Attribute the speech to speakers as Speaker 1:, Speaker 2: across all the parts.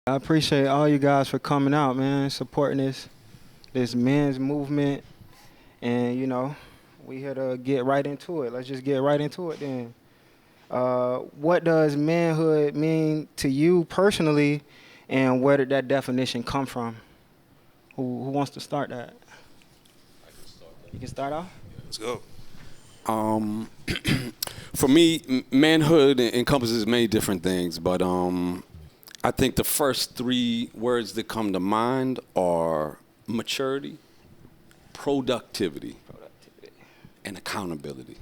Speaker 1: I appreciate all you guys for coming out, man, supporting this men's movement, and we here to get right into it. Let's just get right into it then. What does manhood mean to you personally, and where did that definition come from? Who wants to start that? You can start off.
Speaker 2: Let's go.
Speaker 3: Um, for me, manhood encompasses many different things, but I think the first three words that come to mind are maturity, productivity, and accountability.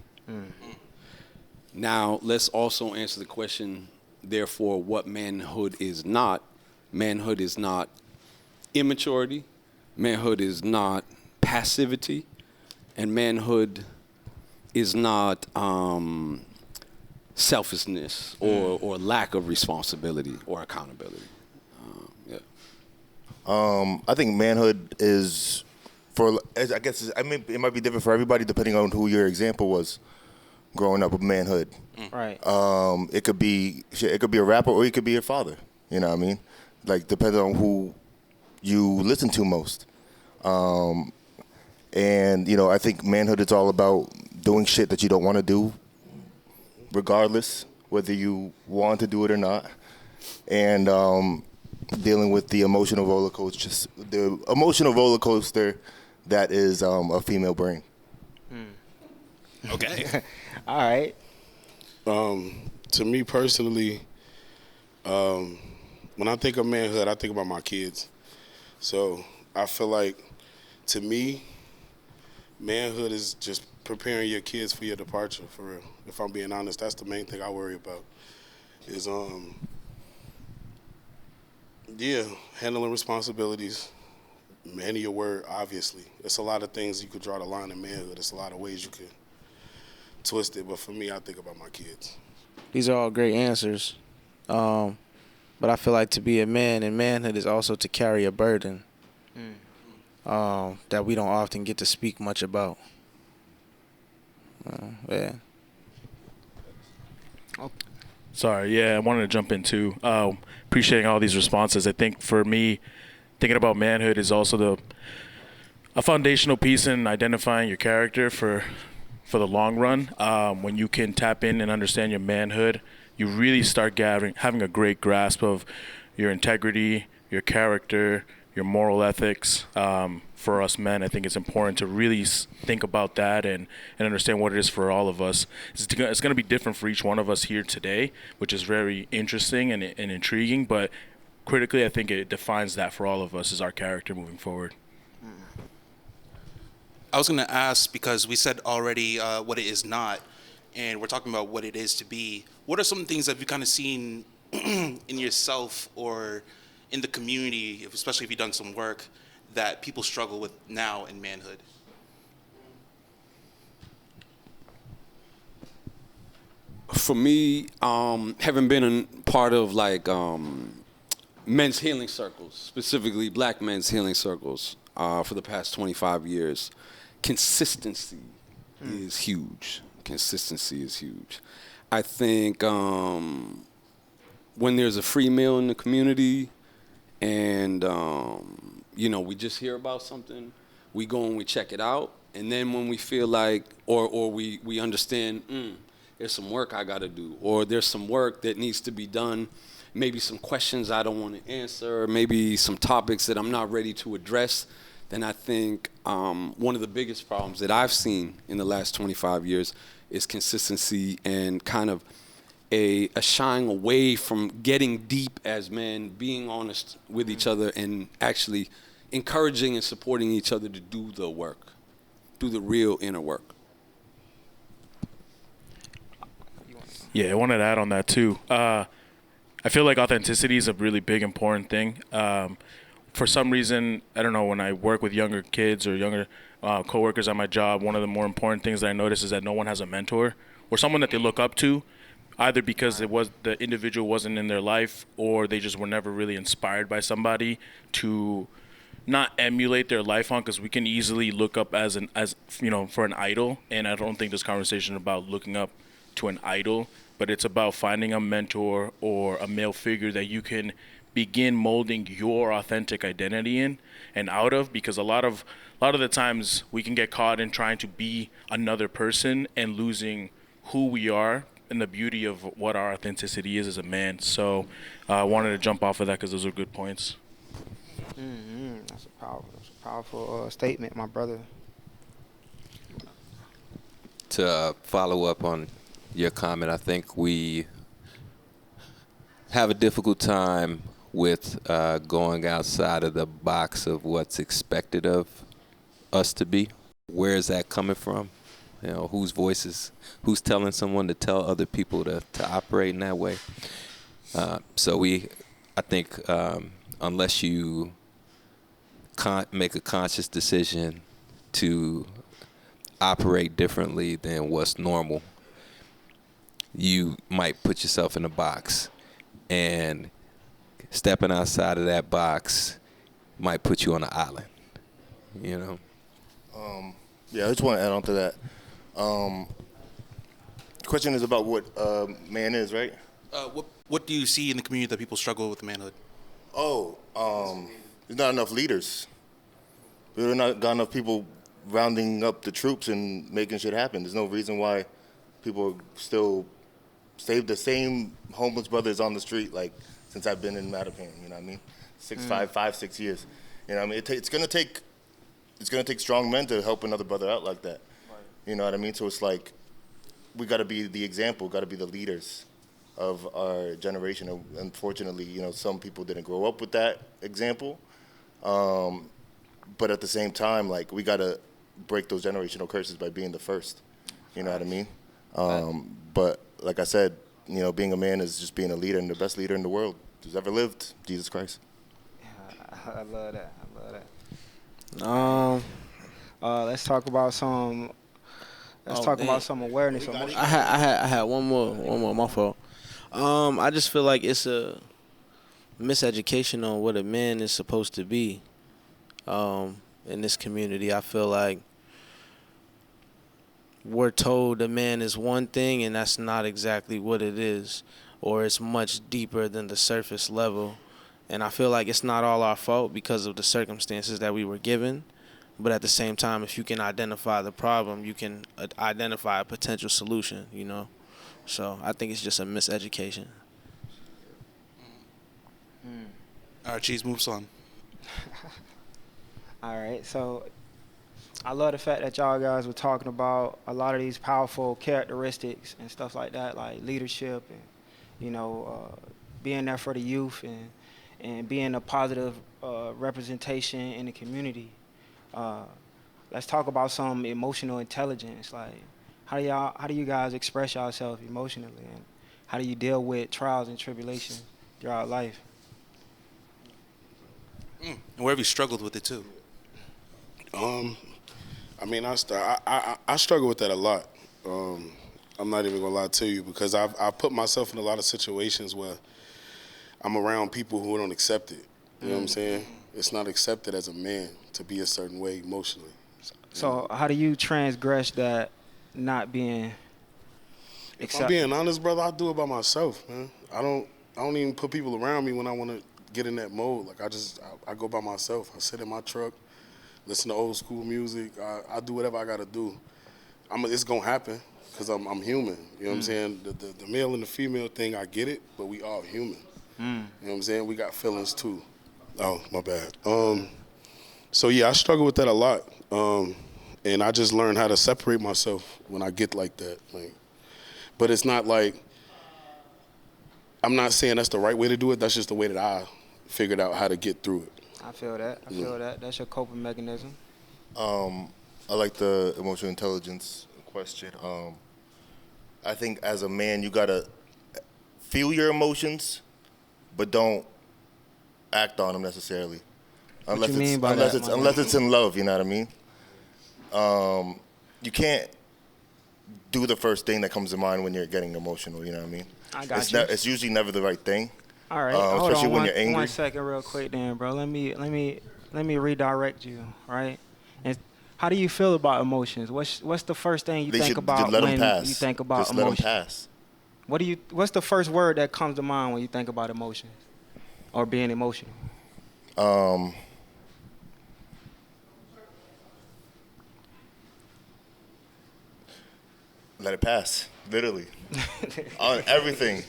Speaker 3: Now, let's also answer the question, therefore, what manhood is not. Manhood is not immaturity. Manhood is not passivity. And manhood is not selfishness or lack of responsibility or accountability. Yeah.
Speaker 2: I think manhood is I guess it might be different for everybody depending on who your example was growing up with manhood.
Speaker 1: Right.
Speaker 2: It could be a rapper or it could be your father. You know what I mean? Like depending on who you listen to most. And I think manhood is all about doing shit that you don't want to do, regardless whether you want to do it or not, and dealing with the emotional roller coaster, that is a female brain.
Speaker 4: Okay.
Speaker 1: All right.
Speaker 4: To me personally, when I think of manhood, I think about my kids. So I feel like, to me, manhood is just preparing your kids for your departure, for real. If I'm being honest, that's the main thing I worry about. Is handling responsibilities, man of your word, obviously. It's a lot of things you could draw the line in manhood. It's a lot of ways you could twist it, but for me, I think about my kids.
Speaker 5: These are all great answers. But I feel like to be a man in manhood is also to carry a burden that we don't often get to speak much about. Yeah.
Speaker 6: Sorry, I wanted to jump in too. Appreciating all these responses. I think for me, thinking about manhood is also a foundational piece in identifying your character for the long run. When you can tap in and understand your manhood, you really start having a great grasp of your integrity, your character, your moral ethics. For us men, I think it's important to really think about that and understand what it is for all of us. It's going to be different for each one of us here today, which is very interesting and intriguing, but critically, I think it defines that for all of us as our character moving forward.
Speaker 7: I was going to ask, because we said already what it is not, and we're talking about what it is to be. What are some things that you've kind of seen in yourself or in the community, especially if you've done some work, that people struggle with now in manhood?
Speaker 3: For me, having been a part of men's healing circles, specifically black men's healing circles, for the past 25 years, consistency is huge. Consistency is huge. I think when there's a free meal in the community and we just hear about something, we go and we check it out, and then when we feel like or we understand there's some work I got to do, or there's some work that needs to be done, maybe some questions I don't want to answer, maybe some topics that I'm not ready to address, then I think one of the biggest problems that I've seen in the last 25 years is consistency and kind of a shying away from getting deep as men, being honest with each other, and actually encouraging and supporting each other to do the work, do the real inner work.
Speaker 6: Yeah, I wanted to add on that too. I feel like authenticity is a really big, important thing. For some reason, I don't know, when I work with younger kids or younger coworkers at my job, one of the more important things that I notice is that no one has a mentor or someone that they look up to, either because the individual wasn't in their life, or they just were never really inspired by somebody to not emulate their life on, because we can easily look up for an idol, and I don't think this conversation is about looking up to an idol, but it's about finding a mentor or a male figure that you can begin molding your authentic identity in and out of, because a lot of the times we can get caught in trying to be another person and losing who we are and the beauty of what our authenticity is as a man. So I wanted to jump off of that because those are good points.
Speaker 1: That's a powerful statement, my brother.
Speaker 8: To follow up on your comment, I think we have a difficult time with going outside of the box of what's expected of us to be. Where is that coming from? You know, whose voices, who's telling someone to tell other people to operate in that way? I think unless you make a conscious decision to operate differently than what's normal, you might put yourself in a box, and stepping outside of that box might put you on an island, you know?
Speaker 2: Yeah, I just want to add on to that. The question is about what man is, right?
Speaker 7: What do you see in the community that people struggle with manhood?
Speaker 2: There's not enough leaders. There's not got enough people rounding up the troops and making shit happen. There's no reason why people still save the same homeless brothers on the street, like, since I've been in Mattapan, you know what I mean? 6 years. You know what I mean? It's gonna take strong men to help another brother out like that. Right. You know what I mean? So it's like, we gotta be the example, gotta be the leaders of our generation. And unfortunately, you know, some people didn't grow up with that example. But at the same time, like, we gotta break those generational curses by being the first. You know what I mean? But like I said, you know, being a man is just being a leader, and the best leader in the world who's ever lived, Jesus Christ.
Speaker 1: Yeah, I love that. Let's talk about some. About some awareness.
Speaker 5: I had one more. My fault. I just feel like it's a miseducation on what a man is supposed to be. In this community, I feel like we're told a man is one thing, and that's not exactly what it is, or it's much deeper than the surface level. And I feel like it's not all our fault because of the circumstances that we were given. But at the same time, if you can identify the problem, you can identify a potential solution, you know? So I think it's just a miseducation.
Speaker 7: All right, Cheese, moves on.
Speaker 1: All right, so I love the fact that y'all guys were talking about a lot of these powerful characteristics and stuff like that, like leadership and, you know, being there for the youth and being a positive representation in the community. Let's talk about some emotional intelligence. Like, how do you guys express yourself emotionally, and how do you deal with trials and tribulations throughout life?
Speaker 7: And where have you struggled with it too?
Speaker 4: I mean, I struggle with that a lot. I'm not even gonna lie to you, because I put myself in a lot of situations where I'm around people who don't accept it. You know what I'm saying? It's not accepted as a man to be a certain way emotionally.
Speaker 1: So how do you transgress that not being accepted?
Speaker 4: If I'm being honest, brother, I do it by myself, man. I don't even put people around me when I want to get in that mode. Like, I go by myself. I sit in my truck, listen to old school music. I do whatever I gotta do. It's gonna happen because I'm human. You know what I'm saying? The male and the female thing, I get it, but we all human. You know what I'm saying? We got feelings too. Oh, my bad. So yeah, I struggle with that a lot. And I just learned how to separate myself when I get like that. Like, but it's not like, I'm not saying that's the right way to do it. That's just the way that I figured out how to get through it.
Speaker 1: I feel that. That's your coping mechanism.
Speaker 2: I like the emotional intelligence question. I think as a man, you gotta feel your emotions, but don't act on them necessarily. Unless it's in love, you know what I mean? You can't do the first thing that comes to mind when you're getting emotional, you know what I mean?
Speaker 1: I got you.
Speaker 2: It's usually never the right thing.
Speaker 1: All right,
Speaker 2: especially when you're angry.
Speaker 1: 1 second real quick then, bro. Let me redirect you, right? And how do you feel about emotions? What's the first thing you think about when you think about emotions?
Speaker 2: Just let them pass.
Speaker 1: What's the first word that comes to mind when you think about emotions? or being emotional?
Speaker 2: Let it pass, literally. On everything.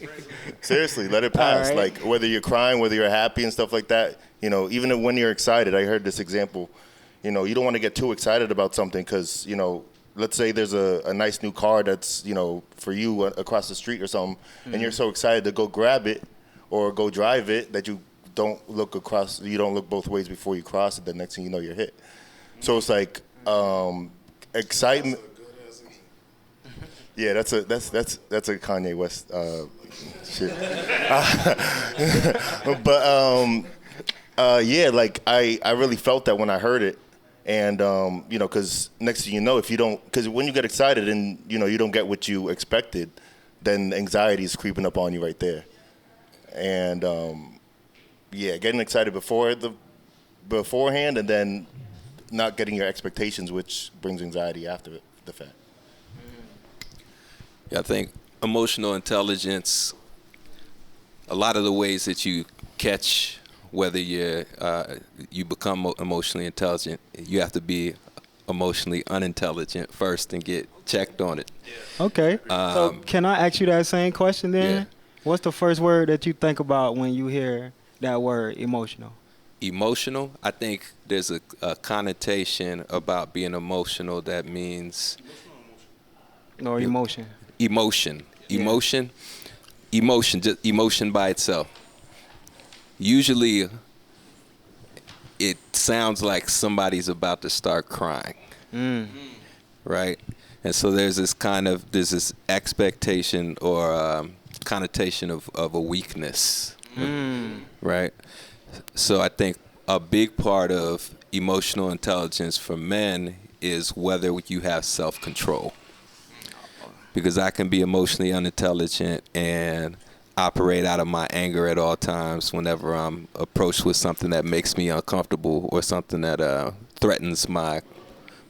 Speaker 2: Seriously, let it pass.
Speaker 1: All right.
Speaker 2: Like whether you're crying, whether you're happy and stuff like that, you know, even when you're excited, I heard this example, you know, you don't want to get too excited about something because, you know, let's say there's a nice new car that's, you know, for you across the street or something, and you're so excited to go grab it or go drive it that you don't look both ways before you cross it. The next thing you know, you're hit. So it's like excitement. Yeah, that's a Kanye West shit. But yeah, like I really felt that when I heard it, and you know, because next thing you know, because when you get excited and you know you don't get what you expected, then anxiety is creeping up on you right there, and yeah, getting excited beforehand, and then not getting your expectations, which brings anxiety after the fact.
Speaker 8: Yeah, I think emotional intelligence, a lot of the ways that you catch whether you become emotionally intelligent, you have to be emotionally unintelligent first and get checked on it.
Speaker 1: Okay. So can I ask you that same question then?
Speaker 8: Yeah.
Speaker 1: What's the first word that you think about when you hear that word, emotional?
Speaker 8: Emotional, I think there's a connotation about being emotional that means
Speaker 1: Or emotion?
Speaker 8: emotion.
Speaker 1: Yeah.
Speaker 8: Just emotion by itself. Usually it sounds like somebody's about to start crying. Right? And so there's this expectation or connotation of a weakness. Right? So I think a big part of emotional intelligence for men is whether you have self-control. Because I can be emotionally unintelligent and operate out of my anger at all times whenever I'm approached with something that makes me uncomfortable or something that threatens my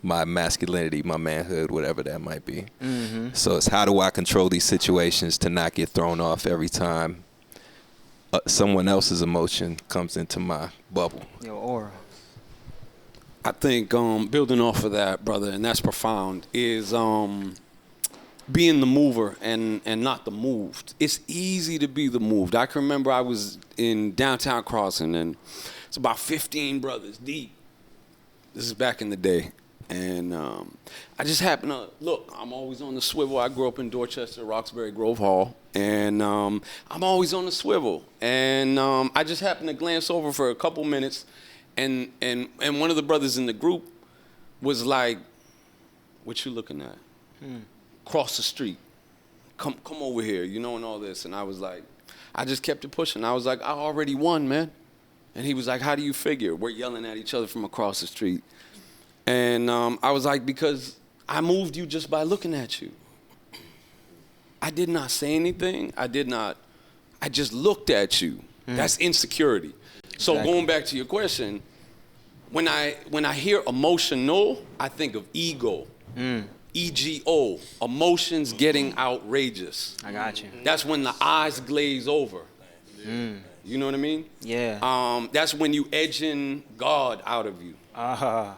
Speaker 8: masculinity, my manhood, whatever that might be. So it's how do I control these situations to not get thrown off every time someone else's emotion comes into my bubble.
Speaker 1: Your aura.
Speaker 3: I think building off of that, brother, and that's profound, is being the mover and not the moved. It's easy to be the moved. I can remember I was in downtown Crossing, and it's about 15 brothers deep. This is back in the day. And I just happened to, look, I'm always on the swivel. I grew up in Dorchester, Roxbury Grove Hall. And I'm always on the swivel. And I just happened to glance over for a couple minutes. And one of the brothers in the group was like, what you looking at? Cross the street. Come over here, you know, and all this. And I was like, I just kept it pushing. I was like, I already won, man. And he was like, how do you figure? We're yelling at each other from across the street. And I was like, because I moved you just by looking at you. I did not say anything. I just looked at you. That's insecurity. So
Speaker 1: Exactly.
Speaker 3: going back to your question, when I hear emotional, I think of ego. EGO, emotions getting outrageous.
Speaker 1: I got you.
Speaker 3: That's when the eyes glaze over. You know what I mean?
Speaker 1: Yeah.
Speaker 3: That's when you edging God out of you.
Speaker 1: I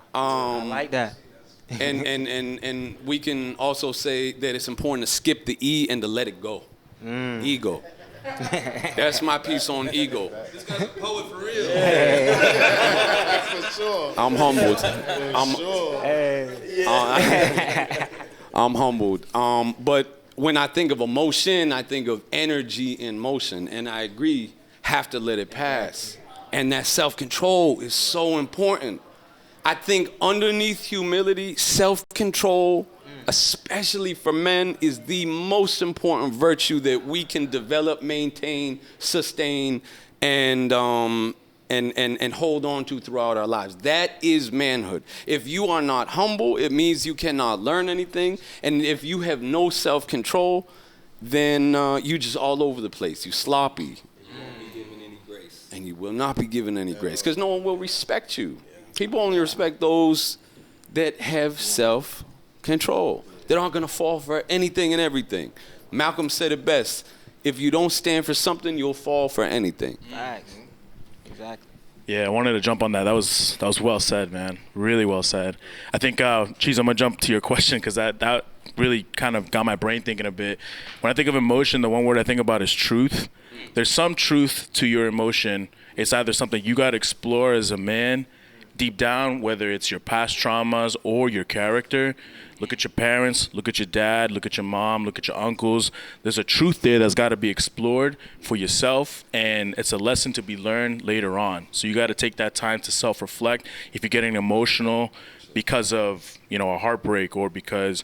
Speaker 1: like that.
Speaker 3: And we can also say that it's important to skip the E and to let it go. Ego. That's my piece on ego.
Speaker 7: This guy's a poet for real.
Speaker 4: For sure.
Speaker 3: I'm humbled. I'm humbled. But when I think of emotion, I think of energy in motion. And I agree, have to let it pass. And that self-control is so important. I think underneath humility, self-control, especially for men, is the most important virtue that we can develop, maintain, sustain, and hold on to throughout our lives. That is manhood. If you are not humble, it means you cannot learn anything. And if you have no self-control, then you just all over the place. You sloppy.
Speaker 8: You won't be given any grace.
Speaker 3: And you will not be given any grace because no one will respect you. People only respect those that have self-control. That aren't going to fall for anything and everything. Malcolm said it best. If you don't stand for something, you'll fall for anything.
Speaker 1: Facts. Exactly.
Speaker 6: Yeah, I wanted to jump on that. That was well said, man. Really well said. I think, Cheese, I'm gonna jump to your question because that really kind of got my brain thinking a bit. When I think of emotion, the one word I think about is truth. There's some truth to your emotion. It's either something you got to explore as a man deep down, whether it's your past traumas or your character. Look at your parents, look at your dad, look at your mom, look at your uncles. There's a truth there that's got to be explored for yourself, and it's a lesson to be learned later on. So you got to take that time to self-reflect. If you're getting emotional because of, a heartbreak or because,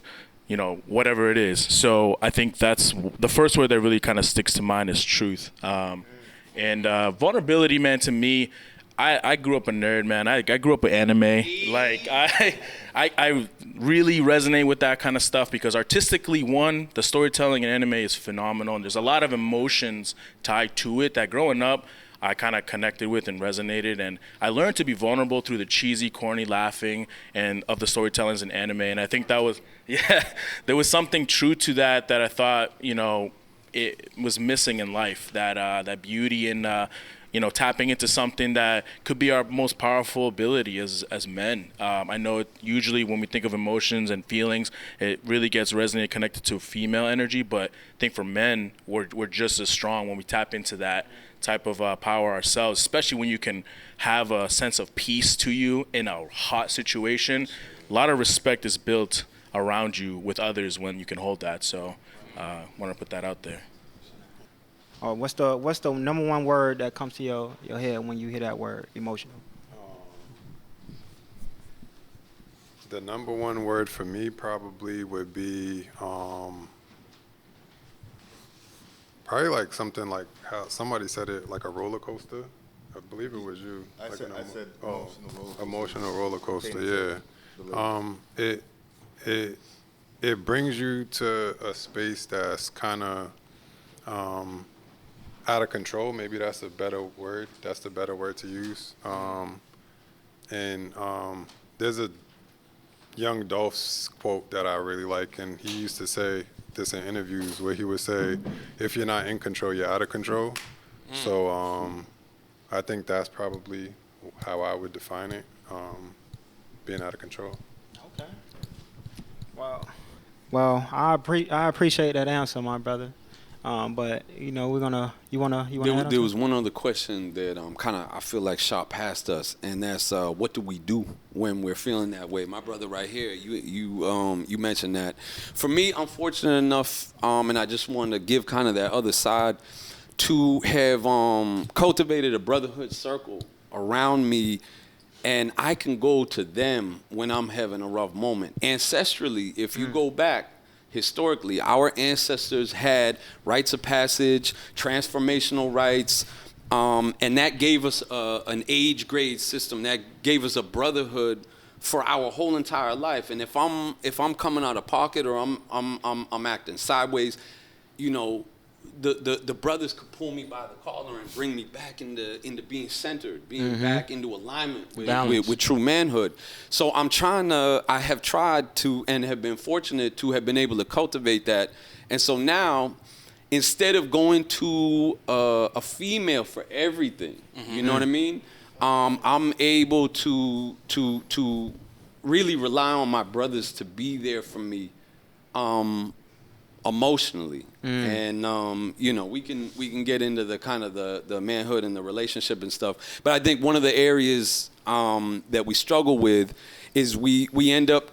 Speaker 6: whatever it is. So I think that's the first word that really kind of sticks to mind is truth. And vulnerability, man, to me, I grew up a nerd, man. I grew up with anime. Like I really resonate with that kind of stuff because artistically, one, the storytelling in anime is phenomenal. And there's a lot of emotions tied to it that growing up I kind of connected with and resonated. And I learned to be vulnerable through the cheesy, corny laughing and of the storytellings in anime. And I think that was, there was something true to that I thought, it was missing in life. That beauty and tapping into something that could be our most powerful ability as men. I know usually when we think of emotions and feelings, it really gets resonated, connected to female energy, but I think for men, we're just as strong when we tap into that type of power ourselves, especially when you can have a sense of peace to you in a hot situation. A lot of respect is built around you with others when you can hold that. So want to put that out there.
Speaker 1: What's the number one word that comes to your head when you hear that word, emotional?
Speaker 9: The number one word for me probably would be probably like something like how somebody said it, like a roller coaster. I believe it was you.
Speaker 2: I said
Speaker 9: emotional roller coaster. Yeah. It brings you to a space that's kind of out of control. Maybe that's a better word. That's the better word to use. There's a Young Dolph's quote that I really like, and he used to say this in interviews where he would say, if you're not in control, you're out of control. So I think that's probably how I would define it, being out of control.
Speaker 1: Okay. Well, I appreciate that answer, my brother. But we're gonna. You wanna.
Speaker 3: There was one other question that I feel like shot past us, and that's what do we do when we're feeling that way? My brother right here, you mentioned that. For me, I'm fortunate enough, and I just wanted to give kind of that other side to have cultivated a brotherhood circle around me, and I can go to them when I'm having a rough moment. Ancestrally, if you go back. Historically, our ancestors had rites of passage, transformational rites, and that gave us an age grade system. That gave us a brotherhood for our whole entire life. And if I'm coming out of pocket or I'm acting sideways, the brothers could pull me by the collar and bring me back into being centered, being back into alignment with true manhood. So I have tried to and have been fortunate to have been able to cultivate that. And so now, instead of going to a female for everything, you know what I mean? I'm able to really rely on my brothers to be there for me. Emotionally, and we can get into the kind of the manhood and the relationship and stuff. But I think one of the areas that we struggle with is we end up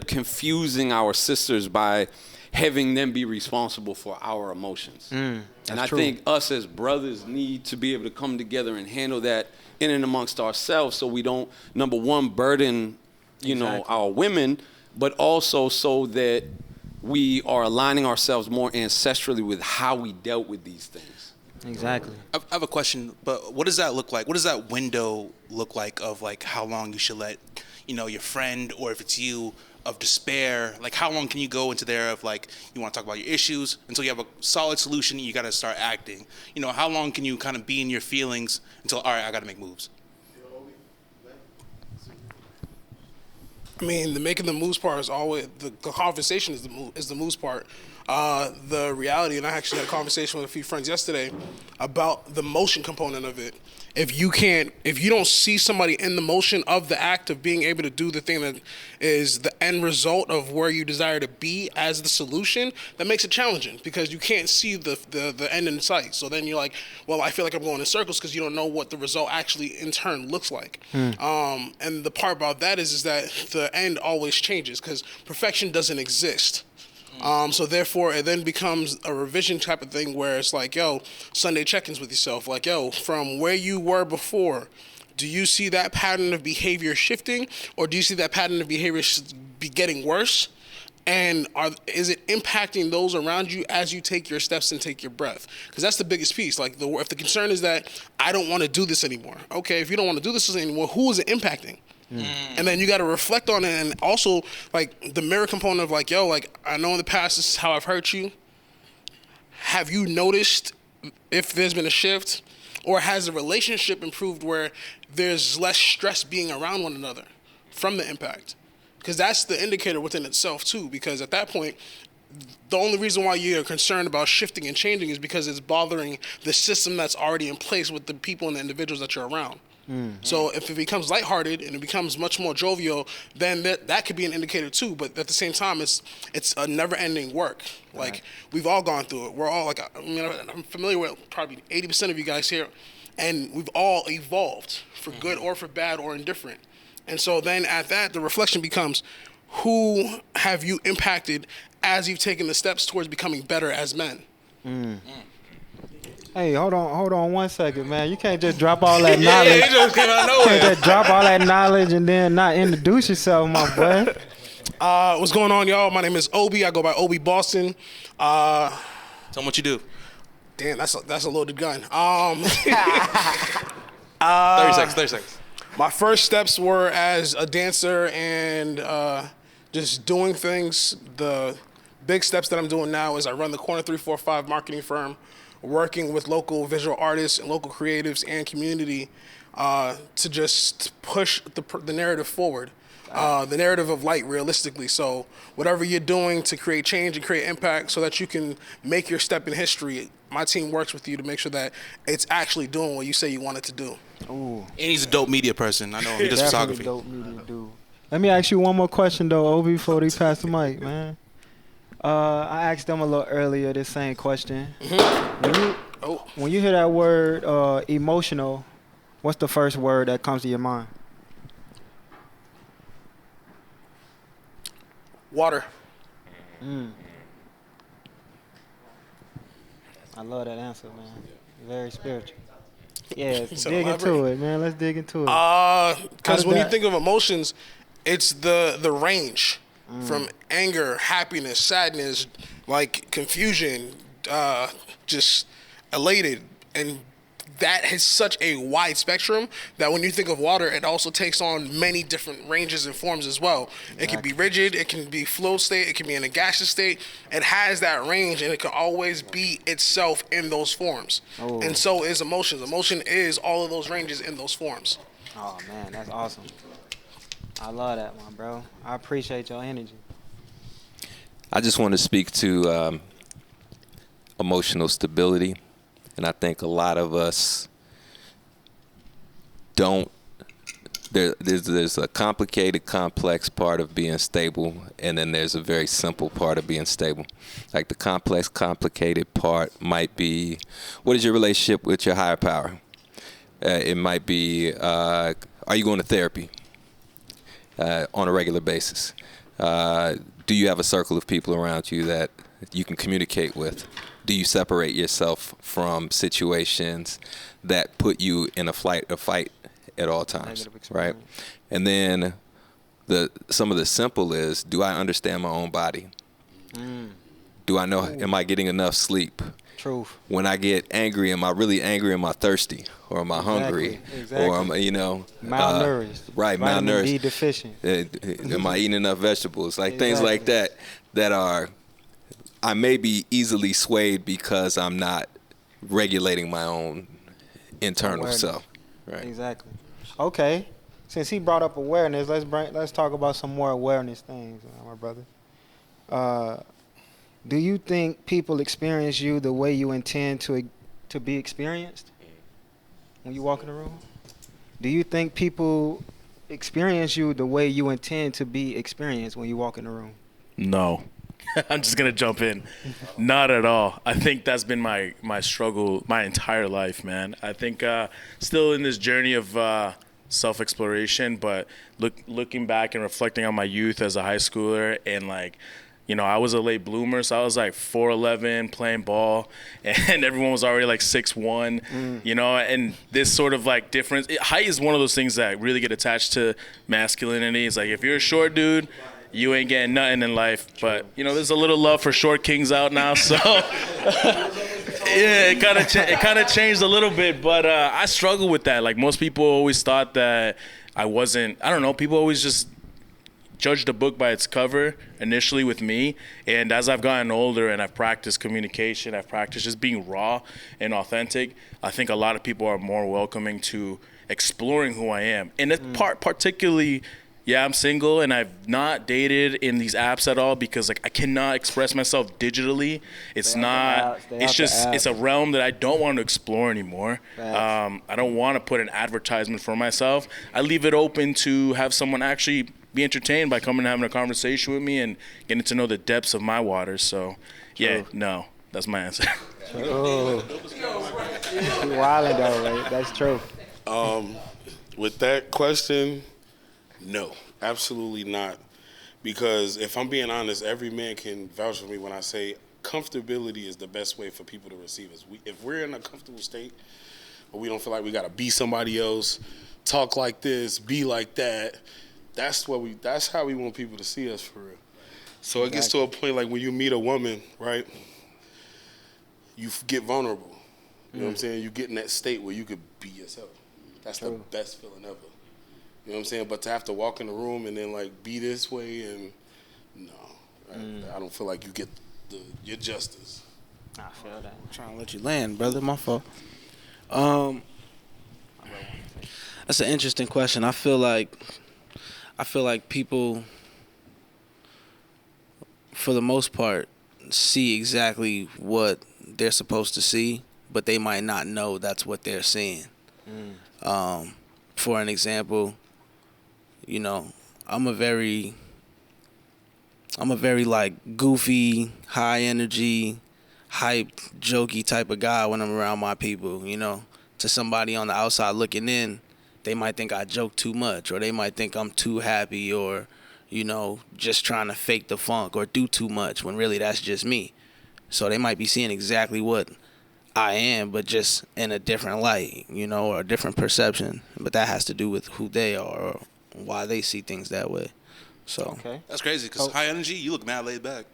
Speaker 3: confusing our sisters by having them be responsible for our emotions. And I think us as brothers need to be able to come together and handle that in and amongst ourselves, so we don't, number one, burden our women, but also so that we are aligning ourselves more ancestrally with how we dealt with these things.
Speaker 1: Exactly.
Speaker 7: I have a question, but what does that look like? What does that window look like of like how long you should let, your friend, or if it's you, of despair, like how long can you go into there of like, you want to talk about your issues until you have a solid solution and you got to start acting? How long can you kind of be in your feelings until, all right, I got to make moves?
Speaker 10: I mean, the making the moves part is always the conversation is the moves part. the reality, and I actually had a conversation with a few friends yesterday about the motion component of it. If you don't see somebody in the motion of the act of being able to do the thing that is the end result of where you desire to be as the solution, that makes it challenging because you can't see the end in sight. So then you're like, well, I feel like I'm going in circles because you don't know what the result actually in turn looks like. And the part about that is that the end always changes because perfection doesn't exist. So therefore, it then becomes a revision type of thing where it's like, yo, Sunday check-ins with yourself. Like, yo, from where you were before, do you see that pattern of behavior shifting, or do you see that pattern of behavior be getting worse? And is it impacting those around you as you take your steps and take your breath? Because that's the biggest piece. Like, if the concern is that I don't want to do this anymore. Okay, if you don't want to do this anymore, who is it impacting? And then you got to reflect on it, and also like the mirror component of like, yo, like I know in the past this is how I've hurt you. Have you noticed if there's been a shift, or has the relationship improved where there's less stress being around one another from the impact? Because that's the indicator within itself too. Because at that point, the only reason why you're concerned about shifting and changing is because it's bothering the system that's already in place with the people and the individuals that you're around. So if it becomes lighthearted and it becomes much more jovial, then that could be an indicator too. But at the same time, it's a never-ending work. Like we've all gone through it. We're all like, I mean, I'm familiar with probably 80% of you guys here, and we've all evolved for good or for bad or indifferent. And so then at that, the reflection becomes, who have you impacted as you've taken the steps towards becoming better as men?
Speaker 1: Hey, hold on 1 second, man. You can't just drop all that knowledge.
Speaker 7: Yeah, he just came out of
Speaker 1: You
Speaker 7: nowhere.
Speaker 1: can't just drop all that knowledge and then not introduce yourself, my boy.
Speaker 10: What's going on, y'all? My name is Obi. I go by Obi Boston.
Speaker 7: Tell them what you do.
Speaker 10: Damn, that's a loaded gun.
Speaker 7: 30 seconds.
Speaker 10: My first steps were as a dancer and just doing things. The big steps that I'm doing now is I run the Corner 345 marketing firm, working with local visual artists and local creatives and community to just push the narrative forward. The narrative of light, realistically. So whatever you're doing to create change and create impact so that you can make your step in history, my team works with you to make sure that it's actually doing what you say you want it to do.
Speaker 1: Ooh,
Speaker 7: And he's a dope media person. I know he does
Speaker 1: definitely
Speaker 7: photography.
Speaker 1: dope media dude. Let me ask you one more question though, Obi, before they pass the mic, man. I asked them a little earlier this same question. When you hear that word emotional, what's the first word that comes to your mind?
Speaker 10: Water.
Speaker 1: I love that answer, man. Very spiritual. Yeah,
Speaker 10: So
Speaker 1: dig into
Speaker 10: elaborate.
Speaker 1: it, man. Let's dig into it.
Speaker 10: Because
Speaker 1: did
Speaker 10: when you
Speaker 1: that-
Speaker 10: think of emotions, it's the range from anger, happiness, sadness, like confusion, just elated, and that has such a wide spectrum that when you think of water, it also takes on many different ranges and forms as well. It can be rigid, it can be flow state, it can be in a gaseous state. It has that range, and it can always be itself in those forms.
Speaker 1: Oh.
Speaker 10: And so is emotions. Emotion is all of those ranges in those forms.
Speaker 1: Oh, man, that's awesome. I love that one, bro. I appreciate your energy.
Speaker 8: I just want to speak to emotional stability, and I think a lot of us don't. There's a complicated, complex part of being stable, and then there's a very simple part of being stable. Like the complex, complicated part might be, what is your relationship with your higher power? It might be, are you going to therapy on a regular basis? Do you have a circle of people around you that you can communicate with? Do you separate yourself from situations that put you in a fight at all times, right? And then some of the simple is, do I understand my own body? Do I know, am I getting enough sleep?
Speaker 1: Truth.
Speaker 8: When I get angry, am I really angry? Am I thirsty? Or am I hungry?
Speaker 1: Exactly.
Speaker 8: Or am I,
Speaker 1: Malnourished.
Speaker 8: Right,
Speaker 1: Vitamin
Speaker 8: malnourished.
Speaker 1: D deficient.
Speaker 8: Am I eating enough vegetables? Like things like that are, I may be easily swayed because I'm not regulating my own internal
Speaker 1: Awareness.
Speaker 8: self. Right.
Speaker 1: Exactly. Okay. Since he brought up awareness, let's talk about some more awareness things, my brother. Do you think people experience you the way you intend to be experienced when you walk in the room? Do you think people experience you the way you intend to be experienced when you walk in the room?
Speaker 6: No. I'm just going to jump in. Not at all. I think that's been my struggle my entire life, man. I think still in this journey of self-exploration, but looking back and reflecting on my youth as a high schooler and like, you know, I was a late bloomer, so I was like 4'11", playing ball, and everyone was already like 6'1", you know, and this sort of like difference. Height is one of those things that really get attached to masculinity. It's like if you're a short dude, you ain't getting nothing in life. But, you know, there's a little love for short kings out now, so yeah, it kind of changed a little bit. But I struggle with that. Like most people always thought that I wasn't, I don't know, people always just judged a book by its cover initially with me, and as I've gotten older and I've practiced communication, I've practiced just being raw and authentic, I think a lot of people are more welcoming to exploring who I am. And it's particularly, yeah, I'm single and I've not dated in these apps at all because like I cannot express myself digitally. It's not, it's just, it's a realm that I don't want to explore anymore. I don't want to put an advertisement for myself. I leave it open to have someone actually be entertained by coming and having a conversation with me and getting to know the depths of my waters. So, yeah, no, that's my answer.
Speaker 1: Oh, you wildin' though, right? That's true.
Speaker 4: With that question, no, absolutely not. Because if I'm being honest, every man can vouch for me when I say comfortability is the best way for people to receive us. If we're in a comfortable state, or we don't feel like we gotta be somebody else, talk like this, be like that, that's how we want people to see us for real. So it gets to a point like when you meet a woman, right? You get vulnerable. You know what I'm saying? You get in that state where you could be yourself. That's the best feeling ever. You know what I'm saying? But to have to walk in the room and then like be this way and no, I don't feel like you get your justice.
Speaker 1: I feel that.
Speaker 5: I'm trying to let you land, brother. My fault. That's an interesting question. I feel like people, for the most part, see exactly what they're supposed to see, but they might not know that's what they're seeing. For an example, you know, I'm a very like goofy, high energy, hype, jokey type of guy when I'm around my people, you know. To somebody on the outside looking in, they might think I joke too much, or they might think I'm too happy, or, you know, just trying to fake the funk or do too much when really that's just me. So they might be seeing exactly what I am, but just in a different light, you know, or a different perception. But that has to do with who they are or why they see things that way. So
Speaker 7: that's crazy because high energy, you look mad laid back.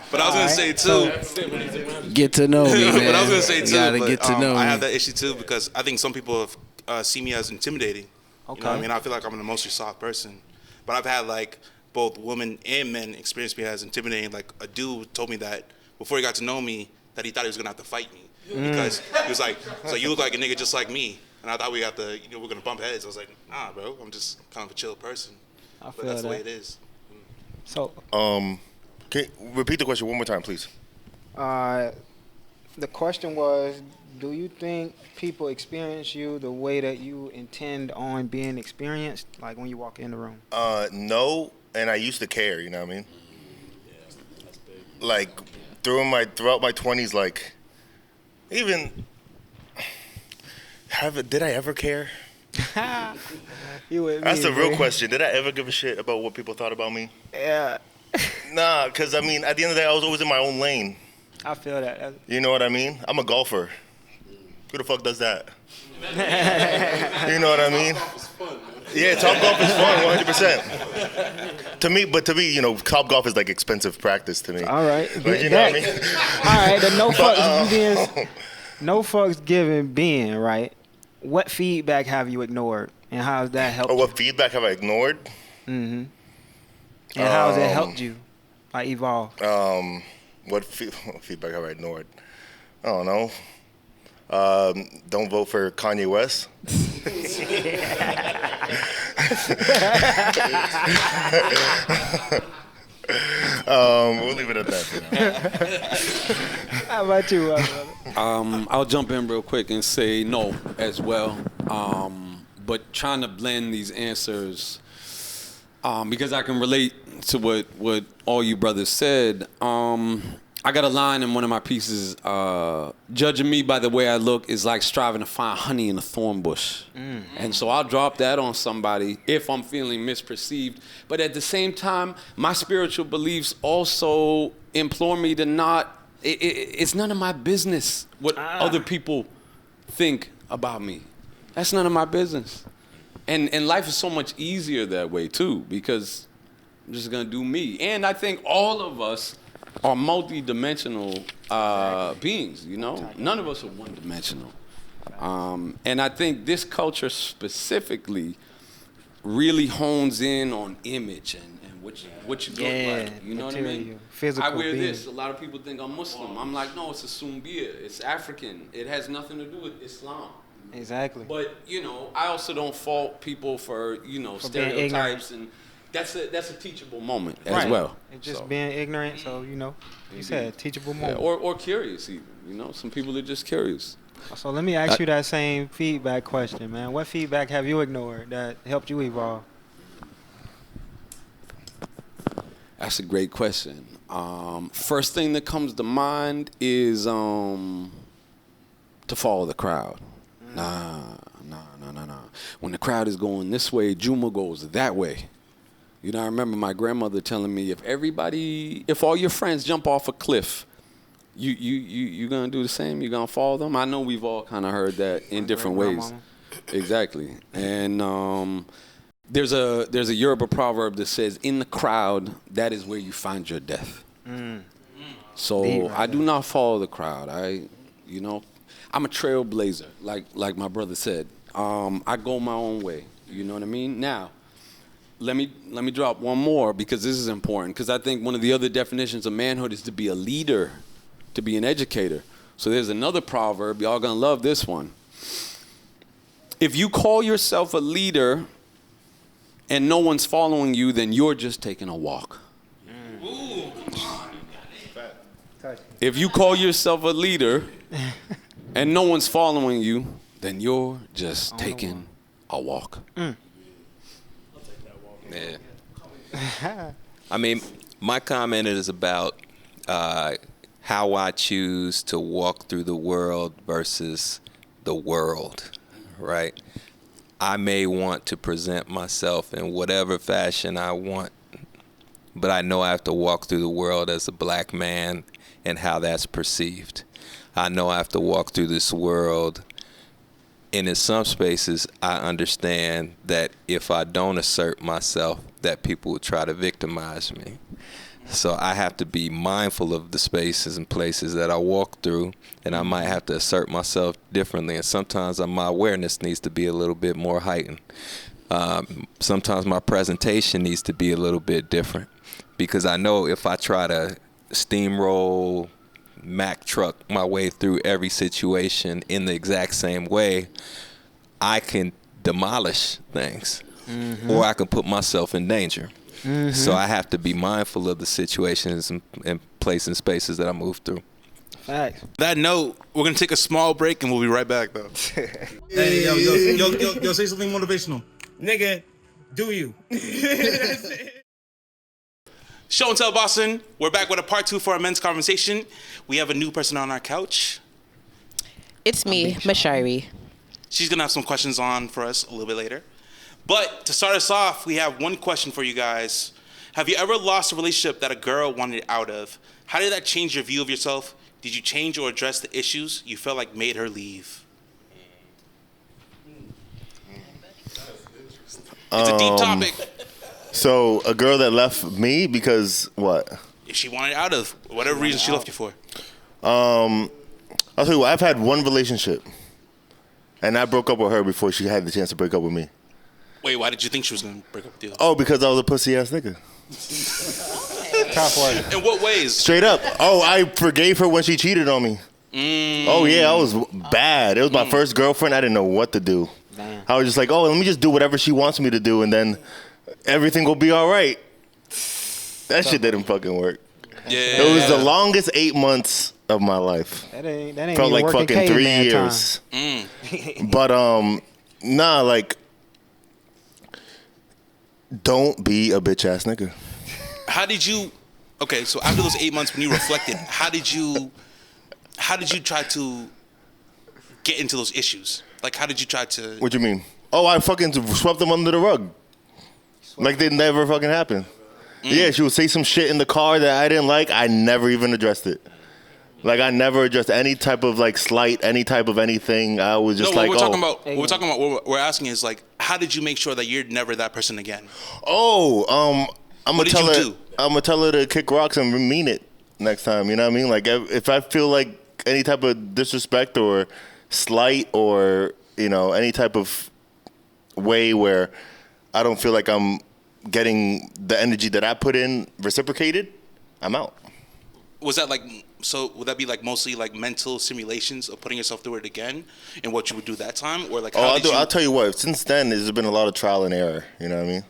Speaker 7: But I was gonna say too,
Speaker 5: get to know me, man.
Speaker 7: But I was gonna say too,
Speaker 5: you gotta get to know me.
Speaker 7: I have that issue too because I think some people see me as intimidating.
Speaker 1: Okay.
Speaker 7: You know what I mean? I feel like I'm an emotionally soft person, but I've had like both women and men experience me as intimidating. Like a dude told me that before he got to know me that he thought he was gonna have to fight me because he was like, "So you look like a nigga just like me." And I thought we're gonna bump heads. I was like, nah, bro, I'm just kind of a chill person. But that's the way it is.
Speaker 1: So,
Speaker 2: can you repeat the question one more time, please?
Speaker 1: the question was, do you think people experience you the way that you intend on being experienced, like when you walk in the room?
Speaker 2: No, and I used to care, you know what I mean? Yeah, that's big. Like, throughout my 20s, like, even... Did I ever care? That's the real question. Did I ever give a shit about what people thought about me?
Speaker 1: Yeah.
Speaker 2: Nah, because, I mean, at the end of the day, I was always in my own lane.
Speaker 1: I feel that.
Speaker 2: You know what I mean? I'm a golfer. Who the fuck does that? You know what I mean? Yeah, Top Golf is fun, 100%. To me, you know, Top Golf is like expensive practice to me.
Speaker 1: All right.
Speaker 2: Like, you know what I mean?
Speaker 1: All right, the no fucks given being, right? What feedback have you ignored, and how has that helped?
Speaker 2: Or what feedback have I ignored?
Speaker 1: Mm-hmm. And how has it helped you, like, evolve?
Speaker 2: What feedback have I ignored? I don't know. Don't vote for Kanye West. We'll leave it at that for now.
Speaker 1: How about you, brother?
Speaker 3: I'll jump in real quick and say no as well. But trying to blend these answers, because I can relate to what all you brothers said. I got a line in one of my pieces, judging me by the way I look is like striving to find honey in a thorn bush. And so I'll drop that on somebody if I'm feeling misperceived. But at the same time, my spiritual beliefs also implore me to not, it's none of my business what other people think about me. That's none of my business. And life is so much easier that way too, because I'm just gonna do me. And I think all of us are multi-dimensional beings, you know? None of us are one-dimensional. And I think this culture specifically really hones in on image and what you look like. You know what I mean?
Speaker 1: Physical
Speaker 3: I wear
Speaker 1: being.
Speaker 3: this. A lot of people think I'm Muslim. I'm like, no, it's a Sumbia. It's African. It has nothing to do with Islam.
Speaker 1: Exactly.
Speaker 3: But, you know, I also don't fault people for, you know,
Speaker 1: For being
Speaker 3: stereotypes. And that's a teachable moment as
Speaker 1: Right.
Speaker 3: well.
Speaker 1: It's just
Speaker 3: So.
Speaker 1: being ignorant, so, you know, you said teachable
Speaker 3: Yeah,
Speaker 1: moment.
Speaker 3: or curious even. You know, some people are just curious.
Speaker 1: So let me ask you that same feedback question, man. What feedback have you ignored that helped you evolve?
Speaker 3: That's a great question. First thing that comes to mind is to follow the crowd. Nah. When the crowd is going this way, Juma goes that way. You know, I remember my grandmother telling me, if all your friends jump off a cliff, you gonna do the same? You gonna follow them? I know we've all kind of heard that in different ways. Exactly. And there's a Yoruba proverb that says, "In the crowd, that is where you find your death." So I do not follow the crowd. I'm a trailblazer, like my brother said. I go my own way. You know what I mean? Now, let me drop one more because this is important. Because I think one of the other definitions of manhood is to be a leader, to be an educator. So there's another proverb. Y'all gonna love this one. If you call yourself a leader and no one's following you, then you're just taking a walk. If you call yourself a leader and no one's following you, then you're just taking a walk.
Speaker 8: Yeah. I mean, my comment is about how I choose to walk through the world versus the world, right? I may want to present myself in whatever fashion I want, but I know I have to walk through the world as a black man and how that's perceived. I know I have to walk through this world, and in some spaces, I understand that if I don't assert myself, that people will try to victimize me. So I have to be mindful of the spaces and places that I walk through, and I might have to assert myself differently. And sometimes my awareness needs to be a little bit more heightened. Sometimes my presentation needs to be a little bit different, because I know if I try to steamroll, Mack truck my way through every situation in the exact same way, I can demolish things, or I can put myself in danger. So I have to be mindful of the situations and places and spaces that I move through.
Speaker 1: Facts.
Speaker 7: That note, we're gonna take a small break and we'll be right back though.
Speaker 11: Hey, yo, say something motivational. Nigga, do you?
Speaker 7: Show and Tell Boston, we're back with a part 2 for our men's conversation. We have a new person on our couch.
Speaker 12: It's me, Mashari.
Speaker 7: She's gonna have some questions on for us a little bit later. But to start us off, we have one question for you guys. Have you ever lost a relationship that a girl wanted out of? How did that change your view of yourself? Did you change or address the issues you felt like made her leave? It's a deep topic.
Speaker 2: So a girl that left me because what?
Speaker 7: If she wanted out of whatever reason she left you for.
Speaker 2: I'll tell you what, I've had one relationship, and I broke up with her before she had the chance to break up with me.
Speaker 7: Wait, why did you think she was going to break up with you?
Speaker 2: Oh, because I was a pussy ass nigga.
Speaker 1: Top one.
Speaker 7: In what ways?
Speaker 2: Straight up. Oh, I forgave her when she cheated on me. Oh yeah, I was bad. It was my first girlfriend. I didn't know what to do.
Speaker 1: Damn.
Speaker 2: I was just like, oh, let me just do whatever she wants me to do, and then everything will be all right. That shit didn't fucking work.
Speaker 7: Yeah.
Speaker 2: It was the longest 8 months of my life.
Speaker 1: That ain't
Speaker 2: Felt
Speaker 1: even
Speaker 2: like
Speaker 1: working
Speaker 2: fucking 3
Speaker 1: caveman
Speaker 2: years.
Speaker 7: Mm.
Speaker 2: But nah, like, don't be a bitch ass nigga.
Speaker 7: How did you? Okay, so after those 8 months, when you reflected, how did you try to get into those issues? Like, how did you try to?
Speaker 2: What you mean? Oh, I fucking swept them under the rug. Like they never fucking happened. Yeah, she would say some shit in the car that I didn't like. I never even addressed it. Like I never addressed any type of like slight, any type of anything. I was just
Speaker 7: No,
Speaker 2: like,
Speaker 7: what
Speaker 2: oh.
Speaker 7: what we're asking is like, how did you make sure that you're never that person again?
Speaker 2: Oh, I'm
Speaker 7: What
Speaker 2: gonna
Speaker 7: did
Speaker 2: tell
Speaker 7: you
Speaker 2: her.
Speaker 7: do?
Speaker 2: I'm gonna tell her to kick rocks and mean it next time. You know what I mean? Like if I feel like any type of disrespect or slight or any type of way where I don't feel like I'm getting the energy that I put in reciprocated, I'm out.
Speaker 7: Was that like? So would that be like mostly like mental simulations of putting yourself through it again, and what you would do that time, or like? How did you...
Speaker 2: I'll tell you what. Since then, there's been a lot of trial and error. You know what I mean?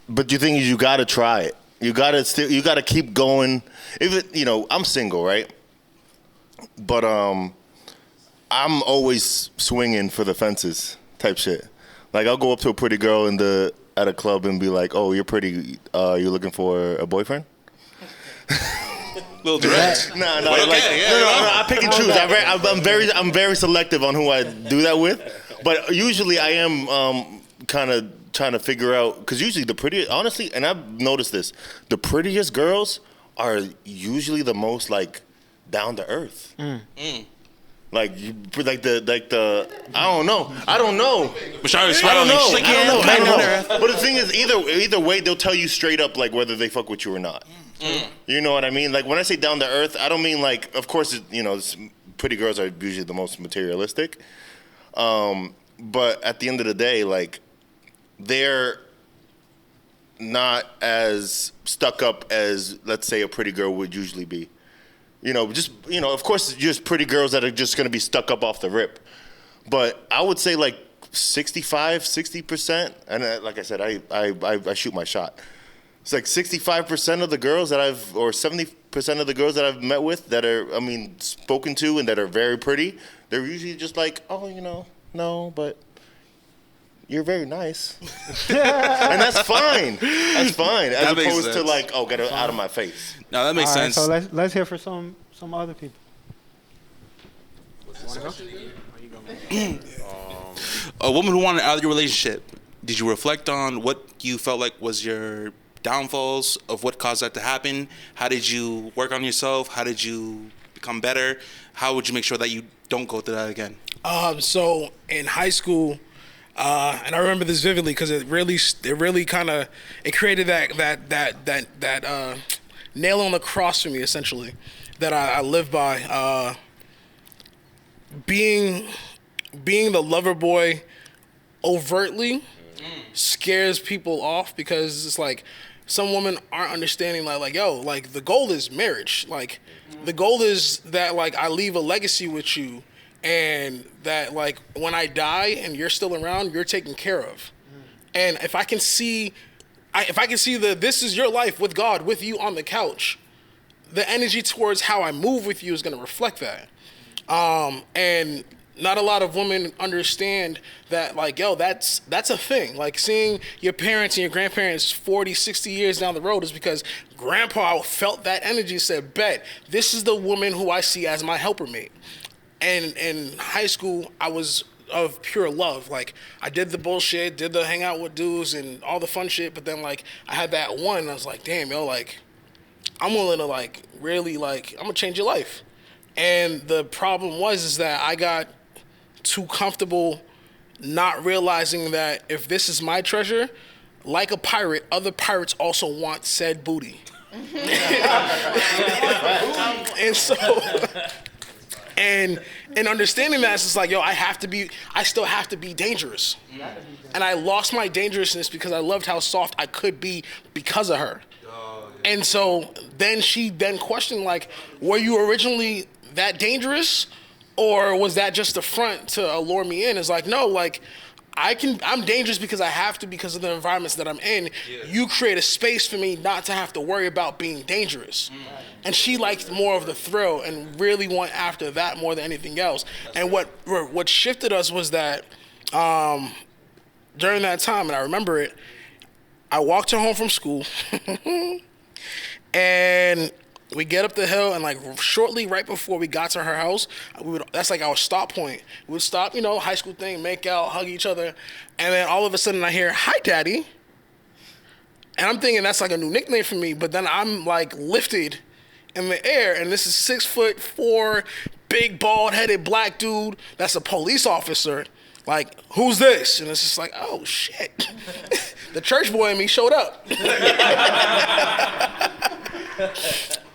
Speaker 2: But the thing is, you gotta try it. You gotta keep going. I'm single, right? But I'm always swinging for the fences type shit. Like I'll go up to a pretty girl at a club and be like, "Oh, you're pretty. You looking for a boyfriend?"
Speaker 7: Little direct.
Speaker 2: No. I pick and choose. I'm very selective on who I do that with. But usually I am kind of trying to figure out, because usually honestly, and I've noticed this, the prettiest girls are usually the most like down to earth. Like the I don't know. I don't know. But the thing is, either way, they'll tell you straight up like whether they fuck with you or not. You know what I mean? Like when I say down to earth, I don't mean like. Of course, pretty girls are usually the most materialistic. But at the end of the day, like they're not as stuck up as, let's say, a pretty girl would usually be. Of course, just pretty girls that are just gonna be stuck up off the rip. But I would say like 60%, and like I said, I shoot my shot. It's like 65% of the girls or 70% of the girls that I've met with that are, spoken to and that are very pretty, they're usually just like, oh, no, but you're very nice. And that's fine. That's fine. As opposed to like, oh, get it out of my face.
Speaker 7: No, that makes sense.
Speaker 1: So let's hear for some other people.
Speaker 7: A woman who wanted out of your relationship, did you reflect on what you felt like was your downfalls of what caused that to happen? How did you work on yourself? How did you become better? How would you make sure that you don't go through that again?
Speaker 10: So in high school, and I remember this vividly because it really kind of created that nail on the cross for me, essentially, that I live by. Being the lover boy overtly scares people off, because it's like some women aren't understanding like the goal is marriage. Like the goal is that like I leave a legacy with you, and that like when I die and you're still around, you're taken care of. And if I can see that this is your life with God, with you on the couch, the energy towards how I move with you is going to reflect that. And not a lot of women understand that, like, that's a thing. Like, seeing your parents and your grandparents 40, 60 years down the road is because grandpa felt that energy, said, bet, this is the woman who I see as my helper mate. And in high school, I was of pure love. Like, I did the bullshit, did the hang out with dudes and all the fun shit, but then, like, I had that one, and I was like, damn, like, I'm willing to, like, really, like, I'm gonna change your life. And the problem is that I got too comfortable not realizing that if this is my treasure, like a pirate, other pirates also want said booty. And so, and understanding that, it's just like, I still have to be dangerous. And I lost my dangerousness because I loved how soft I could be because of her. And so then she questioned, like, were you originally that dangerous, or was that just a front to allure me in? It's like, no, like, I'm dangerous because I have to, because of the environments that I'm in. You create a space for me not to have to worry about being dangerous. And she liked more of the thrill and really went after that more than anything else. And what shifted us was that during that time, and I remember it, I walked her home from school and we get up the hill, and like shortly right before we got to her house, that's like our stop point. We would stop, high school thing, make out, hug each other, and then all of a sudden I hear, "Hi, Daddy." And I'm thinking that's like a new nickname for me, but then I'm like lifted in the air, and this is 6'4", big bald-headed black dude that's a police officer. Like, "Who's this?" And it's just like, oh shit. The church boy in me showed up.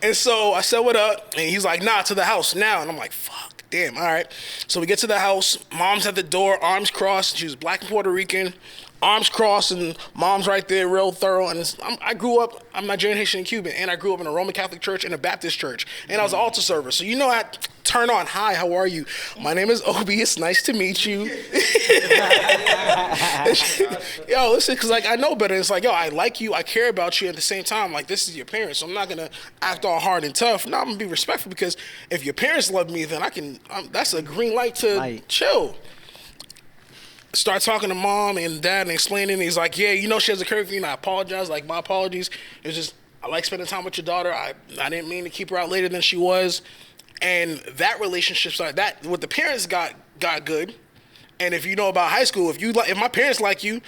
Speaker 10: And so I said, "What up?" And he's like, "Nah, to the house now." And I'm like, fuck, damn, all right. So we get to the house. Mom's at the door, arms crossed. She was black and Puerto Rican. Arms crossed, and Mom's right there, real thorough. And I grew up, I'm Nigerian, Haitian, and Cuban. And I grew up in a Roman Catholic church and a Baptist church. And I was an altar server. So I turn on, "Hi, how are you? My name is Obi. It's nice to meet you." Yo, listen, because like I know better. It's like, yo, I like you, I care about you. At the same time, like, this is your parents, so I'm not gonna act all hard and tough. No, I'm gonna be respectful, because if your parents love me, then that's a green light to chill. Start talking to Mom and Dad and explaining. He's like, "Yeah, she has a curfew, and I apologize. Like, my apologies. It's just I like spending time with your daughter. I didn't mean to keep her out later than she was." And that relationship started. That what the parents got good. And if you know about high school, if my parents like you,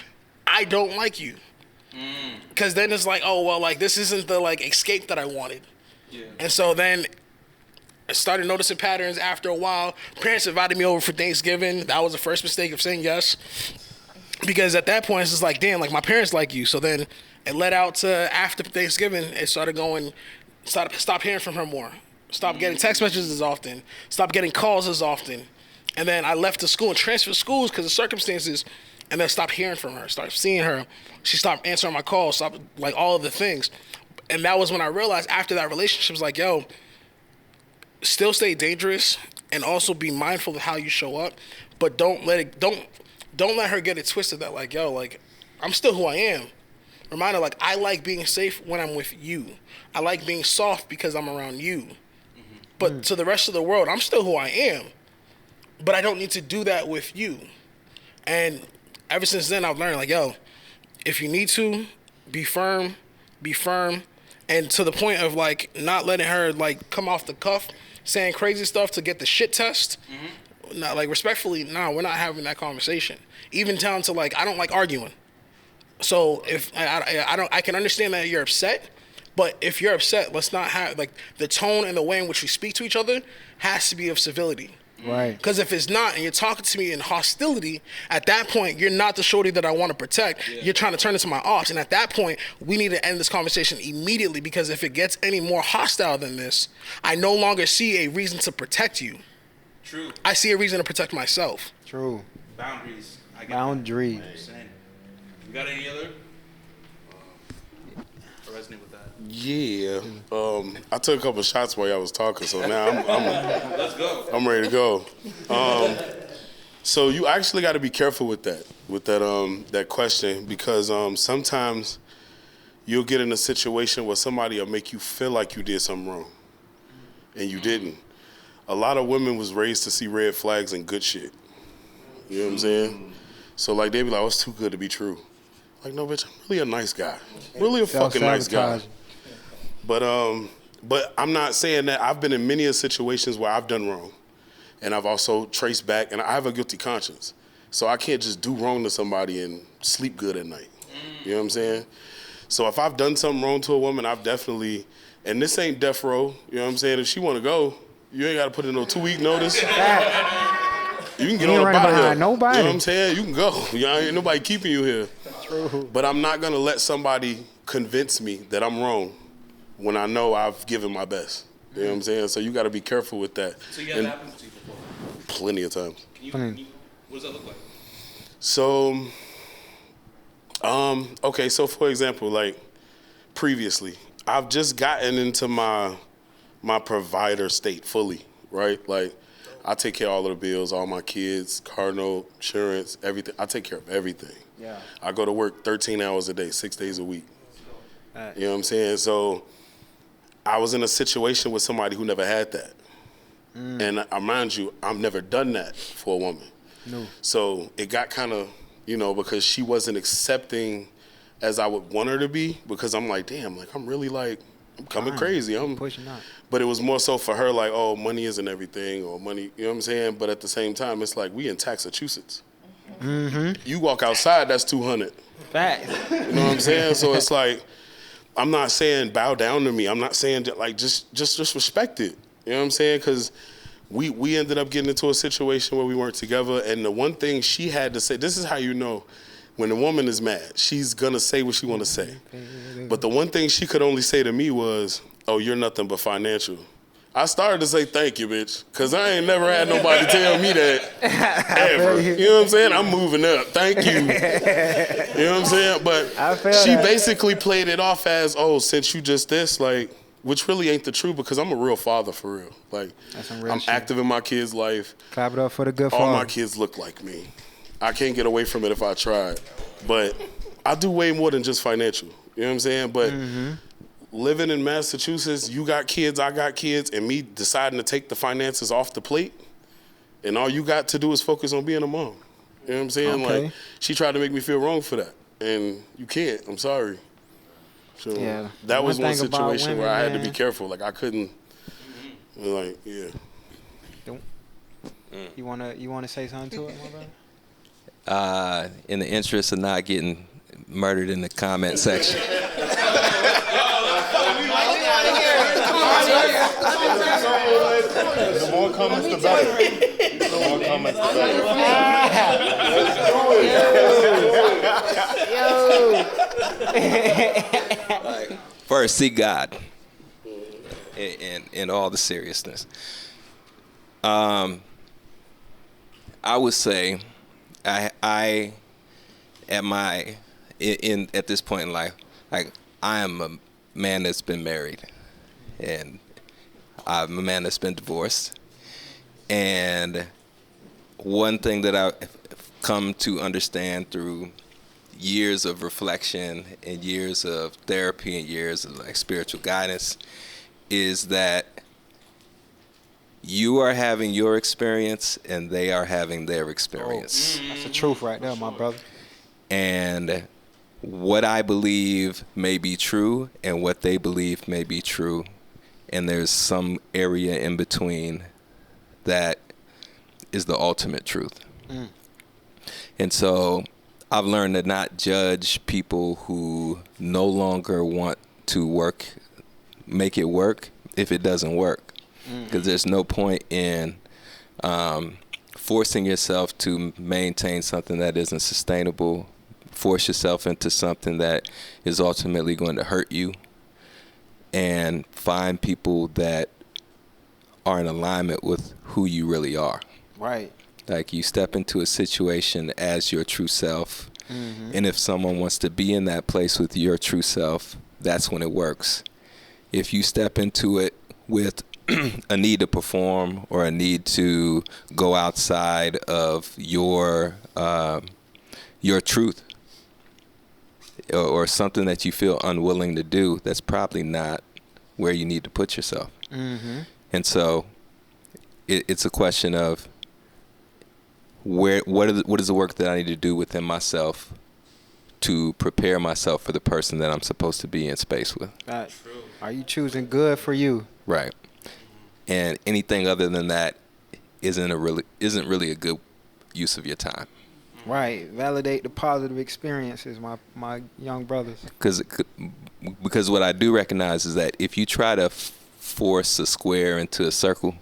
Speaker 10: I don't like you. Because then it's like, oh well, like this isn't the like escape that I wanted. Yeah. And so then I started noticing patterns after a while. Parents invited me over for Thanksgiving. That was the first mistake of saying yes. Because at that point it's just like, damn, like my parents like you. So then it led out to after Thanksgiving, it started going, stop hearing from her more. Stop getting text messages as often. Stop getting calls as often. And then I left the school and transferred schools because of circumstances, and then stopped hearing from her, started seeing her. She stopped answering my calls, stopped like all of the things. And that was when I realized after that relationship was like, yo, still stay dangerous and also be mindful of how you show up, but don't let her get it twisted that like, yo, like I'm still who I am. Remind her like I like being safe when I'm with you. I like being soft because I'm around you. But to the rest of the world, I'm still who I am. But I don't need to do that with you. And ever since then, I've learned, like, yo, if you need to, be firm. And to the point of, like, not letting her, like, come off the cuff, saying crazy stuff to get the shit test. Not, like, respectfully, no, we're not having that conversation. Even down to, like, I don't like arguing. So if I can understand that you're upset. But if you're upset, let's not have, like, the tone and the way in which we speak to each other has to be of civility.
Speaker 1: Right.
Speaker 10: Because if it's not, and you're talking to me in hostility, at that point, you're not the shorty that I want to protect. Yeah. You're trying to turn into my ops. And at that point, we need to end this conversation immediately, because if it gets any more hostile than this, I no longer see a reason to protect you.
Speaker 7: True.
Speaker 10: I see a reason to protect myself.
Speaker 1: True.
Speaker 7: Boundaries.
Speaker 1: Boundary.
Speaker 7: You got any other? Resonate with that.
Speaker 4: Yeah. I took a couple shots while y'all was talking, so now
Speaker 7: Let's go.
Speaker 4: I'm ready to go. So you actually got to be careful with that question, because sometimes you'll get in a situation where somebody will make you feel like you did something wrong, and you didn't. A lot of women was raised to see red flags and good shit. You know what I'm saying? So like they be like, "Oh, it's too good to be true." Like, no, bitch, I'm really a nice guy. Really a fucking nice guy. But I'm not saying that. I've been in many situations where I've done wrong. And I've also traced back, and I have a guilty conscience. So I can't just do wrong to somebody and sleep good at night. You know what I'm saying? So if I've done something wrong to a woman, I've definitely, and this ain't death row, you know what I'm saying? If she want to go, you ain't got to put in no 2-week notice. You can get on up out of here.
Speaker 1: Nobody.
Speaker 4: You know what I'm saying? You can go. You know, ain't nobody keeping you here. True. But I'm not going to let somebody convince me that I'm wrong when I know I've given my best. You know what I'm saying? So you got to be careful with that.
Speaker 7: So you had that happen to you before?
Speaker 4: Plenty of times.
Speaker 7: Can you, what does that look like?
Speaker 4: So, okay, so for example, like previously, I've just gotten into my provider state fully, right? Like I take care of all of the bills, all my kids, car note, insurance, everything. I take care of everything.
Speaker 1: Yeah.
Speaker 4: I go to work 13 hours a day, 6 days a week. You know what I'm saying? So I was in a situation with somebody who never had that. And I mind you, I've never done that for a woman.
Speaker 1: No.
Speaker 4: So it got kind of, because she wasn't accepting as I would want her to be, because I'm like, damn, like I'm really like, I'm coming crazy. I'm
Speaker 1: pushing out.
Speaker 4: But it was more so for her like, oh, money isn't everything, or money, you know what I'm saying? But at the same time, it's like we in Massachusetts. You walk outside, that's 200.
Speaker 1: Facts.
Speaker 4: You know what I'm saying? So it's like, I'm not saying bow down to me. I'm not saying like just respect it. You know what I'm saying? Because we ended up getting into a situation where we weren't together, and the one thing she had to say, this is how you know when a woman is mad, she's gonna say what she wanna say. But the one thing she could only say to me was, oh, you're nothing but financial. I started to say thank you, bitch, because I ain't never had nobody tell me that ever. You know what I'm saying? I'm moving up. Thank you. You know what I'm saying? But she basically played it off as, oh, since you just this, like, which really ain't the truth, because I'm a real father for real. Like, I'm active in my kids' life.
Speaker 1: Clap it up for the good father.
Speaker 4: All my kids look like me. I can't get away from it if I tried. But I do way more than just financial. You know what I'm saying? But living in Massachusetts, you got kids, I got kids, and me deciding to take the finances off the plate, and all you got to do is focus on being a mom. You know what I'm saying?
Speaker 1: Okay.
Speaker 4: Like, she tried to make me feel wrong for that, and you can't. I'm sorry. So that was one situation where I had to be careful. Like, I couldn't, like, yeah.
Speaker 1: You wanna say something to it, my brother?
Speaker 8: In the interest of not getting murdered in the comment section.
Speaker 4: The more comments, the better. The more comments, the
Speaker 8: better. First, see God in all the seriousness. I would say I at this point in life, like, I am a man that's been married, and I'm a man that's been divorced. And one thing that I've come to understand through years of reflection and years of therapy and years of like spiritual guidance is that you are having your experience and they are having their experience.
Speaker 1: That's the truth right there, my brother.
Speaker 8: And what I believe may be true and what they believe may be true. And there's some area in between that is the ultimate truth. And so I've learned to not judge people who no longer want to make it work if it doesn't work. Because there's no point in forcing yourself to maintain something that isn't sustainable, force yourself into something that is ultimately going to hurt you, and find people that are in alignment with who you really are.
Speaker 1: Right.
Speaker 8: Like, you step into a situation as your true self, and if someone wants to be in that place with your true self, that's when it works. If you step into it with a need to perform or a need to go outside of your truth or something that you feel unwilling to do, that's probably not where you need to put yourself. And so it's a question of what is the work that I need to do within myself to prepare myself for the person that I'm supposed to be in space with.
Speaker 1: Are you choosing good for you?
Speaker 8: Right. And anything other than that isn't really a good use of your time.
Speaker 1: Right. Validate the positive experiences, my young brothers.
Speaker 8: Because what I do recognize is that if you try to force a square into a circle,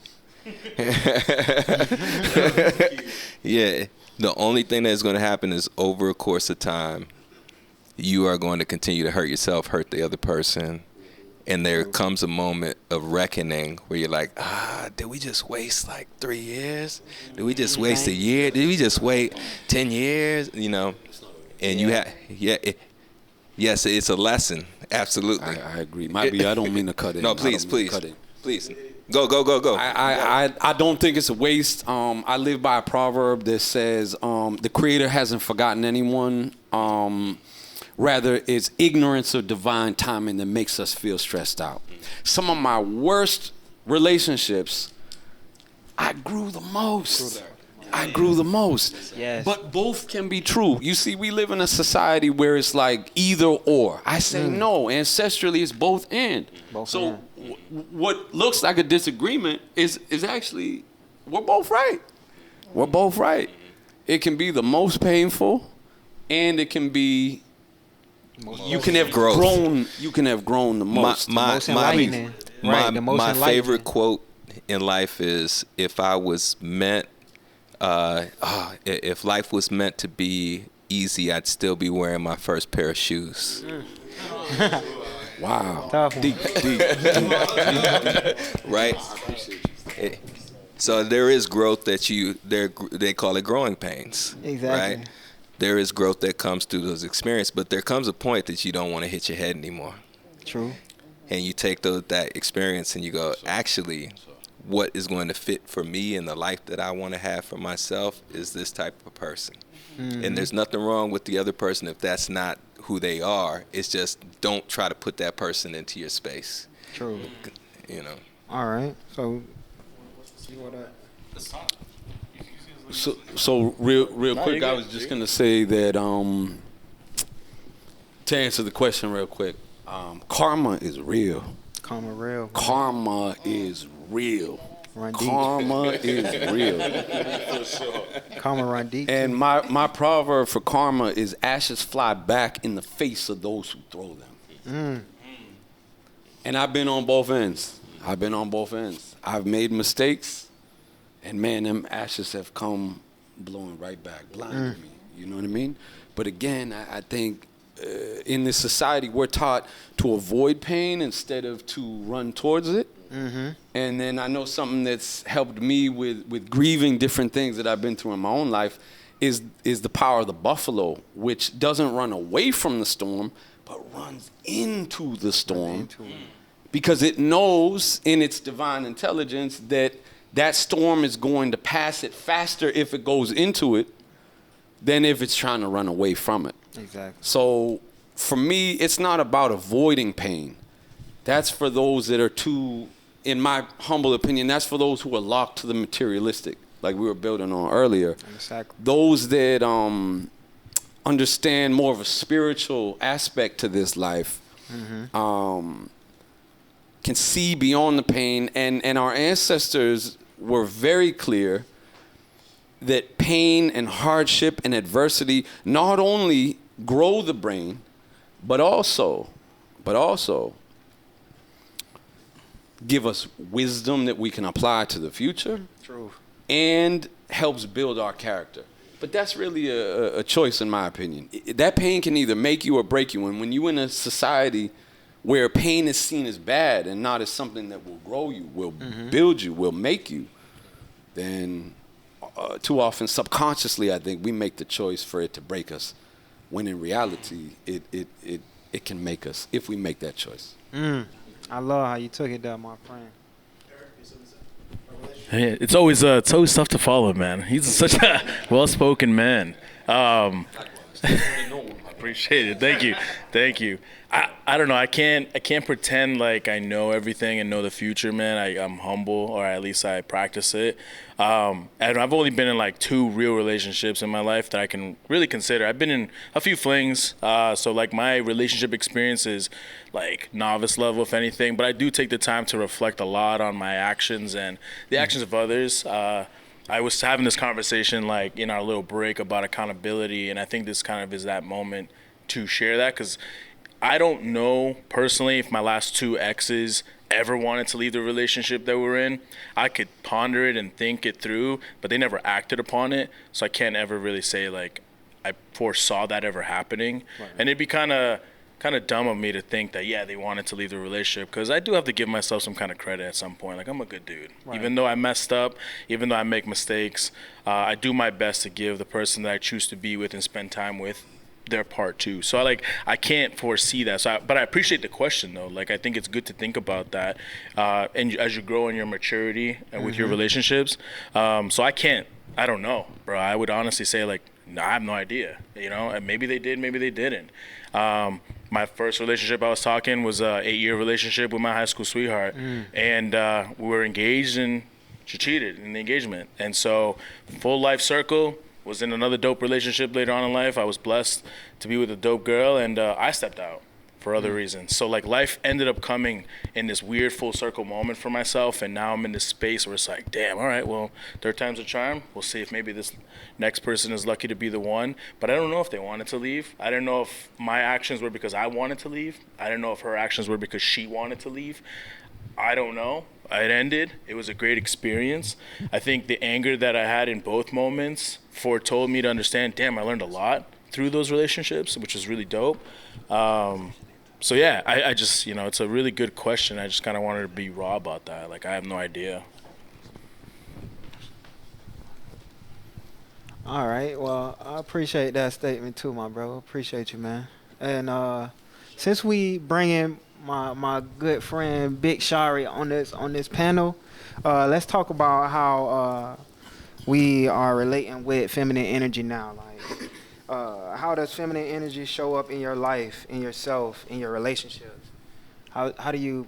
Speaker 8: yeah, the only thing that's going to happen is over a course of time, you are going to continue to hurt yourself, hurt the other person. And there comes a moment of reckoning where you're like, did we just waste like 3 years? Did we just waste a year? Did we just wait 10 years? You know, and you have, yes, it's a lesson. Absolutely.
Speaker 3: I agree. I don't mean to cut it.
Speaker 8: No, please. Go.
Speaker 3: I don't think it's a waste. I live by a proverb that says the Creator hasn't forgotten anyone. Rather, it's ignorance of divine timing that makes us feel stressed out. Some of my worst relationships, I grew the most.
Speaker 1: Yes.
Speaker 3: But both can be true. You see, we live in a society where it's like either or. I say no. Ancestrally, it's both and. So what looks like a disagreement is actually, we're both right. We're both right. It can be the most painful, and it can be you can have grown the most.
Speaker 8: My
Speaker 1: enlightening.
Speaker 8: favorite quote in life is, if life was meant to be easy, I'd still be wearing my first pair of shoes.
Speaker 3: Wow.
Speaker 1: Tough one.
Speaker 3: Deep.
Speaker 8: Right? So there is growth that they call it growing pains.
Speaker 1: Exactly.
Speaker 8: Right? There is growth that comes through those experiences, but there comes a point that you don't want to hit your head anymore.
Speaker 1: True.
Speaker 8: And you take that experience and you go, actually, what is going to fit for me in the life that I want to have for myself is this type of person. And there's nothing wrong with the other person if that's not who they are. It's just, don't try to put that person into your space.
Speaker 1: True.
Speaker 8: You know.
Speaker 1: All right. So
Speaker 3: So real quick, I was just gonna say that to answer the question real quick, karma is real.
Speaker 1: Karma is real. Run deep.
Speaker 3: Karma is real.
Speaker 1: Karma run deep.
Speaker 3: And my proverb for karma is, ashes fly back in the face of those who throw them. And I've been on both ends. I've made mistakes, and man, them ashes have come blowing right back, blinding me. You know what I mean? But again, I think in this society, we're taught to avoid pain instead of to run towards it. And then I know something that's helped me with grieving different things that I've been through in my own life is the power of the buffalo, which doesn't run away from the storm, but runs into the storm. Because it knows in its divine intelligence that storm is going to pass it faster if it goes into it than if it's trying to run away from it.
Speaker 1: Exactly.
Speaker 3: So for me, it's not about avoiding pain. That's for those that are too, in my humble opinion, that's for those who are locked to the materialistic, like we were building on earlier.
Speaker 1: Exactly.
Speaker 3: Those that understand more of a spiritual aspect to this life can see beyond the pain. And our ancestors were very clear that pain and hardship and adversity not only grow the brain, but also give us wisdom that we can apply to the future.
Speaker 1: True.
Speaker 3: And helps build our character. But that's really a choice, in my opinion. That pain can either make you or break you. And when you're in a society where pain is seen as bad and not as something that will grow you, will build you, will make you, then too often subconsciously, I think, we make the choice for it to break us, when in reality, it can make us if we make that choice.
Speaker 1: I love how you took it there, my friend.
Speaker 6: Hey, it's always tough to follow, man. He's such a well-spoken man. Appreciate it. Thank you. I don't know. I can't pretend like I know everything and know the future, man. I'm humble, or at least I practice it. And I've only been in like 2 real relationships in my life that I can really consider. I've been in a few flings, so like my relationship experience is like novice level, if anything. But I do take the time to reflect a lot on my actions and the actions of others. I was having this conversation like in our little break about accountability, and I think this kind of is that moment to share that, because I don't know personally if my last 2 exes ever wanted to leave the relationship that we're in. I could ponder it and think it through, but they never acted upon it, so I can't ever really say like I foresaw that ever happening. Right. And it'd be kind of dumb of me to think that they wanted to leave the relationship, because I do have to give myself some kind of credit at some point. Like, I'm a good dude. Right. Even though I messed up, even though I make mistakes, I do my best to give the person that I choose to be with and spend time with their part too. So I can't foresee that. But I appreciate the question though. Like I think it's good to think about that, and as you grow in your maturity and with your relationships. So I don't know, bro. I would honestly say like, no, I have no idea. And maybe they did, maybe they didn't. My first relationship I was talking was a 8-year relationship with my high school sweetheart, and we were engaged and she cheated in the engagement. And so full life circle. Was in another dope relationship later on in life. I was blessed to be with a dope girl, and I stepped out for other reasons. So like life ended up coming in this weird full circle moment for myself, and now I'm in this space where it's like, damn, all right, well, third time's a charm. We'll see if maybe this next person is lucky to be the one. But I don't know if they wanted to leave. I don't know if my actions were because I wanted to leave. I don't know if her actions were because she wanted to leave. I don't know. It ended. It was a great experience. I think the anger that I had in both moments foretold me to understand, damn, I learned a lot through those relationships, which is really dope. So yeah, I just, it's a really good question. I just kind of wanted to be raw about that. Like, I have no idea.
Speaker 1: All right. Well, I appreciate that statement too, my bro. Appreciate you, man. And since we bring in my good friend Big Shari on this panel, let's talk about how we are relating with feminine energy now. Like, how does feminine energy show up in your life, in yourself, in your relationships? How do you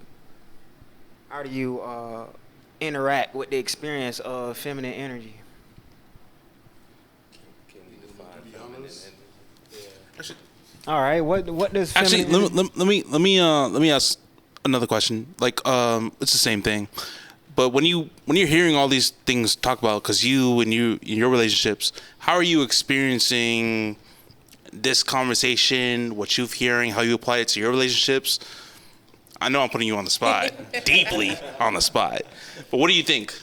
Speaker 1: interact with the experience of feminine energy?
Speaker 8: Can we define feminine energy?
Speaker 1: All right. What does
Speaker 7: Actually,
Speaker 1: feminine
Speaker 7: let me ask another question. Like, it's the same thing, but when you're hearing all these things talk about, because in your relationships, how are you experiencing this conversation? What you're hearing, how you apply it to your relationships? I know I'm putting you on the spot, deeply on the spot, but what do you think?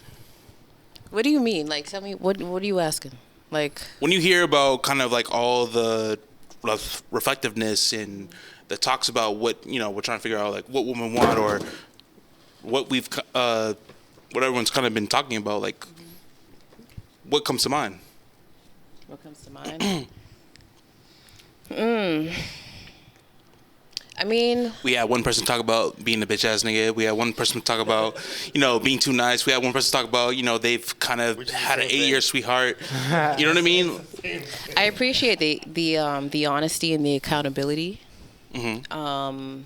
Speaker 12: What do you mean? Like, tell me, what are you asking? Like,
Speaker 7: When you hear about kind of like all the reflectiveness and that talks about what we're trying to figure out, like what women want, or what what everyone's kind of been talking about, like what comes to mind?
Speaker 12: what comes to mind? I mean,
Speaker 7: We had one person talk about being a bitch ass nigga. We had one person talk about being too nice. We had one person talk about they've kind of had an 8-year sweetheart. You know what I mean?
Speaker 12: I appreciate the honesty and the accountability.
Speaker 7: Mm-hmm.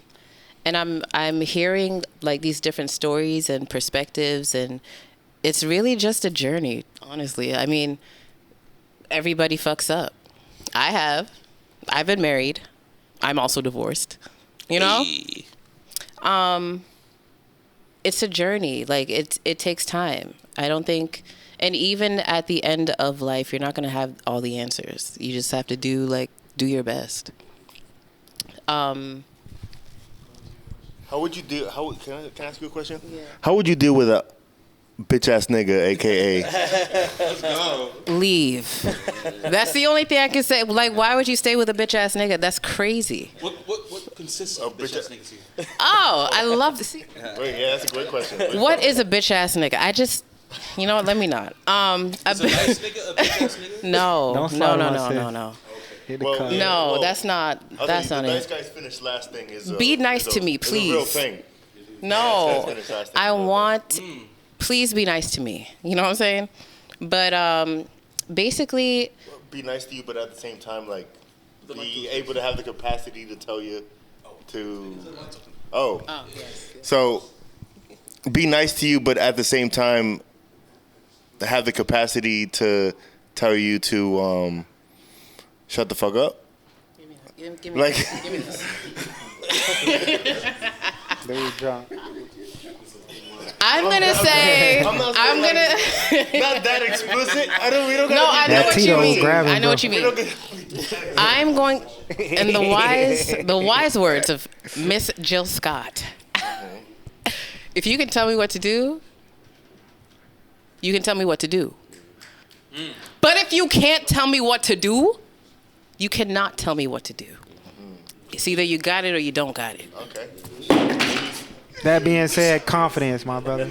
Speaker 12: And I'm hearing like these different stories and perspectives, and it's really just a journey, honestly. I mean, everybody fucks up. I've been married. I'm also divorced.
Speaker 7: Hey.
Speaker 12: It's a journey. Like it takes time. I don't think, and even at the end of life, you're not gonna have all the answers. You just have to do your best.
Speaker 2: How would you deal? Can I ask you a question? Yeah. How would you deal with a bitch ass nigga, aka?
Speaker 7: Let's go.
Speaker 12: Leave. That's the only thing I can say. Like, why would you stay with a bitch ass nigga? That's crazy.
Speaker 7: What consists of bitch ass niggas here?
Speaker 12: Oh, I love to see.
Speaker 2: Wait, yeah, that's a great question.
Speaker 12: What is a bitch ass nigga? I just, you know what? Let me not.
Speaker 7: Is a nice nigga a bitch ass nigga?
Speaker 12: No,
Speaker 1: Don't
Speaker 12: no,
Speaker 1: slide
Speaker 12: no,
Speaker 1: on
Speaker 12: no,
Speaker 1: my
Speaker 12: no,
Speaker 1: sis.
Speaker 12: no.
Speaker 1: Hit the
Speaker 2: Well,
Speaker 1: cut.
Speaker 2: yeah.
Speaker 12: No,
Speaker 2: Well,
Speaker 12: that's not. That's not
Speaker 2: the nice
Speaker 12: it.
Speaker 2: guys finish last thing is.
Speaker 12: Be nice to me,
Speaker 2: is a real
Speaker 12: please.
Speaker 2: thing.
Speaker 12: No,
Speaker 2: Nice guys finish last thing
Speaker 12: I
Speaker 2: is a real thing.
Speaker 12: want. Please be nice to me. You know what I'm saying? But basically,
Speaker 2: Be nice to you, but at the same time, like, be able to have the capacity to tell you to. Oh.
Speaker 12: yes.
Speaker 2: So, be nice to you, but at the same time, have the capacity to tell you to shut the fuck up.
Speaker 12: Give me
Speaker 2: Like-
Speaker 12: this. Give me this.
Speaker 1: There you drop.
Speaker 12: I'm gonna say.
Speaker 2: I'm not
Speaker 12: I'm
Speaker 2: saying,
Speaker 12: gonna.
Speaker 2: Not that explicit. We don't
Speaker 12: No, I know
Speaker 1: That
Speaker 12: what you
Speaker 1: Tito
Speaker 12: mean.
Speaker 1: grabbing,
Speaker 12: I know
Speaker 1: bro.
Speaker 12: what you mean. I'm going, in the wise words of Miss Jill Scott. If you can tell me what to do, you can tell me what to do. But if you can't tell me what to do, you cannot tell me what to do. It's either you got it or you don't got it.
Speaker 2: Okay.
Speaker 1: That being said, confidence, my brother.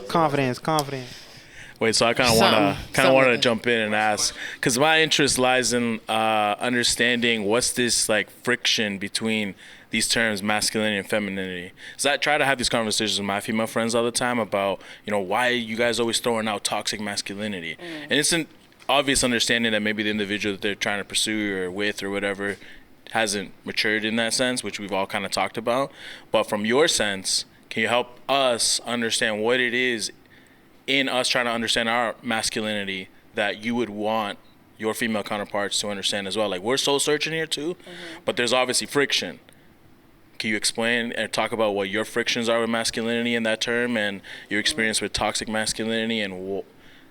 Speaker 1: Confidence.
Speaker 6: Wait, so I kind of want to jump in and ask, because my interest lies in understanding what's this like friction between these terms, masculinity and femininity. So I try to have these conversations with my female friends all the time about, why you guys always throwing out toxic masculinity, and it's an obvious understanding that maybe the individual that they're trying to pursue or with or whatever hasn't matured in that sense, which we've all kind of talked about. But from your sense, can you help us understand what it is in us trying to understand our masculinity that you would want your female counterparts to understand as well? Like, we're soul searching here too, but there's obviously friction. Can you explain and talk about what your frictions are with masculinity in that term and your experience with toxic masculinity, and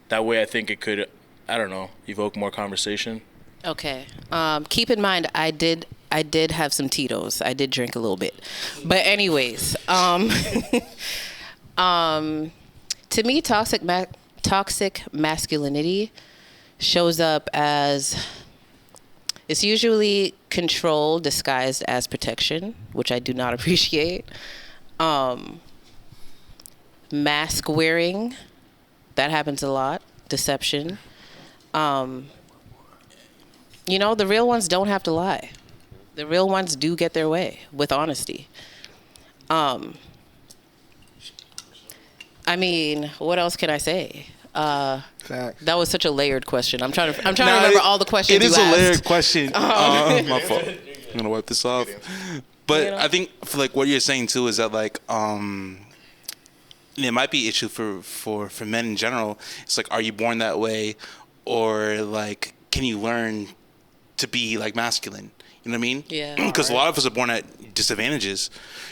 Speaker 6: that way I think it could, evoke more conversation?
Speaker 12: Okay. Keep in mind, I did have some Tito's. I did drink a little bit, but anyways, to me, toxic masculinity shows up as, it's usually control disguised as protection, which I do not appreciate. Mask wearing, that happens a lot. Deception. The real ones don't have to lie. The real ones do get their way with honesty. What else can I say? That was such a layered question. I'm trying to remember all the questions you asked.
Speaker 7: It is a layered question. My fault. I'm gonna wipe this off. But I think for like what you're saying too is that like it might be an issue for men in general. It's like, are you born that way, or like can you learn to be like masculine? You know what I mean?
Speaker 12: Yeah.
Speaker 7: Because a lot of us are born at disadvantages.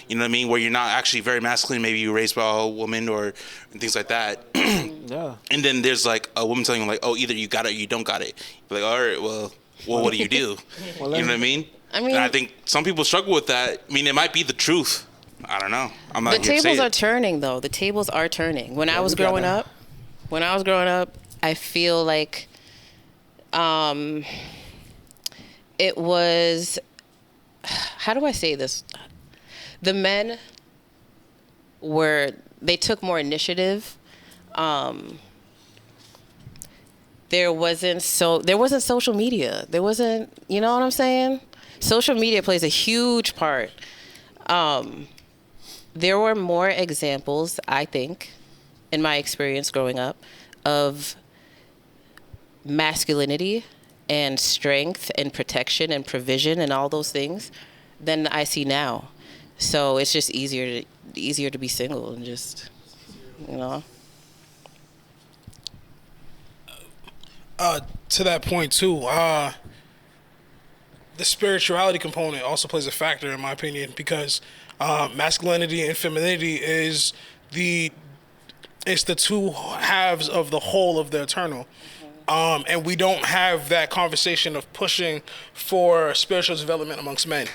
Speaker 7: You know what I mean? Where you're not actually very masculine. Maybe you were raised by a woman or things like that.
Speaker 1: Yeah.
Speaker 7: And then there's like a woman telling you like, oh, either you got it or you don't got it. You're like, all right, well, what do you do? You know what I mean? And I think some people struggle with that. I mean, it might be the truth. I don't know. I'm not.
Speaker 12: The tables are turning, though. The tables are turning. When I was growing up, I feel like it was, how do I say this? The men they took more initiative. There wasn't social media. There wasn't, you know what I'm saying? Social media plays a huge part. There were more examples, I think, in my experience growing up, of masculinity and strength and protection and provision and all those things than I see now. So it's just easier to be single and just,
Speaker 10: To that point too, the spirituality component also plays a factor in my opinion, because masculinity and femininity is the two halves of the whole of the eternal. And we don't have that conversation of pushing for spiritual development amongst men.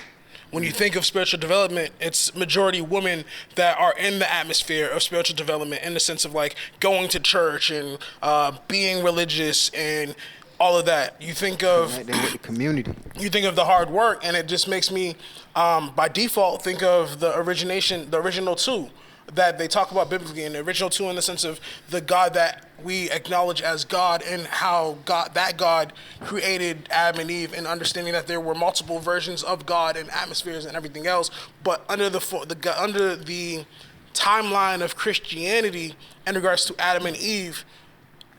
Speaker 10: When you think of spiritual development, it's majority women that are in the atmosphere of spiritual development, in the sense of like going to church and being religious and all of that. You think of
Speaker 1: the community. You
Speaker 10: think of the hard work, and it just makes me, by default, think of the original two that they talk about biblically, and the original two in the sense of the God that we acknowledge as God, and how God created Adam and Eve, and understanding that there were multiple versions of God and atmospheres and everything else. But under the timeline of Christianity in regards to Adam and Eve,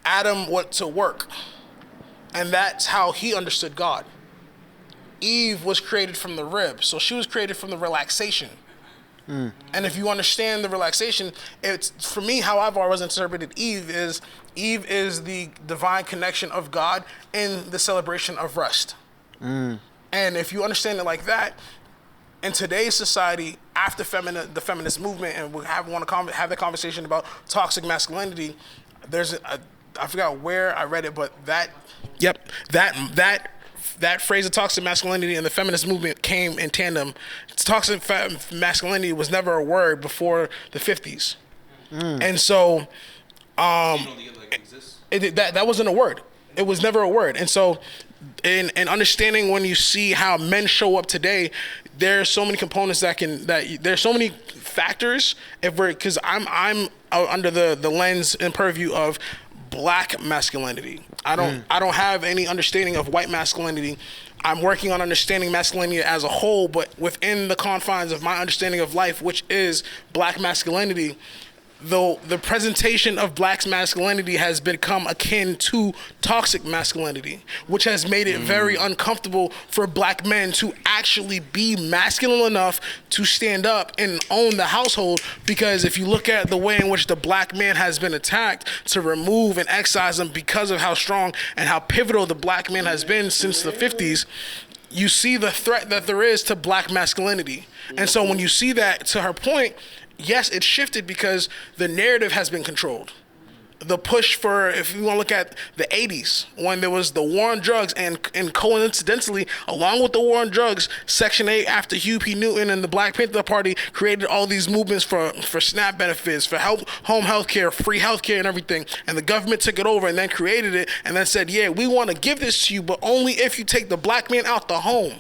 Speaker 10: Adam went to work, and that's how he understood God. Eve was created from the rib, so she was created from the relaxation. And if you understand the relaxation, it's, for me, how I've always interpreted Eve is the divine connection of God in the celebration of rest. And if you understand it like that, in today's society, after the feminist movement, and we want to have the conversation about toxic masculinity, I forgot where I read it, but that phrase of toxic masculinity and the feminist movement came in tandem. Toxic masculinity was never a word before the 50s. And so that wasn't a word. It was never a word. And so in understanding, when you see how men show up today, there's so many components there's so many factors, because I'm under the lens and purview of black masculinity. I don't have any understanding of white masculinity. I'm working on understanding masculinity as a whole, but within the confines of my understanding of life, which is black masculinity, though the presentation of black masculinity has become akin to toxic masculinity, which has made it very uncomfortable for black men to actually be masculine enough to stand up and own the household. Because if you look at the way in which the black man has been attacked, to remove and excise him because of how strong and how pivotal the black man has been since the 50s, you see the threat that there is to black masculinity. And so when you see that, to her point, yes, it shifted because the narrative has been controlled. The push for, if you want to look at the 80s, when there was the war on drugs, and coincidentally, along with the war on drugs, Section 8, after Hugh P. Newton and the Black Panther Party created all these movements for SNAP benefits, for home health care, free health care and everything. And the government took it over and then created it and then said, yeah, we want to give this to you, but only if you take the black man out the home.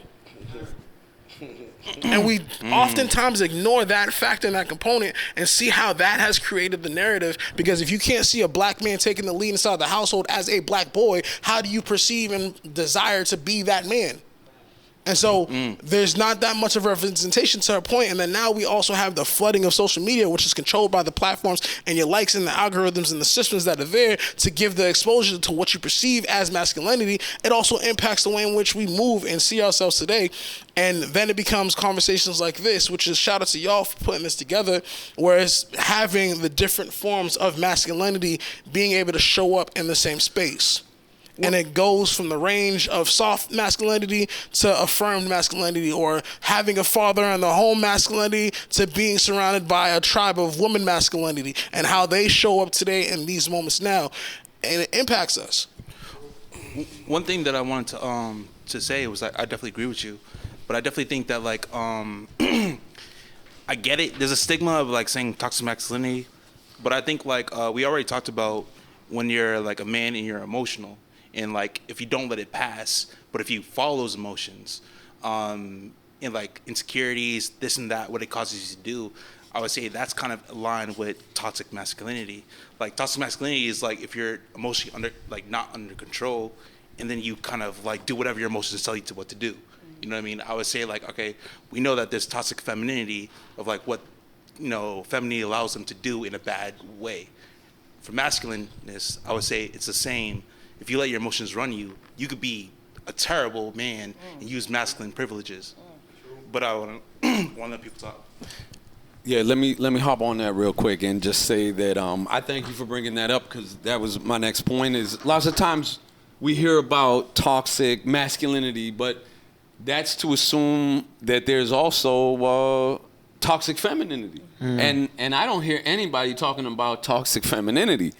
Speaker 10: And we oftentimes ignore that factor and that component and see how that has created the narrative. Because if you can't see a black man taking the lead inside the household as a black boy, how do you perceive and desire to be that man? And so there's not that much of representation, to her point. And then now we also have the flooding of social media, which is controlled by the platforms and your likes and the algorithms and the systems that are there to give the exposure to what you perceive as masculinity. It also impacts the way in which we move and see ourselves today. And then it becomes conversations like this, which is shout out to y'all for putting this together, whereas having the different forms of masculinity being able to show up in the same space. And it goes from the range of soft masculinity to affirmed masculinity, or having a father in the home masculinity to being surrounded by a tribe of women masculinity, and how they show up today in these moments now. And it impacts us.
Speaker 7: One thing that I wanted to say was I definitely agree with you, but I definitely think that like I get it. There's a stigma of like saying toxic masculinity, but I think like we already talked about when you're like a man and you're emotional. And like, if you don't let it pass, but if you follow those emotions, and like insecurities, this and that, what it causes you to do, I would say that's kind of aligned with toxic masculinity. Like toxic masculinity is like if you're emotionally not under control, and then you kind of like do whatever your emotions tell you to what to do. You know what I mean? I would say like, okay, we know that there's toxic femininity of like what, femininity allows them to do in a bad way. For masculineness, I would say it's the same. If you let your emotions run you, you could be a terrible man and use masculine privileges. But I want to let people talk.
Speaker 3: Yeah, let me hop on that real quick and just say that I thank you for bringing that up, because that was my next point. Is lots of times we hear about toxic masculinity, but that's to assume that there's also toxic femininity, and I don't hear anybody talking about toxic femininity.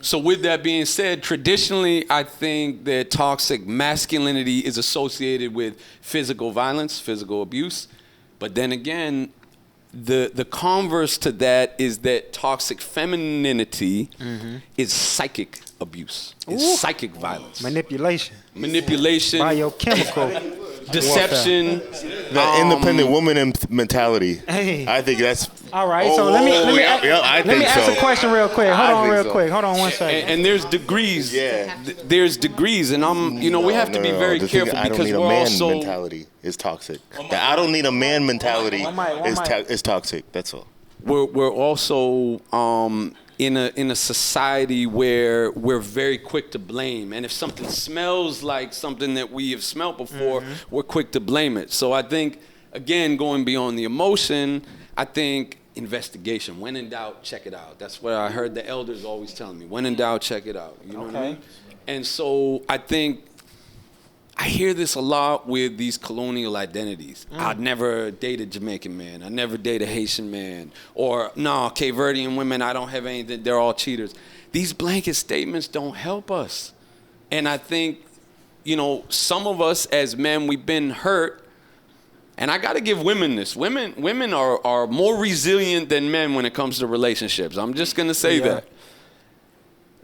Speaker 3: So with that being said, traditionally I think that toxic masculinity is associated with physical violence, physical abuse, but then again, the converse to that is that toxic femininity is psychic abuse, it's psychic violence,
Speaker 1: manipulation,
Speaker 3: biochemical. Deception,
Speaker 2: the independent woman mentality.
Speaker 1: Hey.
Speaker 2: I think that's
Speaker 1: all right. So let me ask a question real quick. Hold on one second.
Speaker 3: And there's degrees.
Speaker 2: Yeah.
Speaker 3: There's degrees, and we have to be very careful because we're also.
Speaker 2: Mentality is toxic. The I don't need a man mentality is toxic. That's all.
Speaker 3: We're also in a society where we're very quick to blame, and if something smells like something that we have smelled before, we're quick to blame it. So I think, again, going beyond the emotion, I think investigation. When in doubt, check it out. That's what I heard the elders always telling me. When in doubt, check it out. You know what I mean? And so I think I hear this a lot with these colonial identities. I'd never date a Jamaican man. I never date a Haitian man. Or, no, Cape Verdean women, I don't have anything. They're all cheaters. These blanket statements don't help us. And I think, some of us as men, we've been hurt. And I got to give women this. Women are more resilient than men when it comes to relationships. I'm just going to say that.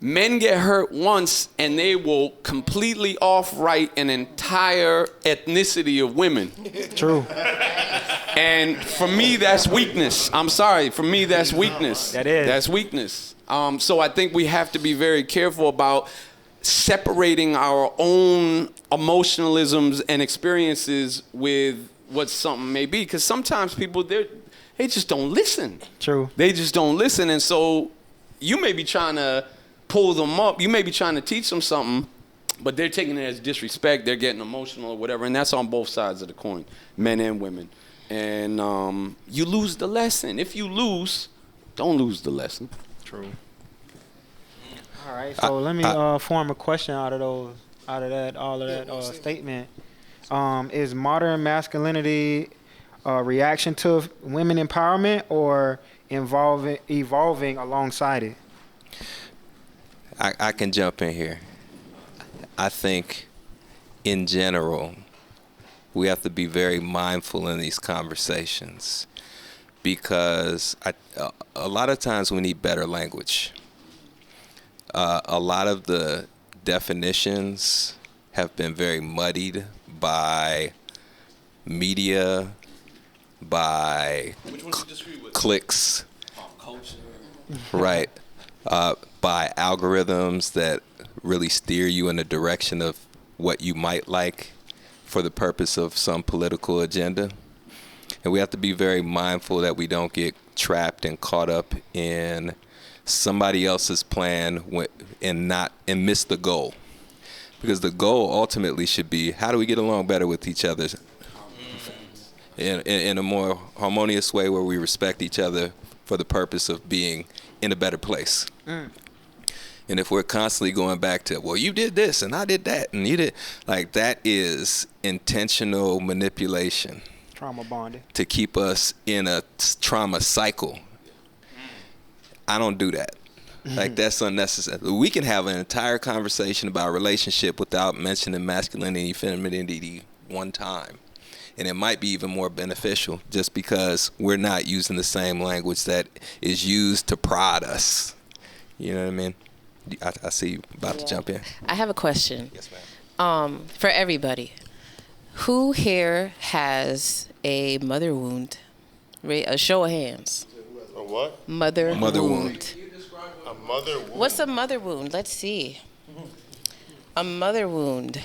Speaker 3: Men get hurt once and they will completely off-right an entire ethnicity of women.
Speaker 1: True.
Speaker 3: And for me, that's weakness. I'm sorry. For me, that's weakness.
Speaker 1: That is.
Speaker 3: That's weakness. So I think we have to be very careful about separating our own emotionalisms and experiences with what something may be. Because sometimes people, they just don't listen.
Speaker 1: True.
Speaker 3: They just don't listen. And so you may be trying to pull them up. You may be trying to teach them something, but they're taking it as disrespect. They're getting emotional or whatever. And that's on both sides of the coin, men and women. And you lose the lesson. If you lose, don't lose the lesson.
Speaker 1: True. All right, so let me form a question out of that statement. Is modern masculinity a reaction to women empowerment or evolving alongside it?
Speaker 8: I can jump in here. I think, in general, we have to be very mindful in these conversations because a lot of times we need better language. A lot of the definitions have been very muddied by media, by clicks, right, by algorithms that really steer you in the direction of what you might like for the purpose of some political agenda. And we have to be very mindful that we don't get trapped and caught up in somebody else's plan and miss the goal. Because the goal ultimately should be, how do we get along better with each other in a more harmonious way where we respect each other for the purpose of being in a better place. And if we're constantly going back to, well, you did this and I did that and you did, like, that is intentional manipulation.
Speaker 1: Trauma bonding.
Speaker 8: To keep us in a trauma cycle. I don't do that. Like, that's unnecessary. We can have an entire conversation about relationship without mentioning masculinity and femininity one time. And it might be even more beneficial just because we're not using the same language that is used to prod us. You know what I mean? I see you about to jump in.
Speaker 12: I have a question.
Speaker 8: Yes, ma'am.
Speaker 12: For everybody. Who here has a mother wound? A show of hands.
Speaker 2: A what?
Speaker 12: Mother wound.
Speaker 2: A mother wound.
Speaker 12: What's a mother wound? Let's see. A mother wound.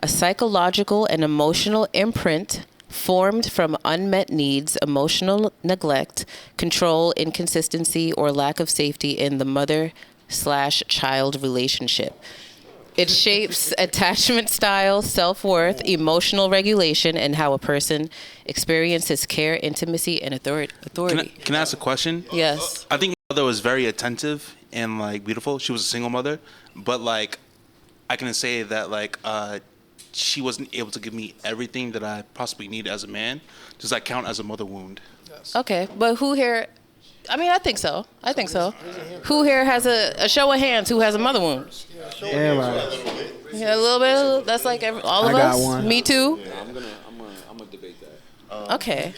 Speaker 12: A psychological and emotional imprint formed from unmet needs, emotional neglect, control, inconsistency, or lack of safety in the mother/child relationship. It shapes attachment style, self-worth, emotional regulation, and how a person experiences care, intimacy, and authority.
Speaker 7: Can I ask a question?
Speaker 12: Yes.
Speaker 7: I think my mother was very attentive and like beautiful. She was a single mother, but like I can say that like she wasn't able to give me everything that I possibly need as a man. Does that count as a mother wound?
Speaker 10: Yes.
Speaker 12: Okay, but who here? I mean, I think so. Who here has a show of hands? Who has a mother wound?
Speaker 1: Everybody.
Speaker 12: Yeah, a little bit. That's like all of
Speaker 1: I got
Speaker 12: us.
Speaker 1: one.
Speaker 12: Me too.
Speaker 3: Yeah, I'm gonna debate that.
Speaker 12: Okay.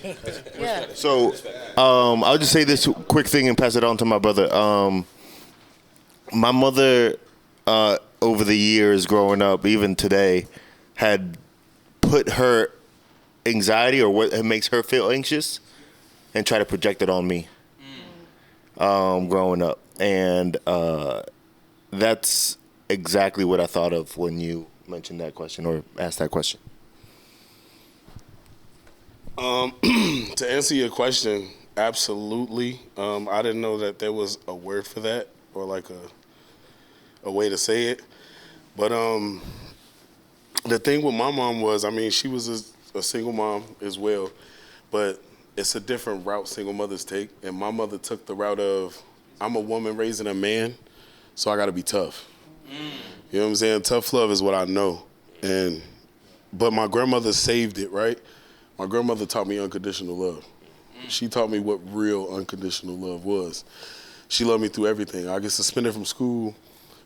Speaker 12: Yeah.
Speaker 2: So, I'll just say this quick thing and pass it on to my brother. My mother, over the years growing up, even today, had put her anxiety or what makes her feel anxious and try to project it on me growing up. And that's exactly what I thought of when you mentioned that question or asked that question.
Speaker 4: To answer your question, absolutely. I didn't know that there was a word for that or like a way to say it. But the thing with my mom was, I mean, she was a single mom as well, but it's a different route single mothers take. And my mother took the route of, I'm a woman raising a man, so I got to be tough. You know what I'm saying? Tough love is what I know. But my grandmother saved it, right? My grandmother taught me unconditional love. She taught me what real unconditional love was. She loved me through everything. I get suspended from school.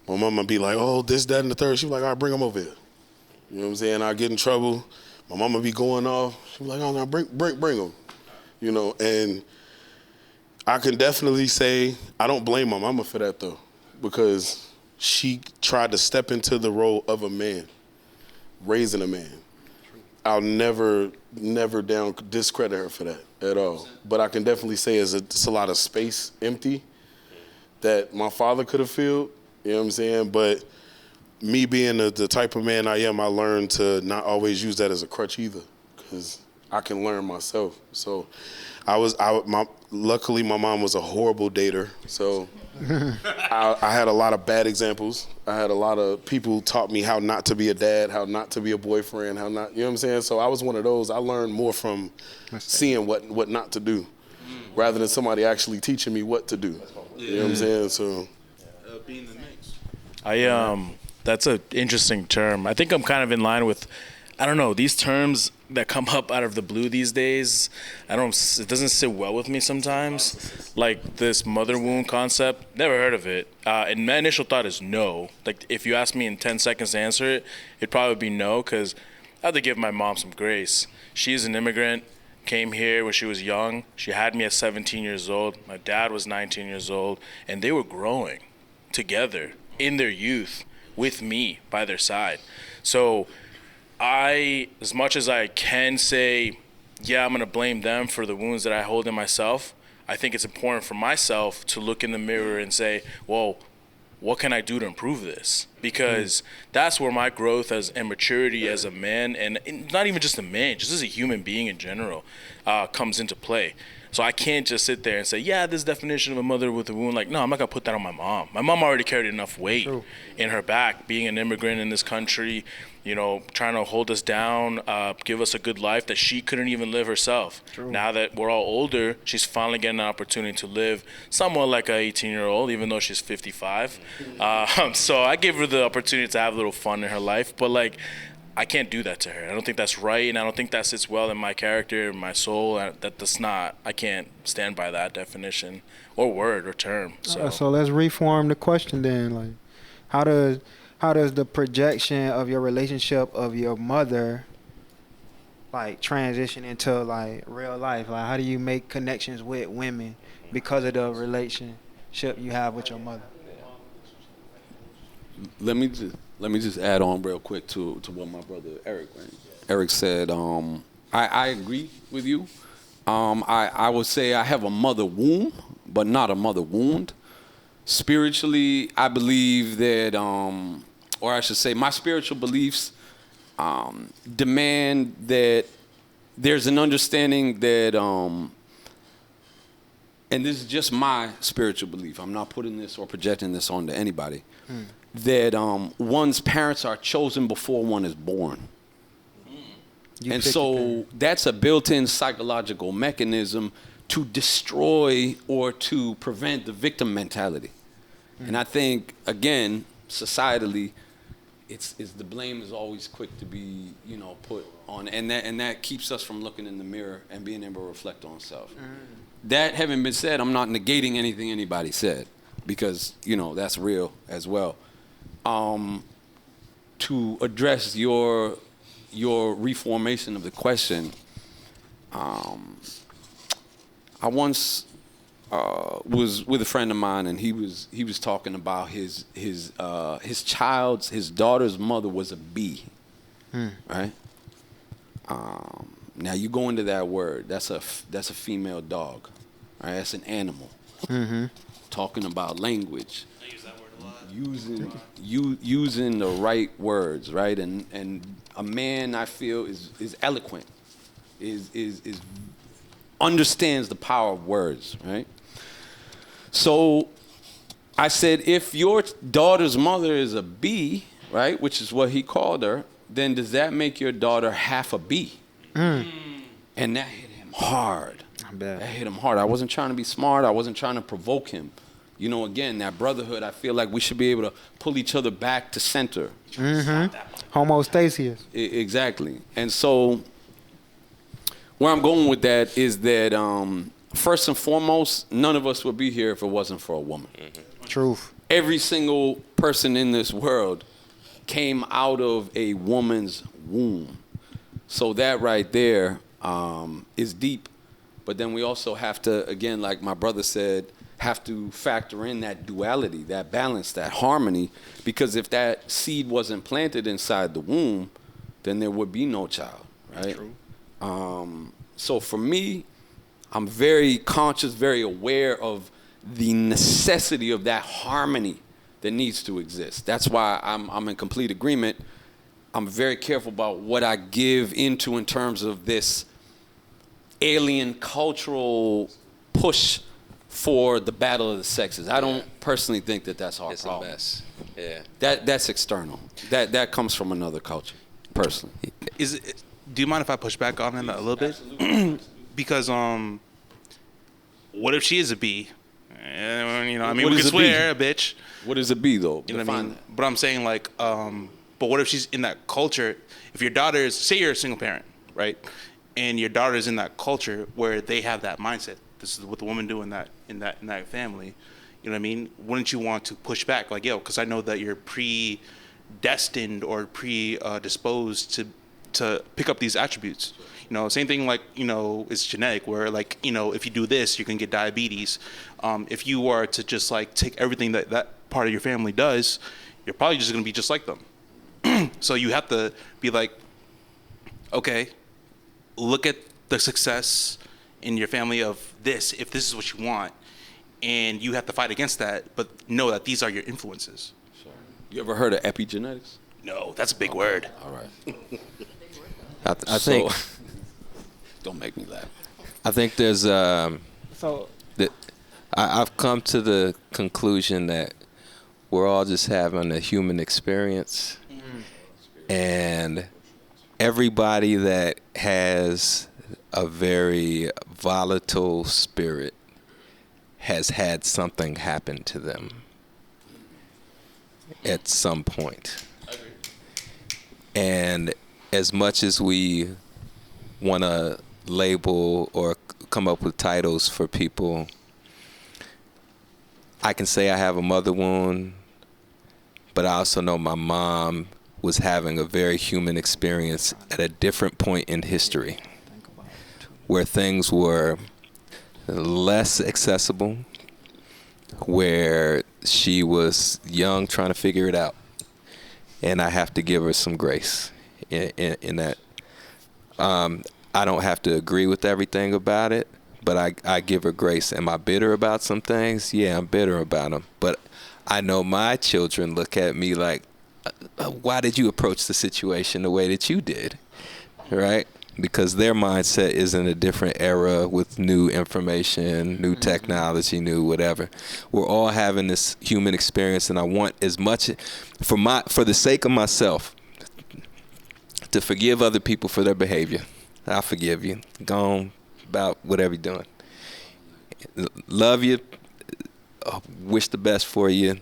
Speaker 4: My mama be like, oh, this, that, and the third. She be like, all right, bring him over here. You know what I'm saying? I get in trouble. My mama be going off. She be like, oh, no, bring him. You know, and I can definitely say I don't blame my mama for that, though, because she tried to step into the role of a man, raising a man. I'll never discredit her for that at all. But I can definitely say it's a lot of space empty that my father could have filled. You know what I'm saying? But me being the type of man I am, I learned to not always use that as a crutch either, because I can learn myself. So luckily my mom was a horrible dater, so I had a lot of bad examples. I had a lot of people taught me how not to be a dad, how not to be a boyfriend, how not, you know what I'm saying? So I was one of those. I learned more from seeing what not to do, rather than somebody actually teaching me what to do. You know what I'm saying? So
Speaker 7: Being the mix.
Speaker 6: That's an interesting term. I think I'm kind of in line with, I don't know, these terms that come up out of the blue these days. It doesn't sit well with me sometimes. Like this mother wound concept, never heard of it. And my initial thought is no. Like if you ask me in 10 seconds to answer it, it'd probably be no, because I have to give my mom some grace. She's an immigrant, came here when she was young. She had me at 17 years old. My dad was 19 years old, and they were growing together in their youth with me by their side. So as much as I can say, yeah, I'm going to blame them for the wounds that I hold in myself, I think it's important for myself to look in the mirror and say, well, what can I do to improve this? Because that's where my growth and maturity as a man, and not even just a man, just as a human being in general, comes into play. So I can't just sit there and say, yeah, this definition of a mother with a wound, like, no, I'm not going to put that on my mom. My mom already carried enough weight in her back, being an immigrant in this country, trying to hold us down, give us a good life that she couldn't even live herself. True. Now that we're all older, she's finally getting an opportunity to live somewhat like an 18-year-old, even though she's 55. So I give her the opportunity to have a little fun in her life, but like, I can't do that to her. I don't think that's right, and I don't think that sits well in my character, my soul. That's not. I can't stand by that definition or word or term.
Speaker 1: So let's reform the question then. Like, how does the projection of your relationship of your mother like transition into like real life? Like, how do you make connections with women because of the relationship you have with your mother?
Speaker 3: Let me just add on real quick to what my brother Eric said. I agree with you. I would say I have a mother womb, but not a mother wound. Spiritually, I believe that, or I should say, my spiritual beliefs demand that there's an understanding that, and this is just my spiritual belief. I'm not putting this or projecting this onto anybody. That one's parents are chosen before one is born. And so that's a built-in psychological mechanism to destroy or to prevent the victim mentality. And I think, again, societally, it's the blame is always quick to be, put on, and that keeps us from looking in the mirror and being able to reflect on self. That having been said, I'm not negating anything anybody said, because that's real as well. To address your reformation of the question, I once was with a friend of mine, and he was talking about his daughter's mother was a bee, right? Now you go into that word, that's a female dog, right? That's an animal. Talking about language. Using the right words, right? And a man, I feel, is eloquent, is understands the power of words, right? So I said, if your daughter's mother is a bee, right, which is what he called her, then does that make your daughter half a bee? And that hit him hard. That hit him hard. I wasn't trying to be smart. I wasn't trying to provoke him. Again, that brotherhood, I feel like we should be able to pull each other back to center.
Speaker 1: Homostasis.
Speaker 3: Exactly. And so where I'm going with that is that first and foremost, none of us would be here if it wasn't for a woman.
Speaker 1: Truth.
Speaker 3: Every single person in this world came out of a woman's womb. So that right there is deep. But then we also have to, again, like my brother said, have to factor in that duality, that balance, that harmony, because if that seed wasn't planted inside the womb, then there would be no child, right? True. So for me, I'm very conscious, very aware of the necessity of that harmony that needs to exist. That's why I'm in complete agreement. I'm very careful about what I give into in terms of this alien cultural push for the battle of the sexes. I don't personally think that that's our problem.
Speaker 8: It's a mess. Yeah.
Speaker 3: That's external. That comes from another culture, personally.
Speaker 7: Do you mind if I push back on it a little bit? Because what if she is a bee? You know, I mean,
Speaker 3: What
Speaker 7: we
Speaker 3: is
Speaker 7: can
Speaker 3: a bee?
Speaker 7: swear, bitch.
Speaker 3: What is a bee, though?
Speaker 7: You know what I
Speaker 3: Define
Speaker 7: mean?
Speaker 3: that.
Speaker 7: But I'm saying, like, but what if she's in that culture? If your daughter is, say you're a single parent, right? And your daughter is in that culture where they have that mindset. This is what the woman do in that family. You know what I mean? Wouldn't you want to push back? Like, yo, because I know that you're predestined or predisposed to pick up these attributes. You know, same thing like, you know, it's genetic where like, you know, if you do this, you can get diabetes. If you are to just like take everything that part of your family does, you're probably just going to be just like them. So you have to be like, okay, look at the success in your family of this, if this is what you want, and you have to fight against that, but know that these are your influences.
Speaker 3: You ever heard of epigenetics?
Speaker 7: No, that's a big word.
Speaker 3: All right.
Speaker 8: I think.
Speaker 3: Don't make me laugh.
Speaker 8: I think there's.
Speaker 1: So
Speaker 8: I've come to the conclusion that we're all just having a human experience, and everybody that has a very volatile spirit has had something happen to them at some point. And as much as we want to label or come up with titles for people, I can say I have a mother wound, but I also know my mom was having a very human experience at a different point in history where things were less accessible, where she was young trying to figure it out. And I have to give her some grace in that. I don't have to agree with everything about it, but I give her grace. Am I bitter about some things? Yeah, I'm bitter about them. But I know my children look at me like, why did you approach the situation the way that you did, right? Because their mindset is in a different era with new information, new technology, new whatever. We're all having this human experience, and I want as much for the sake of myself to forgive other people for their behavior. I forgive you. Go on about whatever you're doing. Love you. Wish the best for you.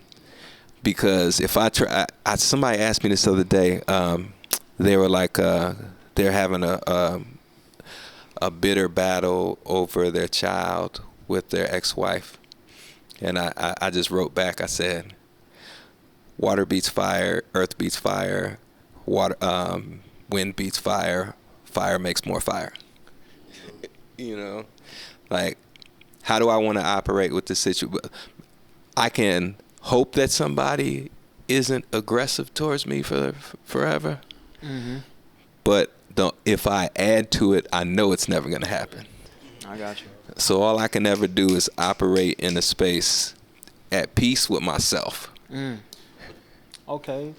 Speaker 8: Because if I try, somebody asked me this other day. They were like, they're having a bitter battle over their child with their ex-wife, and I just wrote back. I said, "Water beats fire, earth beats fire, wind beats fire, fire makes more fire." You know, like, how do I want to operate with this situation? I can hope that somebody isn't aggressive towards me forever. Mm-hmm. But if I add to it, I know it's never going to happen.
Speaker 1: I got you.
Speaker 8: So all I can ever do is operate in a space at peace with myself.
Speaker 1: Okay.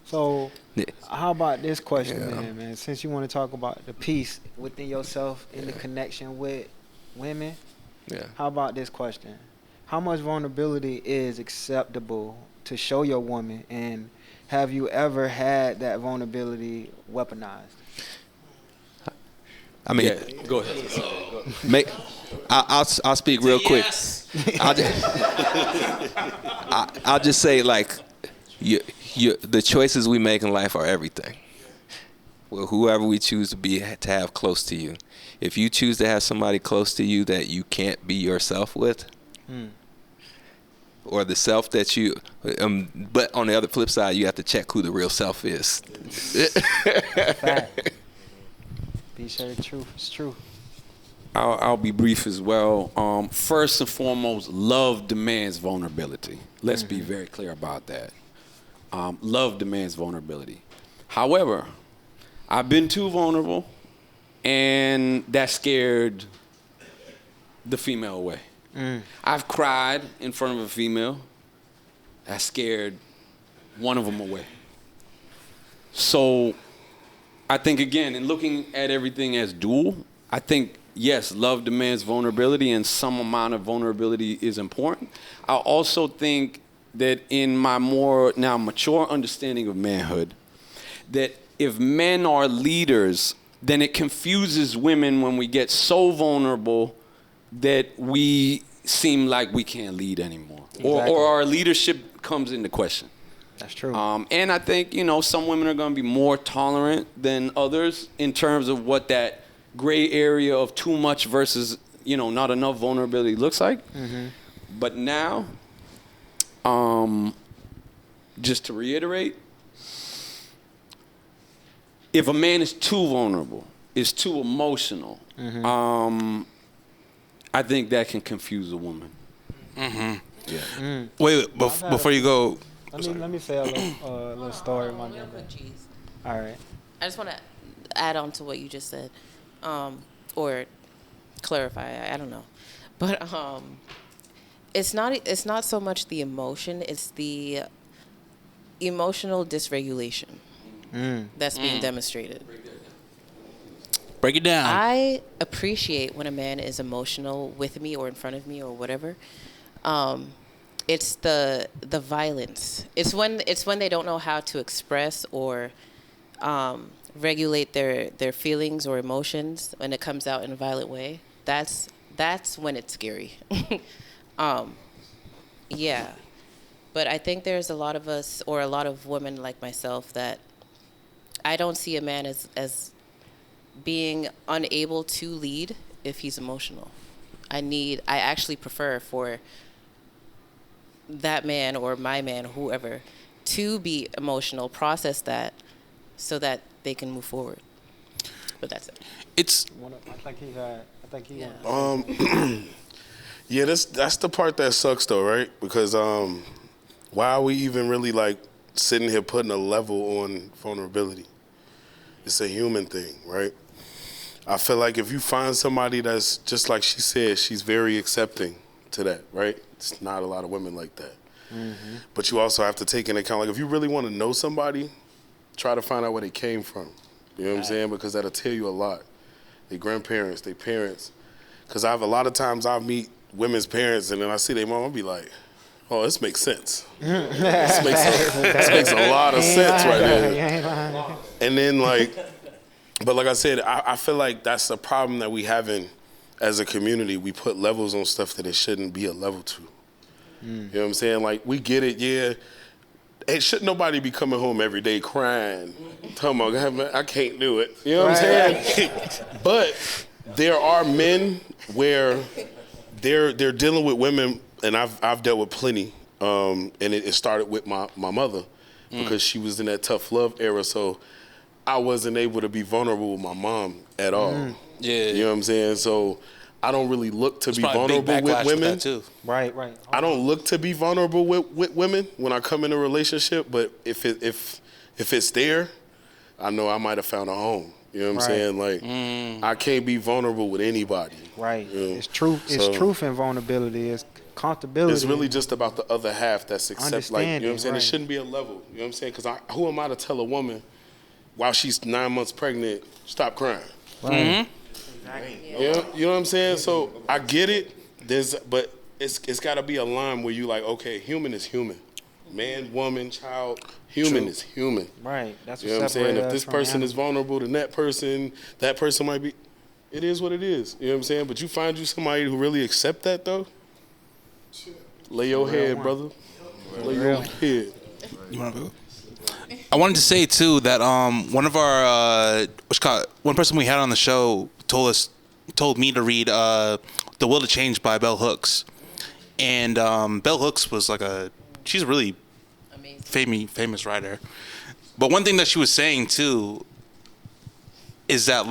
Speaker 1: So how about this question, man? Since you want to talk about the peace within yourself and the connection with women, how about this question? How much vulnerability is acceptable to show your woman, and have you ever had that vulnerability weaponized?
Speaker 8: I mean,
Speaker 3: Go ahead.
Speaker 8: I'll speak real quick. I'll just say, like, the choices we make in life are everything. Well, whoever we choose to have close to you. If you choose to have somebody close to you that you can't be yourself with, or the self that you, but on the other flip side, you have to check who the real self is.
Speaker 1: Fact. Be sure it's true. It's true.
Speaker 3: I'll be brief as well. First and foremost, love demands vulnerability. Let's be very clear about that. Love demands vulnerability. However, I've been too vulnerable, and that scared the female away. I've cried in front of a female. That scared one of them away. So I think, again, in looking at everything as dual, I think, yes, love demands vulnerability, and some amount of vulnerability is important. I also think that in my more now mature understanding of manhood, that if men are leaders, then it confuses women when we get so vulnerable that we seem like we can't lead anymore.
Speaker 1: Exactly.
Speaker 3: Or our leadership comes into question.
Speaker 1: That's true.
Speaker 3: And I think, some women are going to be more tolerant than others in terms of what that gray area of too much versus, not enough vulnerability looks like.
Speaker 1: Mm-hmm.
Speaker 3: But now, just to reiterate, if a man is too vulnerable, is too emotional, I think that can confuse a woman.
Speaker 7: Mm-hmm.
Speaker 3: Yeah.
Speaker 7: Wait, before you go.
Speaker 1: Let me say a little story.
Speaker 12: Real quick, Cheese.
Speaker 1: All right.
Speaker 12: I just want to add on to what you just said, or clarify. I don't know, but it's not so much the emotion; it's the emotional dysregulation that's being demonstrated.
Speaker 7: Break it down.
Speaker 12: I appreciate when a man is emotional with me or in front of me or whatever. It's the violence. It's when they don't know how to express or regulate their feelings or emotions when it comes out in a violent way. That's when it's scary. Yeah. But I think there's a lot of us, or a lot of women like myself, that I don't see a man as being unable to lead if he's emotional. I actually prefer for that man or my man, whoever, to be emotional, process that, so that they can move forward. But that's it.
Speaker 1: I think he got.
Speaker 4: Yeah, that's the part that sucks though, right? Because why are we even really like sitting here putting a level on vulnerability? It's a human thing, right? I feel like if you find somebody that's just like she said, she's very accepting to that, right? It's not a lot of women like that. Mm-hmm. But you also have to take into account, like, if you really want to know somebody, try to find out where they came from. You know what I'm saying? Because that'll tell you a lot. Their grandparents, their parents. Because a lot of times I meet women's parents and then I see their mom, I'll be like, oh, this makes sense. This makes a lot of sense right there. And then, but like I said, I feel like that's the problem that we having as a community. We put levels on stuff that it shouldn't be a level to. You know what I'm saying? Like, we get it, yeah. Hey, should nobody be coming home every day crying, talking about, I can't do it. You know what I'm saying? But there are men where they're dealing with women, and I've dealt with plenty. And it started with my mother because she was in that tough love era. So I wasn't able to be vulnerable with my mom at all.
Speaker 7: Yeah.
Speaker 4: You know what I'm saying? So I don't really look to be vulnerable with women.
Speaker 7: With too.
Speaker 1: Right.
Speaker 4: I don't look to be vulnerable with women when I come in a relationship, but if it's there, I know I might have found a home. You know what I'm saying? Like, I can't be vulnerable with anybody.
Speaker 1: Right.
Speaker 4: You know?
Speaker 1: It's truth. It's truth and vulnerability. It's comfortability.
Speaker 4: It's really just about the other half that's accept. Like, you know what I'm saying?
Speaker 1: Right.
Speaker 4: It shouldn't be a level. You know what I'm saying? Because who am I to tell a woman while she's 9 months pregnant, stop crying?
Speaker 1: Right.
Speaker 12: Exactly.
Speaker 4: You know what I'm saying? So I get it. But it's got to be a line where you like, okay, human is human. Man, woman, child, human is human.
Speaker 1: Right. That's
Speaker 4: you know what I'm saying? If this person is vulnerable, then that person might be. It is what it is. You know what I'm saying? But you find somebody who really accept that though. Lay your head, brother. Lay your head.
Speaker 7: You want to go? I wanted to say too that one of our one person we had on the show told me to read The Will to Change by Bell Hooks, and Bell Hooks was she's a really famous writer. But one thing that she was saying too is that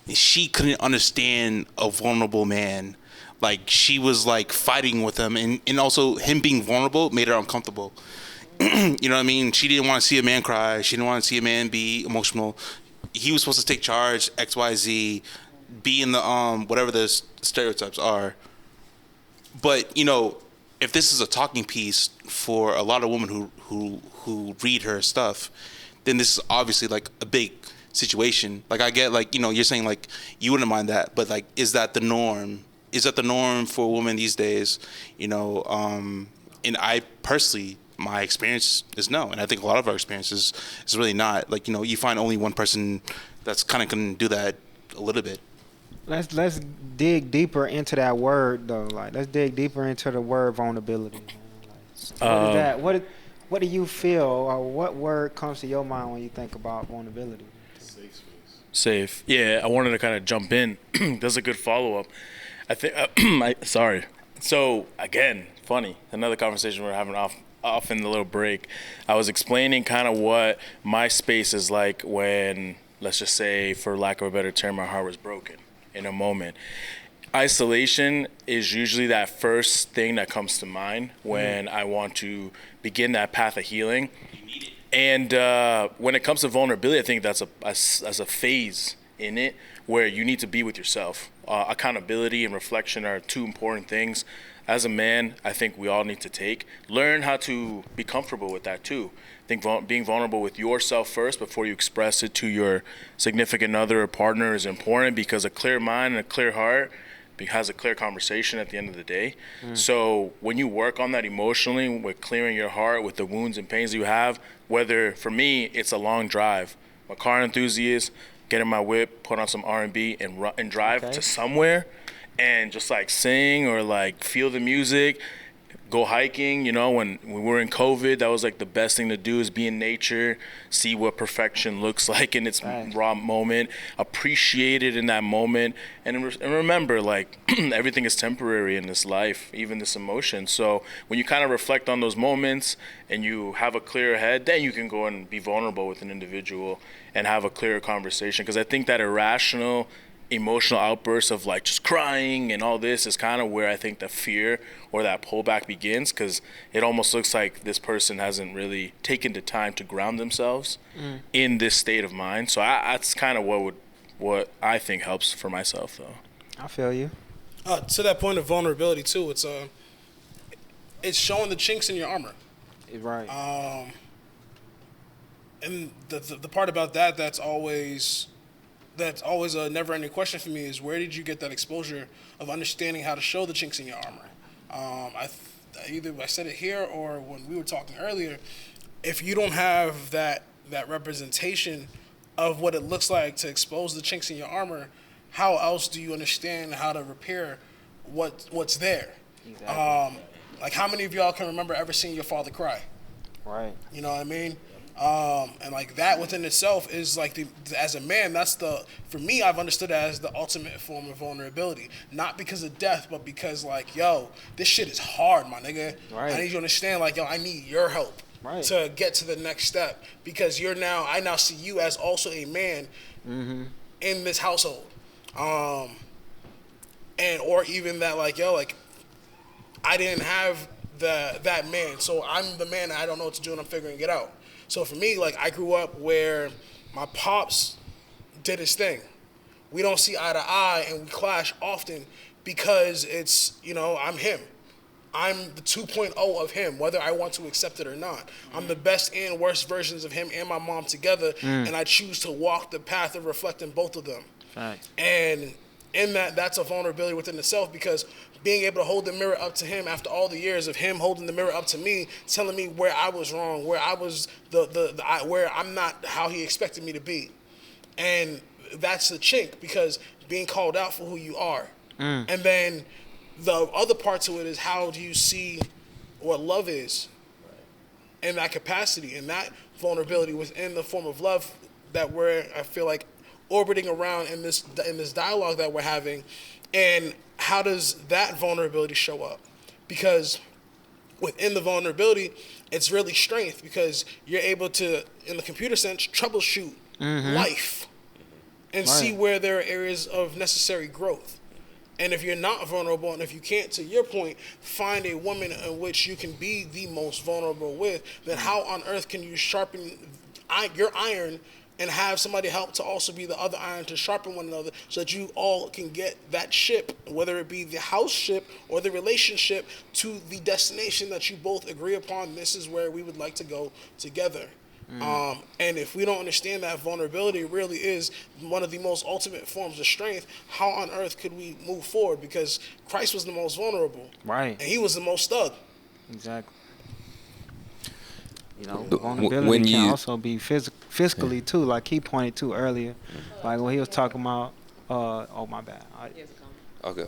Speaker 7: she couldn't understand a vulnerable man. Like, she was fighting with him, and also him being vulnerable made her uncomfortable. You know what I mean? She didn't want to see a man cry. She didn't want to see a man be emotional. He was supposed to take charge, XYZ, be in the whatever the stereotypes are. But you know, if this is a talking piece for a lot of women who read her stuff, then this is obviously like a big situation. Like I get like, you know, you're saying like you wouldn't mind that, but like is that the norm? Is that the norm for women these days? You know, and I personally, my experience is no, and I think a lot of our experiences is really not. Like, you know, you find only one person that's kind of going to do that a little bit.
Speaker 1: Let's dig deeper into that word though. Like let's dig deeper into the word vulnerability. Man. Like, what is that? What do you feel, or what word comes to your mind when you think about vulnerability?
Speaker 6: Safe. Yeah, I wanted to kind of jump in. That's a good follow up. I think. Sorry. So again, funny. Another conversation we're having off in the little break. I was explaining kind of what my space is like when, let's just say, for lack of a better term, my heart was broken in a moment. Isolation is usually that first thing that comes to mind when I want to begin that path of healing. And when it comes to vulnerability, I think that's a phase in it where you need to be with yourself. Accountability and reflection are two important things. As a man, I think we all need to take. Learn how to be comfortable with that too. I think being vulnerable with yourself first before you express it to your significant other or partner is important, because a clear mind and a clear heart has a clear conversation at the end of the day. So when you work on that emotionally, with clearing your heart with the wounds and pains you have, whether for me it's a long drive, I'm a car enthusiast, get in my whip, put on some R&B and drive to somewhere and just like sing or like feel the music, go hiking. You know, when we were in COVID, that was like the best thing to do, is be in nature, see what perfection looks like in its raw moment, appreciate it in that moment, and remember, like, everything is temporary in this life, even this emotion. So when you kind of reflect on those moments and you have a clear head, then you can go and be vulnerable with an individual and have a clearer conversation. Because I think that irrational emotional outbursts of like just crying and all this is kind of where I think the fear or that pullback begins, because it almost looks like this person hasn't really taken the time to ground themselves in this state of mind. So that's kind of what I think helps for myself, though.
Speaker 1: I feel you.
Speaker 10: To that point of vulnerability too, it's showing the chinks in your armor.
Speaker 1: Right.
Speaker 10: And the part about that's always a never-ending question for me, is where did you get that exposure of understanding how to show the chinks in your armor? Either I said it here or when we were talking earlier, if you don't have that representation of what it looks like to expose the chinks in your armor, how else do you understand how to repair what's there? Exactly. Like, how many of y'all can remember ever seeing your father cry?
Speaker 1: Right.
Speaker 10: You know what I mean? And like that within itself is like as a man, for me, I've understood it as the ultimate form of vulnerability. Not because of death, but because like, yo, this shit is hard, my nigga. Right. I need you to understand, like, yo, I need your help to get to the next step, because I now see you as also a man in this household. Or even that, like, yo, like, I didn't have that man, so I'm the man, I don't know what to do and I'm figuring it out. So for me, like, I grew up where my pops did his thing. We don't see eye to eye and we clash often because it's, you know, I'm him. I'm the 2.0 of him, whether I want to accept it or not. I'm the best and worst versions of him and my mom together, and I choose to walk the path of reflecting both of them. Right. And in that's a vulnerability within itself, because being able to hold the mirror up to him after all the years of him holding the mirror up to me, telling me where I was wrong, where I was where I'm not how he expected me to be. And that's the chink, because being called out for who you are. And then the other part to it is, how do you see what love is in that capacity, and that vulnerability within the form of love that I feel like orbiting around in this dialogue that we're having. And how does that vulnerability show up? Because within the vulnerability, it's really strength, because you're able to, in the computer sense, troubleshoot life and see where there are areas of necessary growth. And if you're not vulnerable, and if you can't, to your point, find a woman in which you can be the most vulnerable with, then how on earth can you sharpen your iron and have somebody help to also be the other iron to sharpen one another so that you all can get that ship, whether it be the house ship or the relationship, to the destination that you both agree upon. This is where we would like to go together. And if we don't understand that vulnerability really is one of the most ultimate forms of strength, how on earth could we move forward? Because Christ was the most vulnerable.
Speaker 1: Right.
Speaker 10: And he was the most thug.
Speaker 1: Exactly. You know,
Speaker 8: When
Speaker 1: vulnerability
Speaker 8: you-
Speaker 1: can also be physically too, like he pointed to earlier, like when he was talking about. Oh my bad.
Speaker 8: Okay.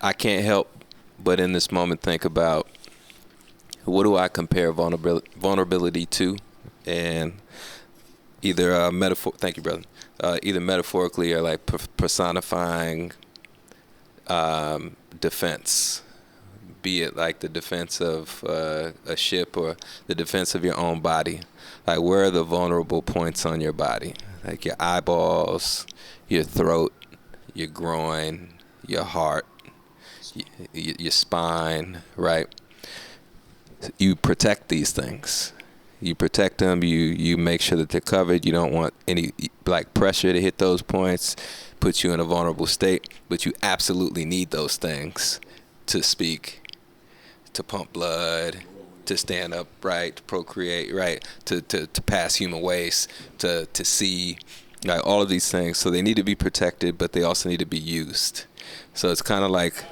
Speaker 8: I can't help but in this moment think about what do I compare vulnerability to, and either metaphor. Thank you, brother. Either metaphorically or like personifying defense, be it like the defense of a ship or the defense of your own body. Like, where are the vulnerable points on your body? Like your eyeballs, your throat, your groin, your heart, your spine, right? You protect these things. You protect them. You make sure that they're covered. You don't want any like pressure to hit those points, puts you in a vulnerable state. But you absolutely need those things to speak, to pump blood, to stand up, right, to procreate, right, to pass human waste, to see, like all of these things. So they need to be protected, but they also need to be used. So it's kind of like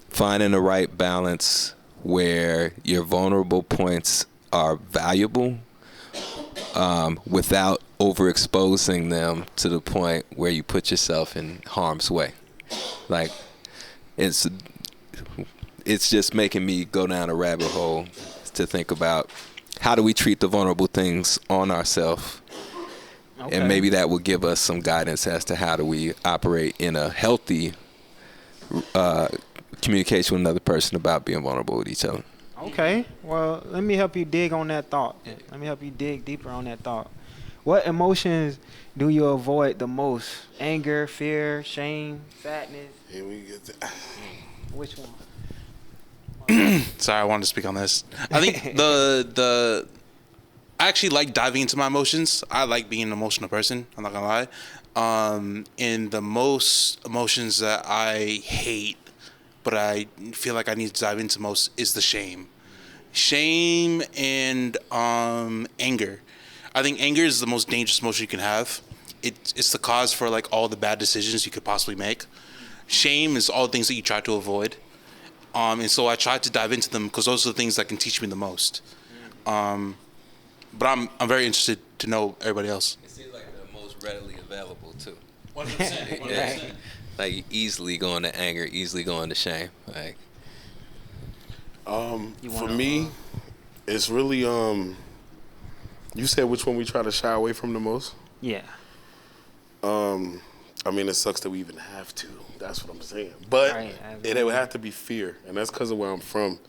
Speaker 8: finding the right balance where your vulnerable points are valuable without overexposing them to the point where you put yourself in harm's way. Like, it's just making me go down a rabbit hole to think about how do we treat the vulnerable things on ourselves. Okay. And maybe that will give us some guidance as to how do we operate in a healthy communication with another person about being vulnerable with each other.
Speaker 1: Okay, well, let me help you dig on that thought. Let me help you dig deeper on that thought. What emotions do you avoid the most? Anger, fear, shame, sadness?
Speaker 4: Here we get that.
Speaker 1: Which one?
Speaker 7: Sorry, I wanted to speak on this. I think I actually like diving into my emotions. I like being an emotional person. I'm not gonna lie. And the most emotions that I hate, but I feel like I need to dive into most, is the shame and anger. I think anger is the most dangerous emotion you can have. It's the cause for like all the bad decisions you could possibly make. Shame is all the things that you try to avoid. And so I try to dive into them because those are the things that can teach me the most. But I'm very interested to know everybody else.
Speaker 8: It seems like the most readily available too.
Speaker 7: 100%.
Speaker 8: Yeah. Like easily going to anger, easily going to shame. Like,
Speaker 4: for me, it's really you said which one we try to shy away from the most?
Speaker 1: Yeah.
Speaker 4: I mean, it sucks that we even have to. That's what I'm saying. But it would have to be fear, and that's because of where I'm from.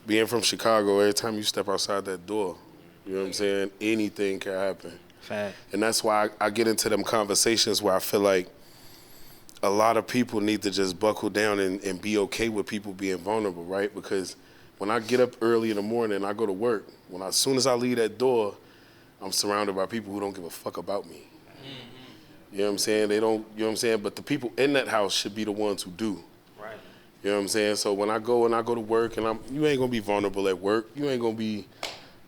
Speaker 4: Being from Chicago, every time you step outside that door, you know what I'm saying, anything can happen.
Speaker 1: Fact.
Speaker 4: And that's why I get into them conversations where I feel like a lot of people need to just buckle down and be okay with people being vulnerable, right? Because when I get up early in the morning, I go to work. As soon as I leave that door, I'm surrounded by people who don't give a fuck about me. You know what I'm saying? They don't, you know what I'm saying? But the people in that house should be the ones who do.
Speaker 1: Right.
Speaker 4: You know what I'm saying? So when I go to work and you ain't gonna be vulnerable at work. You ain't gonna be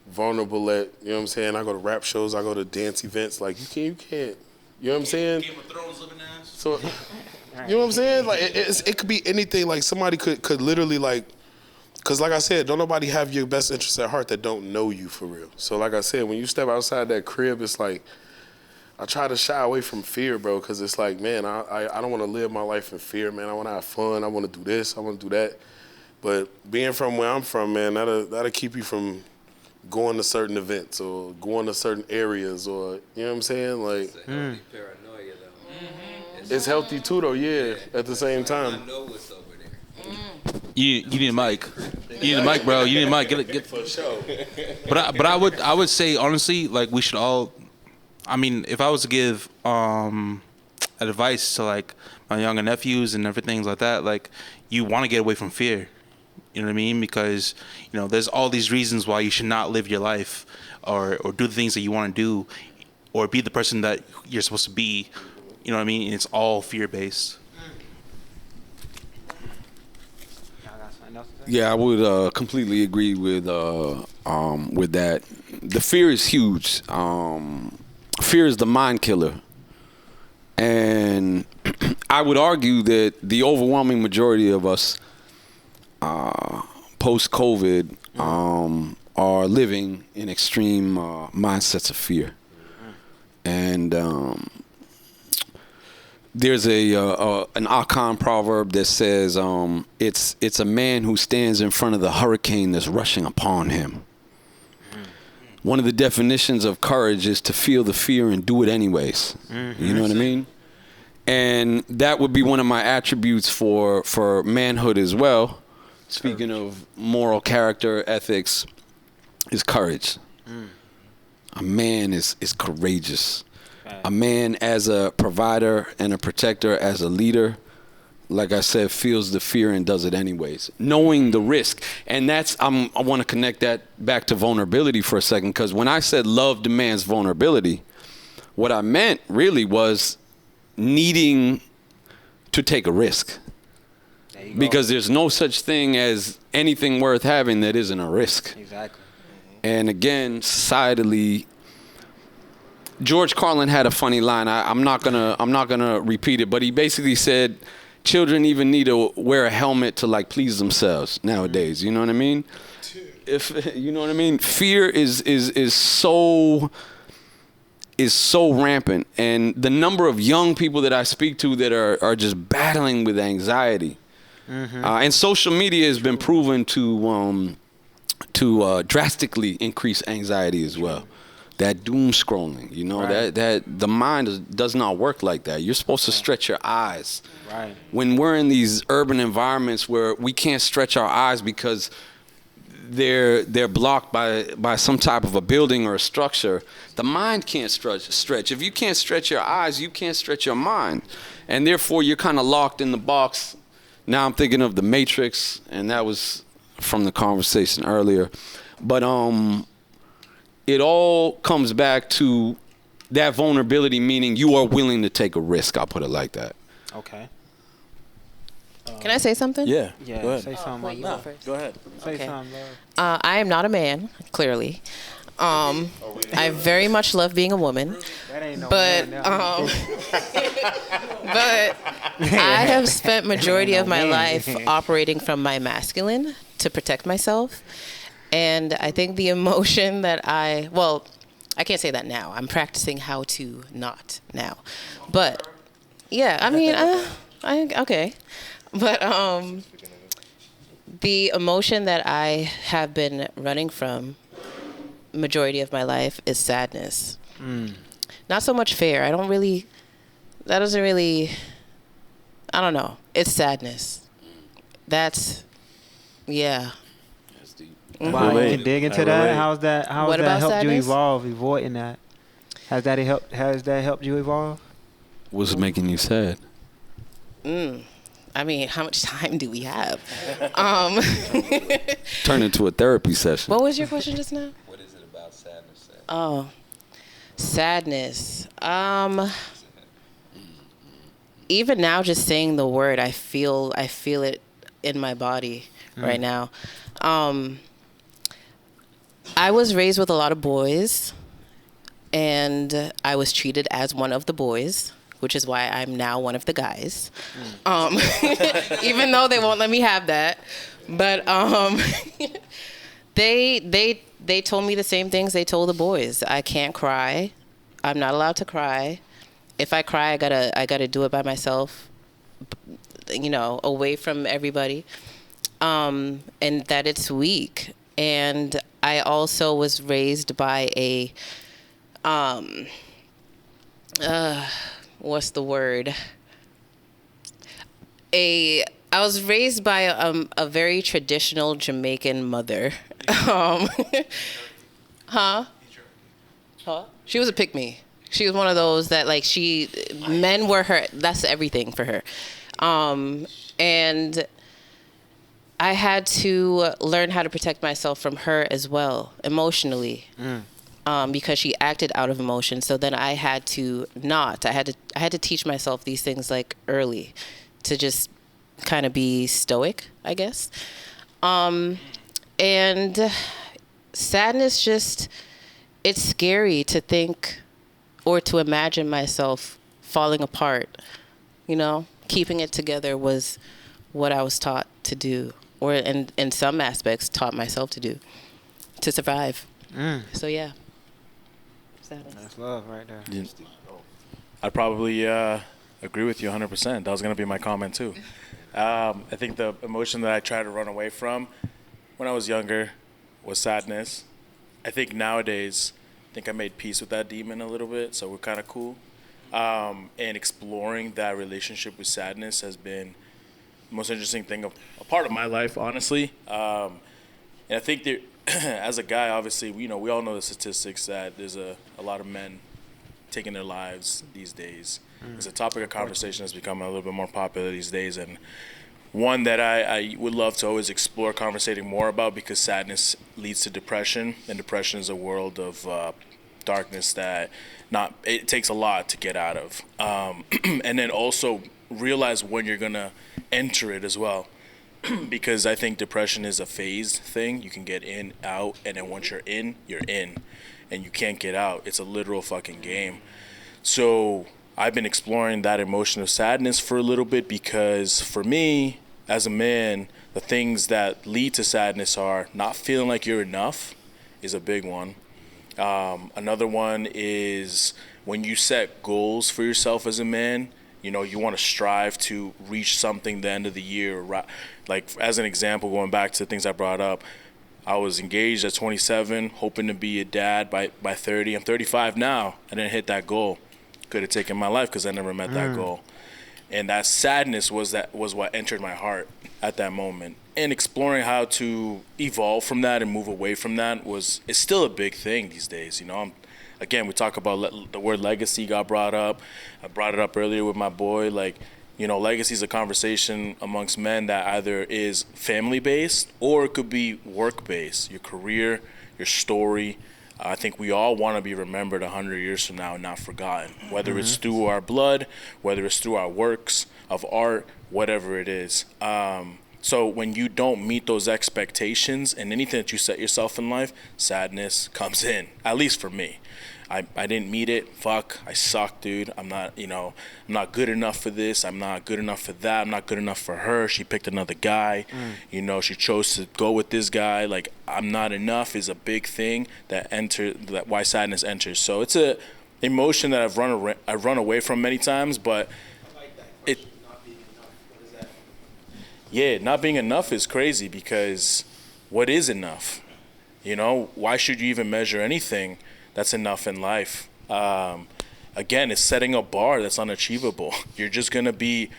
Speaker 4: vulnerable at, you know what I'm saying? I go to rap shows, I go to dance events. Like you can't, you know what I'm saying?
Speaker 7: Game of Thrones living ass.
Speaker 4: So, you know what I'm saying? Like it could be anything. Like somebody could literally like, cause like I said, don't nobody have your best interests at heart that don't know you for real. So like I said, when you step outside that crib, it's like, I try to shy away from fear, bro, because it's like, man, I don't want to live my life in fear, man. I want to have fun. I want to do this. I want to do that. But being from where I'm from, man, that'll keep you from going to certain events or going to certain areas or, you know what I'm saying? Like,
Speaker 8: it's a healthy paranoia, though.
Speaker 4: It's healthy, too, though, yeah, at the same time.
Speaker 8: I know what's over there.
Speaker 7: You need a mic. You need a mic, bro. You need a mic. Get
Speaker 4: For sure.
Speaker 7: But I would say honestly, like we should all. I mean, if I was to give advice to like my younger nephews and everything like that, like you want to get away from fear. You know what I mean? Because, there's all these reasons why you should not live your life or do the things that you want to do or be the person that you're supposed to be. You know what I mean? And it's all fear-based.
Speaker 3: Yeah, I would completely agree with that. The fear is huge. Fear is the mind killer. And I would argue that the overwhelming majority of us post-COVID are living in extreme mindsets of fear. And there's an Akan proverb that says it's a man who stands in front of the hurricane that's rushing upon him. One of the definitions of courage is to feel the fear and do it anyways. You know what I mean? And that would be one of my attributes for manhood as well. Speaking of moral character, ethics, is courage. A man is courageous. A man as a provider and a protector, as a leader, like I said, feels the fear and does it anyways, knowing the risk. And that's, I want to connect that back to vulnerability for a second, because when I said love demands vulnerability, what I meant really was needing to take a risk. Because there's no such thing as anything worth having that isn't a risk.
Speaker 1: Exactly.
Speaker 3: And again, societally, George Carlin had a funny line. I'm not gonna repeat it, but he basically said, children even need to wear a helmet to like please themselves nowadays. You know what I mean? If you know what I mean, fear is so rampant, and the number of young people that I speak to that are just battling with anxiety, and social media has been proven to drastically increase anxiety as well. That doom scrolling, that the mind does not work like that. You're supposed to stretch your eyes.
Speaker 1: Right.
Speaker 3: When we're in these urban environments where we can't stretch our eyes because they're blocked by some type of a building or a structure, the mind can't stretch. If you can't stretch your eyes, you can't stretch your mind. And therefore, you're kind of locked in the box. Now I'm thinking of The Matrix, and that was from the conversation earlier. But it all comes back to that vulnerability, meaning you are willing to take a risk. I'll put it like that.
Speaker 1: Okay.
Speaker 12: Can I say something?
Speaker 1: Yeah.
Speaker 6: Go ahead.
Speaker 1: Say something.
Speaker 12: Wait, you go first.
Speaker 6: Go ahead.
Speaker 1: Say
Speaker 12: Okay.
Speaker 1: something, love.
Speaker 12: I am not a man, clearly. I very much love being a woman,
Speaker 1: That ain't no
Speaker 12: but
Speaker 1: man now.
Speaker 12: but I have spent majority of my life operating from my masculine to protect myself. And I think the emotion that I can't say that now. I'm practicing how to not now. But yeah, I mean, okay. But the emotion that I have been running from majority of my life is sadness. Not so much fear. I don't know. It's sadness. Yeah.
Speaker 1: Wow, you can dig into that. How's that
Speaker 12: What about
Speaker 1: helped you
Speaker 12: sadness?
Speaker 1: avoiding that? Has that helped you evolve?
Speaker 3: What's making you sad?
Speaker 12: I mean, how much time do we have?
Speaker 3: Turn into a therapy session.
Speaker 12: What was your question just now?
Speaker 8: What is it about sadness?
Speaker 12: Oh, sadness. Even now, just saying the word, I feel it in my body right now. I was raised with a lot of boys, and I was treated as one of the boys, which is why I'm now one of the guys. Even though they won't let me have that, but they told me the same things they told the boys. I can't cry. I'm not allowed to cry. If I cry, I gotta do it by myself, away from everybody, and that it's weak. And I also was raised by a what's the word? I was raised by a very traditional Jamaican mother. Huh? She was a pick-me. She was one of those that men were her, that's everything for her. And I had to learn how to protect myself from her as well, emotionally, because she acted out of emotion. So then I had to not. I had to teach myself these things like early, to just kind of be stoic, I guess. And sadness, just, it's scary to think or to imagine myself falling apart. You know, keeping it together was what I was taught to do, or in some aspects taught myself to do, to survive. So yeah. Sadness.
Speaker 1: That's love right there.
Speaker 6: I'd probably agree with you 100%. That was going to be my comment too. I think the emotion that I tried to run away from when I was younger was sadness. I think nowadays, I made peace with that demon a little bit, so we're kind of cool. And exploring that relationship with sadness has been the most interesting thing, a part of my life, honestly. And I think that as a guy, obviously, we all know the statistics that there's a lot of men taking their lives these days. It's a topic of conversation that's become a little bit more popular these days, and one that I would love to always explore conversating more about, because sadness leads to depression, and depression is a world of darkness that it takes a lot to get out of. And then also realize when you're going to enter it as well. Because I think depression is a phased thing. You can get in, out, and then once you're in, and you can't get out. It's a literal fucking game. So I've been exploring that emotion of sadness for a little bit, because for me, as a man, the things that lead to sadness are not feeling like you're enough is a big one. Another one is when you set goals for yourself as a man, you want to strive to reach something the end of the year. Like, as an example, going back to the things I brought up, I was engaged at 27, hoping to be a dad by 30. I'm 35 now. I didn't hit that goal. Could have taken my life because I never met that goal. And that sadness was what entered my heart at that moment. And exploring how to evolve from that and move away from that is still a big thing these days. Again, we talk about the word legacy got brought up. I brought it up earlier with my boy. Legacy is a conversation amongst men that either is family-based or it could be work-based. Your career, your story. I think we all want to be remembered 100 years from now and not forgotten, whether it's through our blood, whether it's through our works of art, whatever it is. So when you don't meet those expectations and anything that you set yourself in life, sadness comes in, at least for me. I didn't meet it. Fuck, I suck, dude. I'm not good enough for this. I'm not good enough for that. I'm not good enough for her. She picked another guy. She chose to go with this guy. Like, I'm not enough is a big thing that why sadness enters. So it's a emotion that I've run away from many times, but not being enough is crazy, because what is enough? Why should you even measure anything that's enough in life? Again, it's setting a bar that's unachievable. You're just going to be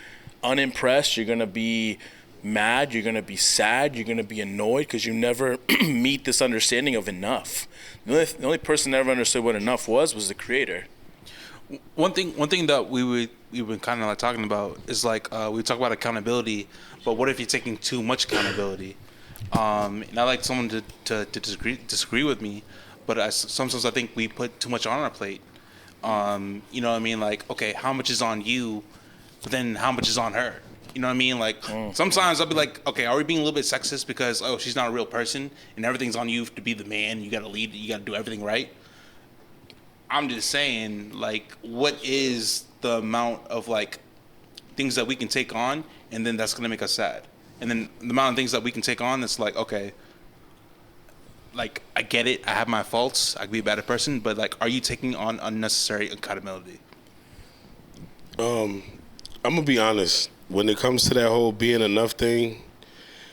Speaker 6: unimpressed. You're going to be mad. You're going to be sad. You're going to be annoyed because you never meet this understanding of enough. The only person that ever understood what enough was the creator.
Speaker 7: One thing that we've been kind of like talking about is we talk about accountability, but what if you're taking too much accountability? And I like someone to disagree with me, but sometimes I think we put too much on our plate. You know what I mean? Like, okay, how much is on you, but then how much is on her? You know what I mean? Like, sometimes I'll be like, okay, are we being a little bit sexist because, she's not a real person and everything's on you to be the man, you gotta lead, you gotta do everything right? I'm just saying, like, what is the amount of, things that we can take on, and then that's gonna make us sad? And then the amount of things that we can take on that's like, okay, I get it, I have my faults, I could be a better person, but, are you taking on unnecessary accountability?
Speaker 4: I'm gonna be honest. When it comes to that whole being enough thing,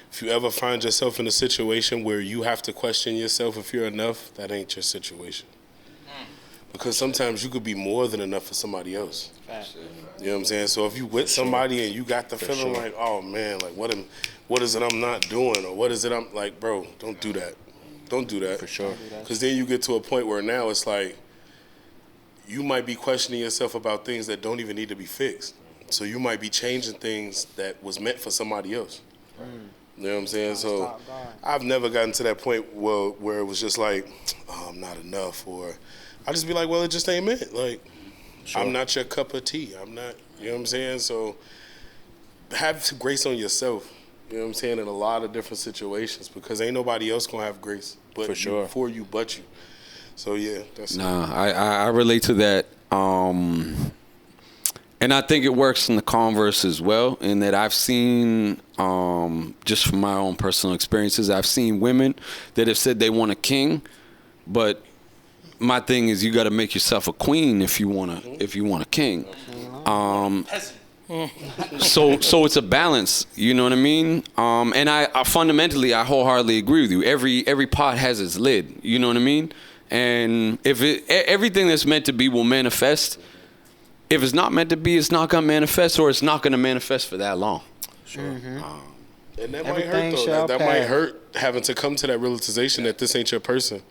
Speaker 4: if you ever find yourself in a situation where you have to question yourself if you're enough, that ain't your situation. Because sometimes you could be more than enough for somebody else. You know what I'm saying? So if you with somebody and you got the feeling like, oh man, like what is it I'm not doing, or what is it I'm like, bro, don't do that. Don't do that.
Speaker 6: For sure.
Speaker 4: Because then you get to a point where now it's like you might be questioning yourself about things that don't even need to be fixed. So you might be changing things that was meant for somebody else. You know what I'm saying? So I've never gotten to that point where it was just like, oh, I'm not enough, or I just be like, well, it just ain't meant. Like, I'm not your cup of tea. I'm not, you know what I'm saying? So have grace on yourself, you know what I'm saying, in a lot of different situations, because ain't nobody else gonna have grace but
Speaker 6: For sure.
Speaker 4: for you but you. So yeah, that's
Speaker 3: I relate to that. And I think it works in the converse as well, in that I've seen, just from my own personal experiences, I've seen women that have said they want a king, but my thing is you got to make yourself a queen if you want a king. So it's a balance, you know what I mean? And I fundamentally, I wholeheartedly agree with you. Every pot has its lid, you know what I mean? And if everything that's meant to be will manifest. If it's not meant to be, it's not gonna manifest, or it's not gonna manifest for that long.
Speaker 4: Sure. And that might hurt though. That might hurt having to come to that realization that this ain't your person.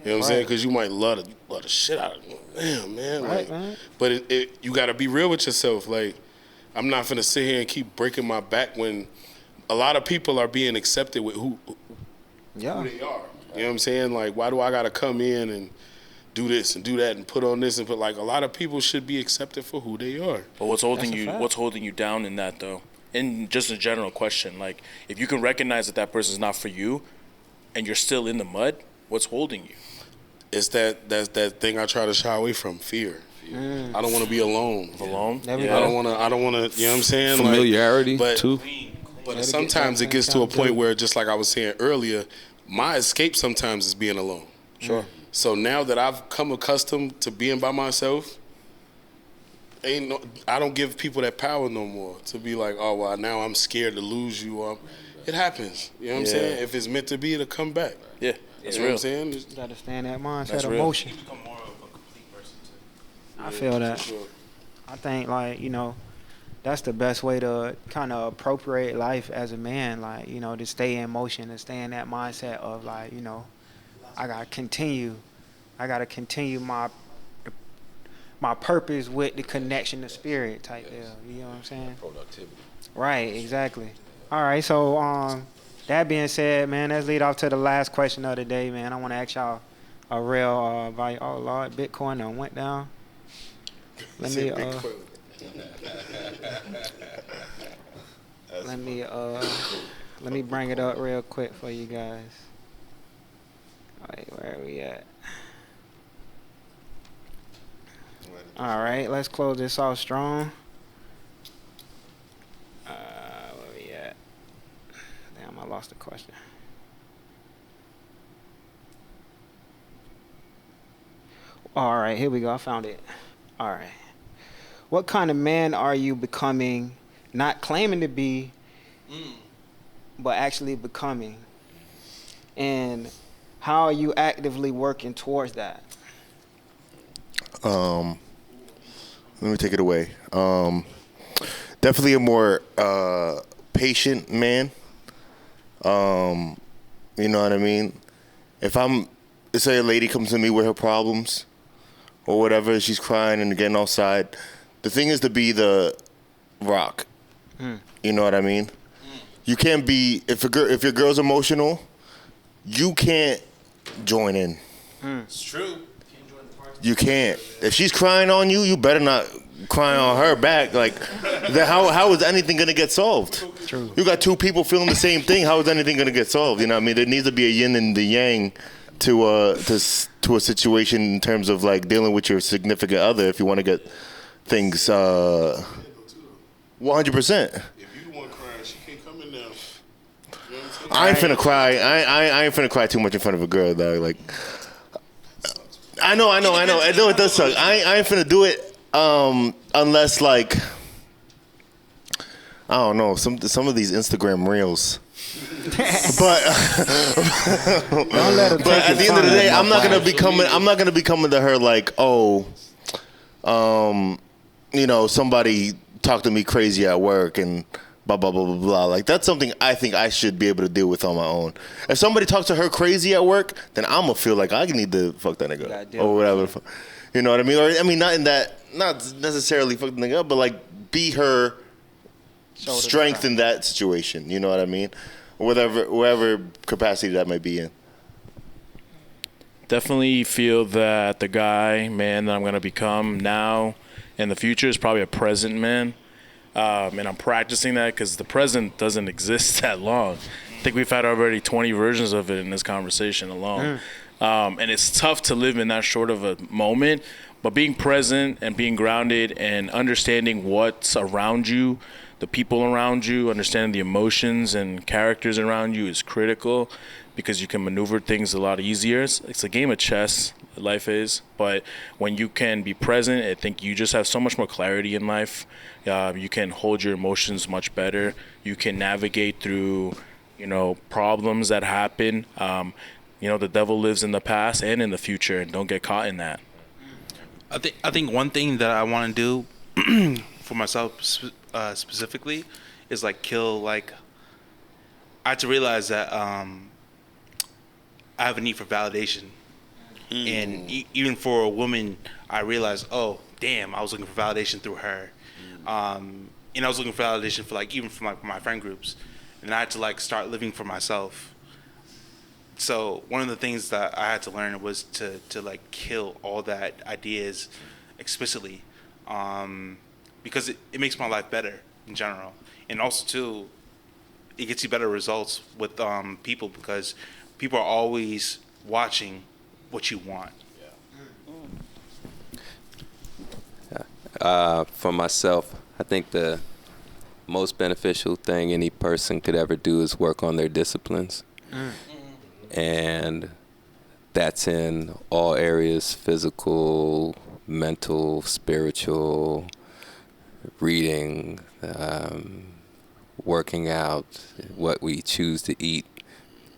Speaker 4: You know what I'm saying? Because you might love the shit out of it. Damn, man.
Speaker 1: Right,
Speaker 4: like,
Speaker 1: man.
Speaker 4: But you got to be real with yourself. Like, I'm not finna sit here and keep breaking my back when a lot of people are being accepted with who they are. You know what I'm saying? Like, why do I got to come in and do this and do that and put on this and put, like, a lot of people should be accepted for who they are.
Speaker 6: But what's holding you down in that though? And just a general question, like, if you can recognize that person's not for you and you're still in the mud, what's holding you?
Speaker 4: It's that thing I try to shy away from, fear. I don't want to be alone.
Speaker 6: Alone?
Speaker 4: I don't want to, you know what I'm saying?
Speaker 3: Familiarity,
Speaker 4: like,
Speaker 3: too.
Speaker 4: But sometimes it gets to a point where, just like I was saying earlier, my escape sometimes is being alone.
Speaker 6: Sure.
Speaker 4: So now that I've come accustomed to being by myself, I don't give people that power no more to be like, oh, well, now I'm scared to lose you. It happens. You know what I'm saying? If it's meant to be, it'll come back.
Speaker 6: Yeah, that's
Speaker 4: you know
Speaker 6: real.
Speaker 4: what I'm saying?
Speaker 1: You got to stand that mindset
Speaker 6: That's
Speaker 1: of
Speaker 6: real.
Speaker 1: motion.
Speaker 7: You become more of a complete person too.
Speaker 1: I feel that.
Speaker 4: For sure.
Speaker 1: I think, like, you know, that's the best way to kind of appropriate life as a man, like, you know, to stay in motion and stay in that mindset of, like, you know, I got to continue my purpose with the connection to spirit type deal. You know what I'm saying?
Speaker 3: Productivity.
Speaker 1: Right, exactly. All right, so that being said, man, let's lead off to the last question of the day, man. I want to ask y'all a real value. Oh Lord, Bitcoin done went down. Let me bring it up real quick for you guys. All right, where are we at? All right, let's close this off strong. Where we at? Damn, I lost the question. All right, here we go. I found it. All right. What kind of man are you becoming, not claiming to be, but actually becoming? And how are you actively working towards that?
Speaker 2: Let me take it away. Definitely a more patient man. You know what I mean? If let's say a lady comes to me with her problems or whatever, she's crying and getting all sad, the thing is to be the rock. You know what I mean? You can't be, if your girl's emotional, you can't join in.
Speaker 7: It's true.
Speaker 2: You can't. If she's crying on you, you better not cry on her back. Like, how is anything gonna get solved?
Speaker 1: True.
Speaker 2: You got two people feeling the same thing. How is anything gonna get solved? You know what I mean? There needs to be a yin and the yang to a situation in terms of, like, dealing with your significant other if you want to get things 100%.
Speaker 4: If you the one crying, she can't come in there. You know what I'm saying?
Speaker 2: I ain't finna cry. I ain't finna cry too much in front of a girl, dog. Like, I know. I know it does suck. I ain't finna do it unless, like, I don't know, some of these Instagram reels. But
Speaker 1: Don't let her
Speaker 2: but at the end of the day, I'm not gonna be coming to her like, oh, you know, somebody talked to me crazy at work and blah blah blah blah blah. Like, that's something I think I should be able to deal with on my own. If somebody talks to her crazy at work, then I'm gonna feel like I need to fuck that nigga up or whatever. You know what I mean? Or I mean, not necessarily fuck the nigga up, but, like, be her strength in that situation. You know what I mean? whatever capacity that may be in.
Speaker 6: Definitely feel that the man that I'm going to become now in the future is probably a present man. And I'm practicing that because the present doesn't exist that long. I think we've had already 20 versions of it in this conversation alone. And it's tough to live in that short of a moment. But being present and being grounded and understanding what's around you, the people around you, understanding the emotions and characters around you is critical because you can maneuver things a lot easier. It's a game of chess, life is. But when you can be present, I think you just have so much more clarity in life. You can hold your emotions much better. You can navigate through, problems that happen. The devil lives in the past and in the future, and don't get caught in that.
Speaker 7: I think one thing that I want to do for myself specifically is kill I had to realize that I have a need for validation, and even for a woman, I realized, oh damn, I was looking for validation through her, and I was looking for validation for even from my friend groups, and I had to start living for myself. So one of the things that I had to learn was to kill all that ideas explicitly, because it makes my life better in general, and also too, it gets you better results with people because people are always watching what you want.
Speaker 8: For myself, I think the most beneficial thing any person could ever do is work on their disciplines. And that's in all areas: physical, mental, spiritual, reading, working out, what we choose to eat,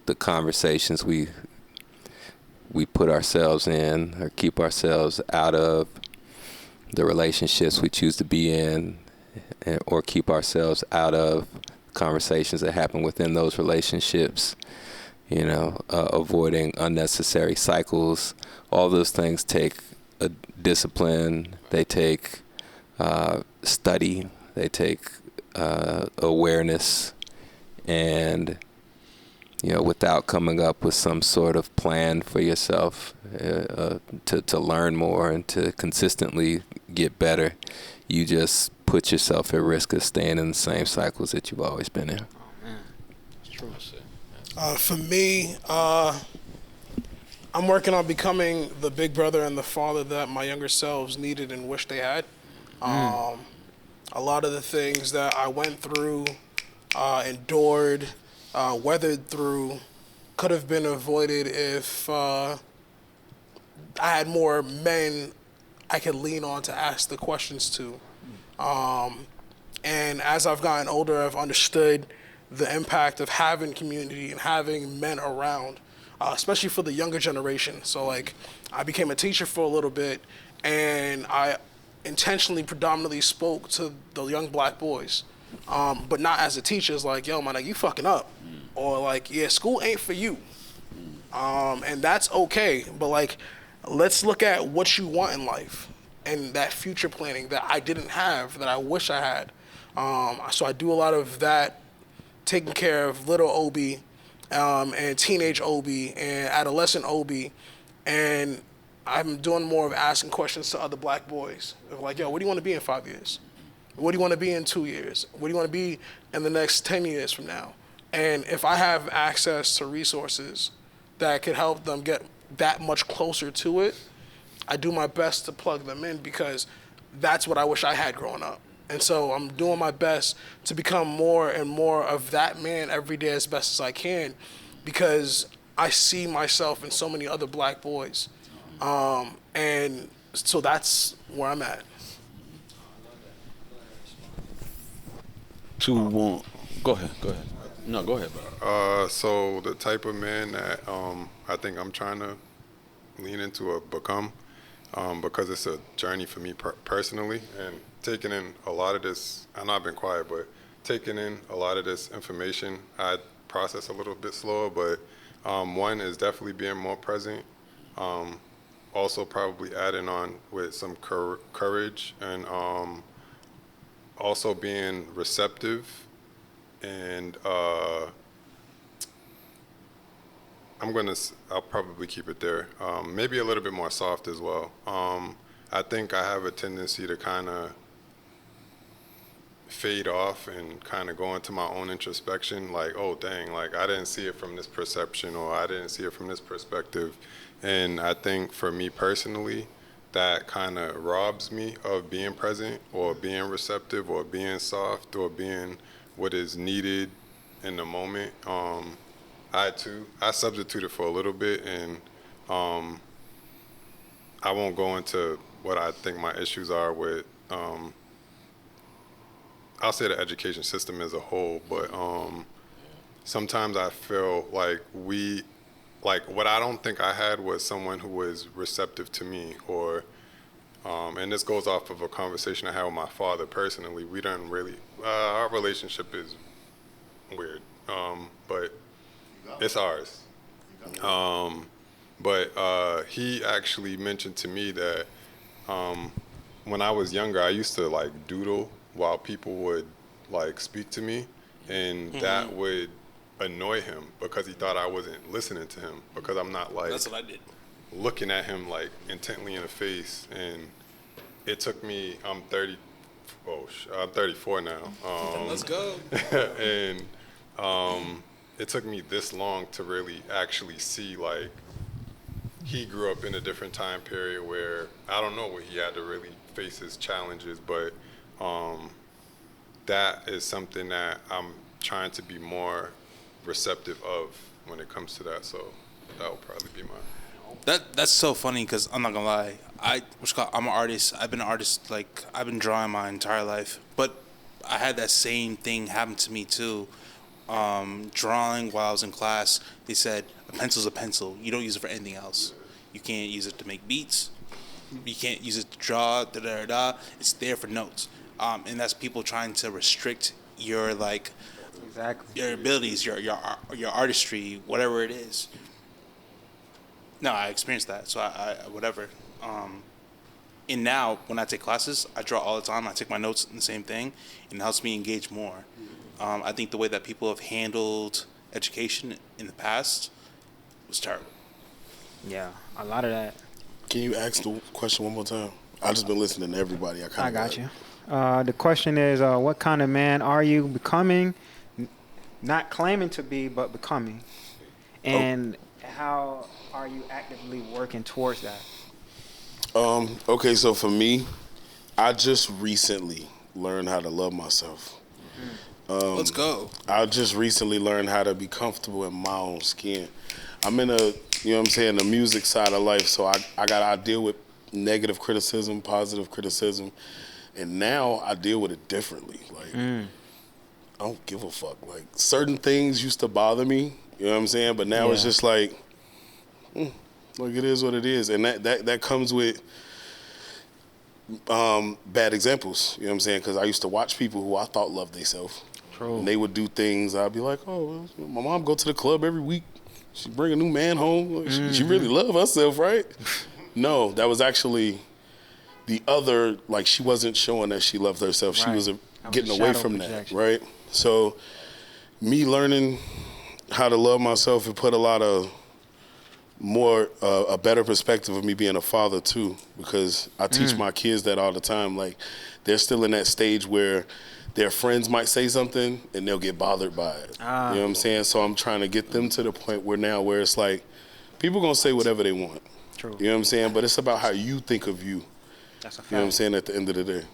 Speaker 8: the conversations we put ourselves in or keep ourselves out of, the relationships we choose to be in or keep ourselves out of, conversations that happen within those relationships. Avoiding unnecessary cycles. All those things take a discipline. They take study. They take awareness. And, without coming up with some sort of plan for yourself to learn more and to consistently get better, you just put yourself at risk of staying in the same cycles that you've always been in.
Speaker 10: For me, I'm working on becoming the big brother and the father that my younger selves needed and wished they had. A lot of the things that I went through, endured, weathered through, could have been avoided if I had more men I could lean on to ask the questions to. And as I've gotten older, I've understood the impact of having community and having men around, especially for the younger generation. So I became a teacher for a little bit, and I intentionally predominantly spoke to the young black boys, but not as a teacher. It's yo, man, you fucking up. Or yeah, school ain't for you. And that's okay, but let's look at what you want in life and that future planning that I didn't have, that I wish I had. So I do a lot of that, taking care of little Obi, and teenage Obi, and adolescent Obi, and I'm doing more of asking questions to other black boys. Yo, what do you want to be in 5 years? What do you want to be in 2 years? What do you want to be in the next 10 years from now? And if I have access to resources that could help them get that much closer to it, I do my best to plug them in because that's what I wish I had growing up. And so I'm doing my best to become more and more of that man every day as best as I can, because I see myself in so many other black boys. And so that's where I'm at.
Speaker 3: 2, 1. Go ahead. No, go ahead, bro.
Speaker 9: So the type of man that I think I'm trying to lean into or become, because it's a journey for me personally, and taking in a lot of this, I know I've been quiet, but taking in a lot of this information, I process a little bit slower, but one is definitely being more present. Also probably adding on with some courage, and also being receptive and I'll probably keep it there. Maybe a little bit more soft as well. I think I have a tendency to kind of fade off and kind of go into my own introspection, like, oh dang, like I didn't see it from this perception, or I didn't see it from this perspective. And I think for me personally, that kind of robs me of being present or being receptive or being soft or being what is needed in the moment. I substituted for a little bit, and I won't go into what I think my issues are with I'll say the education system as a whole, but sometimes I feel like what I don't think I had was someone who was receptive to me, or and this goes off of a conversation I had with my father personally. We don't really, our relationship is weird, but it's ours. But he actually mentioned to me that when I was younger, I used to like doodle while people would like speak to me, and that would annoy him because he thought I wasn't listening to him, because I'm not like
Speaker 10: That's what I did.
Speaker 9: looking at him like intently in the face. And it took me, I'm 34 now.
Speaker 10: Let's go.
Speaker 9: And it took me this long to really actually see, like, he grew up in a different time period where I don't know what he had to really face his challenges, but that is something that I'm trying to be more receptive of when it comes to that. So that will probably be mine.
Speaker 7: That's so funny, because I'm not gonna lie, I'm an artist. I've been an artist, like I've been drawing my entire life, but I had that same thing happen to me too. Drawing while I was in class, they said a pencil's a pencil. You don't use it for anything else. You can't use it to make beats. You can't use it to draw. It's there for notes. And that's people trying to restrict your your abilities, your artistry, whatever it is. No, I experienced that, so I whatever. And now when I take classes, I draw all the time. I take my notes and the same thing, and it helps me engage more. I think the way that people have handled education in the past was terrible.
Speaker 1: Yeah, a lot of that.
Speaker 4: Can you ask the question one more time? I've just been listening to everybody.
Speaker 1: I got you. The question is, what kind of man are you becoming? Not claiming to be, but becoming. And how are you actively working towards that?
Speaker 4: Okay, so for me, I just recently learned how to love myself.
Speaker 10: Let's go.
Speaker 4: I just recently learned how to be comfortable in my own skin. I'm in the music side of life, so I deal with negative criticism, positive criticism, and now I deal with it differently. Like, I don't give a fuck. Like, certain things used to bother me, you know what I'm saying? But now it's just like it is what it is. And that comes with bad examples, you know what I'm saying? Because I used to watch people who I thought loved themselves. And they would do things, I'd be like, oh, my mom go to the club every week. She bring a new man home. She really love herself, right? No, that was actually the other, like, she wasn't showing that she loved herself. She was getting away from that, right? So me learning how to love myself and put a lot of a better perspective of me being a father too, because I teach my kids that all the time. Like, they're still in that stage where their friends might say something and they'll get bothered by it. You know what I'm saying? So I'm trying to get them to the point where it's like, people gonna say whatever they want.
Speaker 1: True.
Speaker 4: You know what I'm saying? But it's about how you think of you.
Speaker 1: That's a fact.
Speaker 4: You know what I'm saying? At the end of the day.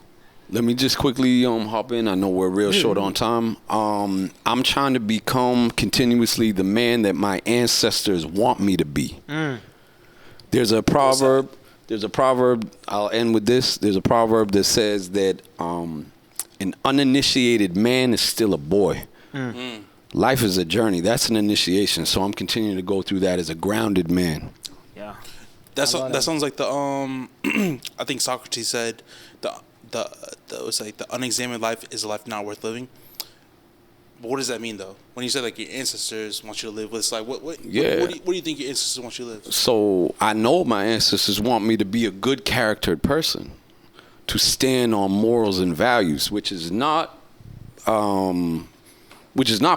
Speaker 3: Let me just quickly hop in. I know we're real short on time. I'm trying to become continuously the man that my ancestors want me to be. There's a proverb. I'll end with this. There's a proverb that says that an uninitiated man is still a boy. Life is a journey. That's an initiation. So I'm continuing to go through that as a grounded man.
Speaker 1: Yeah.
Speaker 7: That sounds like the I think Socrates said it's like the unexamined life is a life not worth living. But what does that mean though? When you say like your ancestors want you to live, it's like what do you think your ancestors want you to live?
Speaker 3: So I know my ancestors want me to be a good charactered person, to stand on morals and values, which is not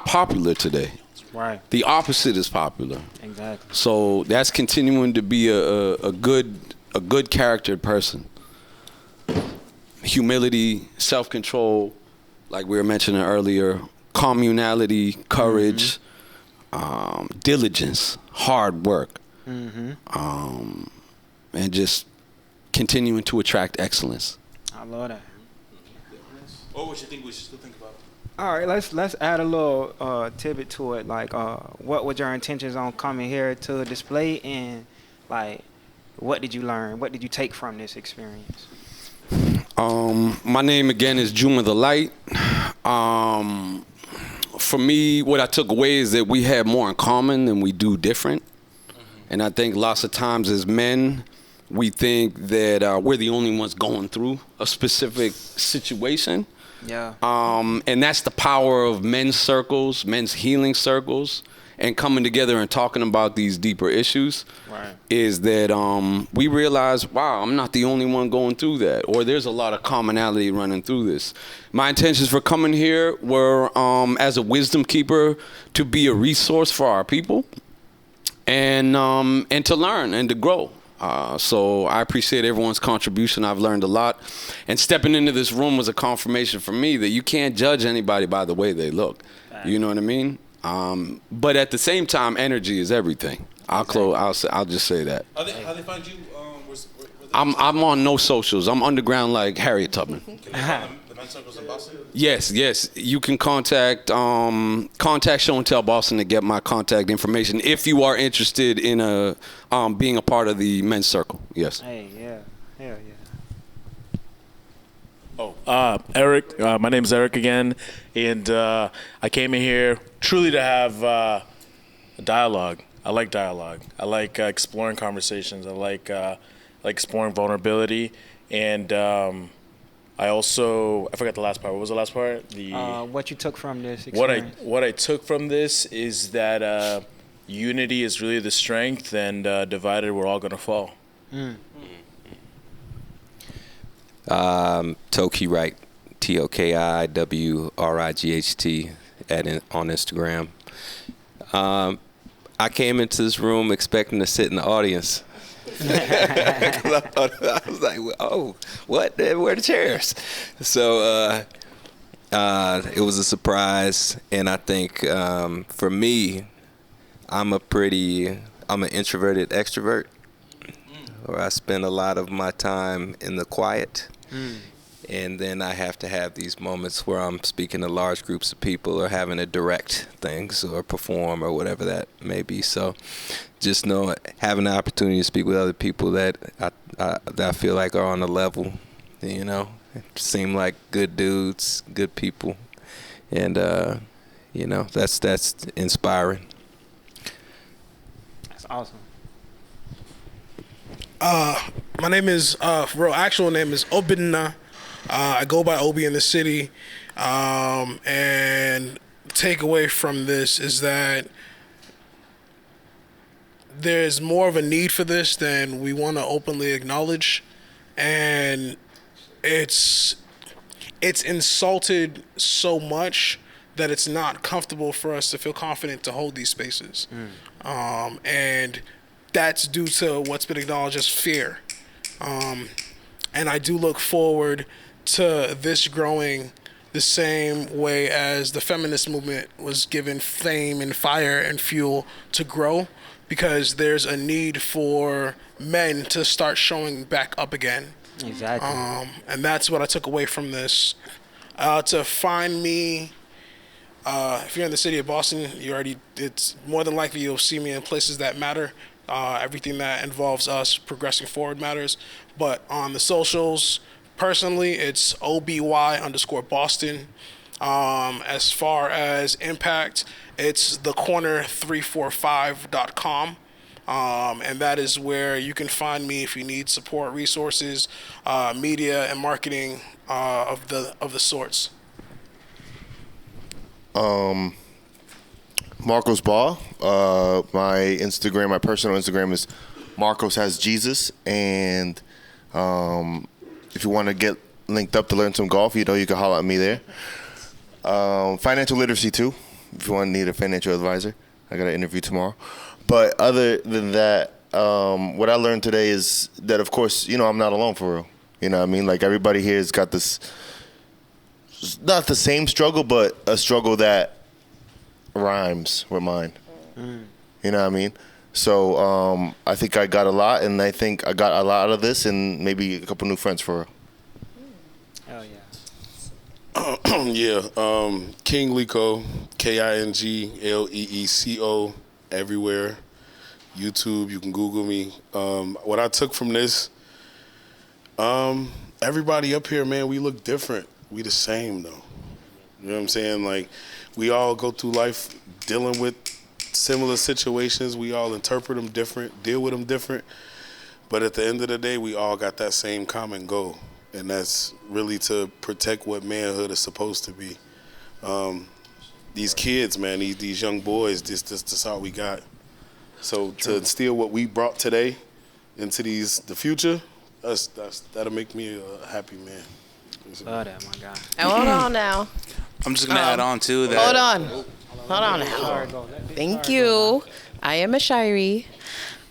Speaker 3: popular today.
Speaker 1: Right.
Speaker 3: The opposite is popular.
Speaker 1: Exactly.
Speaker 3: So that's continuing to be a good charactered person. Humility, self-control, like we were mentioning earlier, communality, courage, diligence, hard work, and just continuing to attract excellence.
Speaker 1: I love that.
Speaker 7: What would you think we should still think about?
Speaker 1: All right, let's add a little tidbit to it. Like, what was your intentions on coming here to display, and like, what did you learn? What did you take from this experience?
Speaker 3: My name again is Juma the Light. For me, what I took away is that we have more in common than we do different. And I think lots of times as men, we think that we're the only ones going through a specific situation.
Speaker 1: Yeah.
Speaker 3: And that's the power of men's circles, men's healing circles, and coming together and talking about these deeper issues.
Speaker 1: Right.
Speaker 3: Is that we realize, wow, I'm not the only one going through that, or there's a lot of commonality running through this. My intentions for coming here were, as a wisdom keeper, to be a resource for our people, and to learn and to grow. So I appreciate everyone's contribution. I've learned a lot. And stepping into this room was a confirmation for me that you can't judge anybody by the way they look. You know what I mean? But at the same time, energy is everything. I'll just say that.
Speaker 7: How they find you?
Speaker 3: I'm on no socials. I'm underground like Harriet Tubman.
Speaker 7: Can they find the men's circles in Boston?
Speaker 3: Yes. You can contact Show and Tell Boston to get my contact information if you are interested in being a part of the men's circle. Yes.
Speaker 1: Hey, yeah, hell yeah.
Speaker 6: Eric, my name's Eric again, and I came in here truly to have a dialogue. I like dialogue. I like exploring conversations. I like exploring vulnerability, and I forgot the last part. What was the last part?
Speaker 1: What you took from this experience?
Speaker 6: What I took from this is that unity is really the strength, and divided we're all gonna fall.
Speaker 8: Toki Wright, TOKIWRIGHT on Instagram. I came into this room expecting to sit in the audience. I was like, oh, what? Where are the chairs? So it was a surprise, and I think for me, I'm an introverted extrovert, where I spend a lot of my time in the quiet. And then I have to have these moments where I'm speaking to large groups of people or having to direct things or perform or whatever that may be. So just know having the opportunity to speak with other people that I feel like are on the level, seem like good dudes, good people. And, that's inspiring.
Speaker 1: That's awesome.
Speaker 10: My name is, real actual name is Obinna. I go by Obi in the city. And takeaway from this is that there's more of a need for this than we want to openly acknowledge. And it's insulted so much that it's not comfortable for us to feel confident to hold these spaces. And that's due to what's been acknowledged as fear. And I do look forward to this growing the same way as the feminist movement was given flame and fire and fuel to grow, because there's a need for men to start showing back up again.
Speaker 1: Exactly.
Speaker 10: And that's what I took away from this. To find me, if you're in the city of Boston, it's more than likely you'll see me in places that matter. Everything that involves us progressing forward matters. But on the socials, personally, it's OBY_Boston. As far as impact, it's thecorner345.com. And that is where you can find me if you need support, resources, media, and marketing of the sorts.
Speaker 2: Marcos Ball. My personal Instagram is Marcos Has Jesus, and if you want to get linked up to learn some golf, you can holler at me there. Financial literacy too. if you want to need a financial advisor, I got an interview tomorrow. But other than that, what I learned today is that, of course, I'm not alone for real. You know what I mean? Like, everybody here has got this, not the same struggle, but a struggle that rhymes with mine. You know what I mean? So I think I got a lot, and I think I got a lot out of this, and maybe a couple new friends for real.
Speaker 1: Hell yeah.
Speaker 4: Yeah, King Leco, KingLeeco, everywhere. YouTube, you can Google me. What I took from this, everybody up here, man, we look different. We the same, though. You know what I'm saying? Like, we all go through life dealing with similar situations. We all interpret them different, deal with them different. But at the end of the day, we all got that same common goal. And that's really to protect what manhood is supposed to be. These kids, man, these young boys, this all we got. So to instill what we brought today into the future, that'll make me a happy man.
Speaker 1: Love that, my guy.
Speaker 12: And hold on now.
Speaker 7: I'm just gonna add on to that.
Speaker 12: Hold on now. Thank you. I am a Shiree.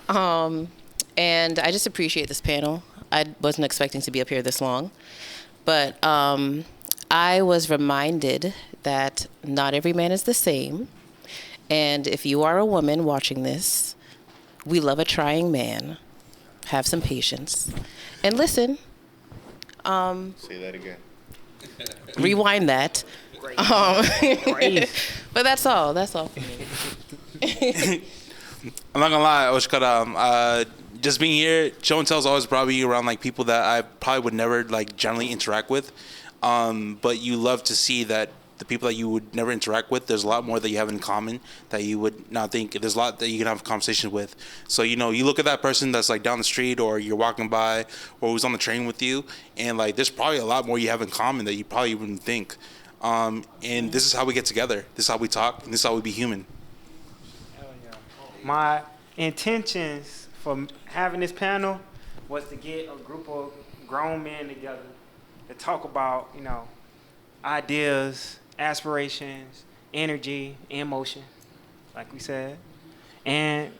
Speaker 12: And I just appreciate this panel. I wasn't expecting to be up here this long. But I was reminded that not every man is the same. And if you are a woman watching this, we love a trying man. Have some patience. And listen.
Speaker 2: Say that again.
Speaker 12: Rewind that. But that's all. That's all for me.
Speaker 7: I'm not gonna lie, Oshkara, just being here, show and tell is always probably around like people that I probably would never like generally interact with. But you love to see that the people that you would never interact with, there's a lot more that you have in common that you would not think. There's a lot that you can have a conversation with. So, you look at that person that's like down the street or you're walking by or who's on the train with you, and like there's probably a lot more you have in common that you probably wouldn't think. And this is how we get together. This is how we talk, and this is how we be human.
Speaker 1: Hell yeah. My intentions for having this panel was to get a group of grown men together to talk about, ideas, aspirations, energy, emotion, like we said. And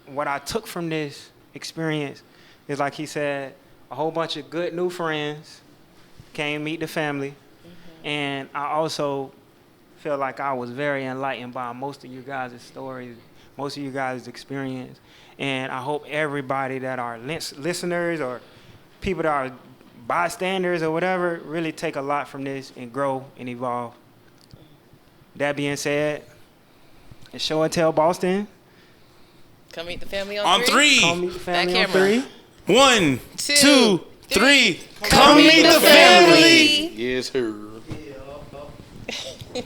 Speaker 1: what I took from this experience is, like he said, a whole bunch of good new friends came meet the family. And I also feel like I was very enlightened by most of you guys' stories, most of you guys' experience. And I hope everybody that are listeners or people that are bystanders or whatever really take a lot from this and grow and evolve. That being said, it's Show and Tell Boston.
Speaker 12: Come meet the family on
Speaker 7: three.
Speaker 1: Come meet the family
Speaker 12: That
Speaker 1: on
Speaker 12: camera.
Speaker 1: 3.
Speaker 7: 1, 2, 3.
Speaker 12: Come meet the family.
Speaker 4: Yes, sir.
Speaker 12: Yeah.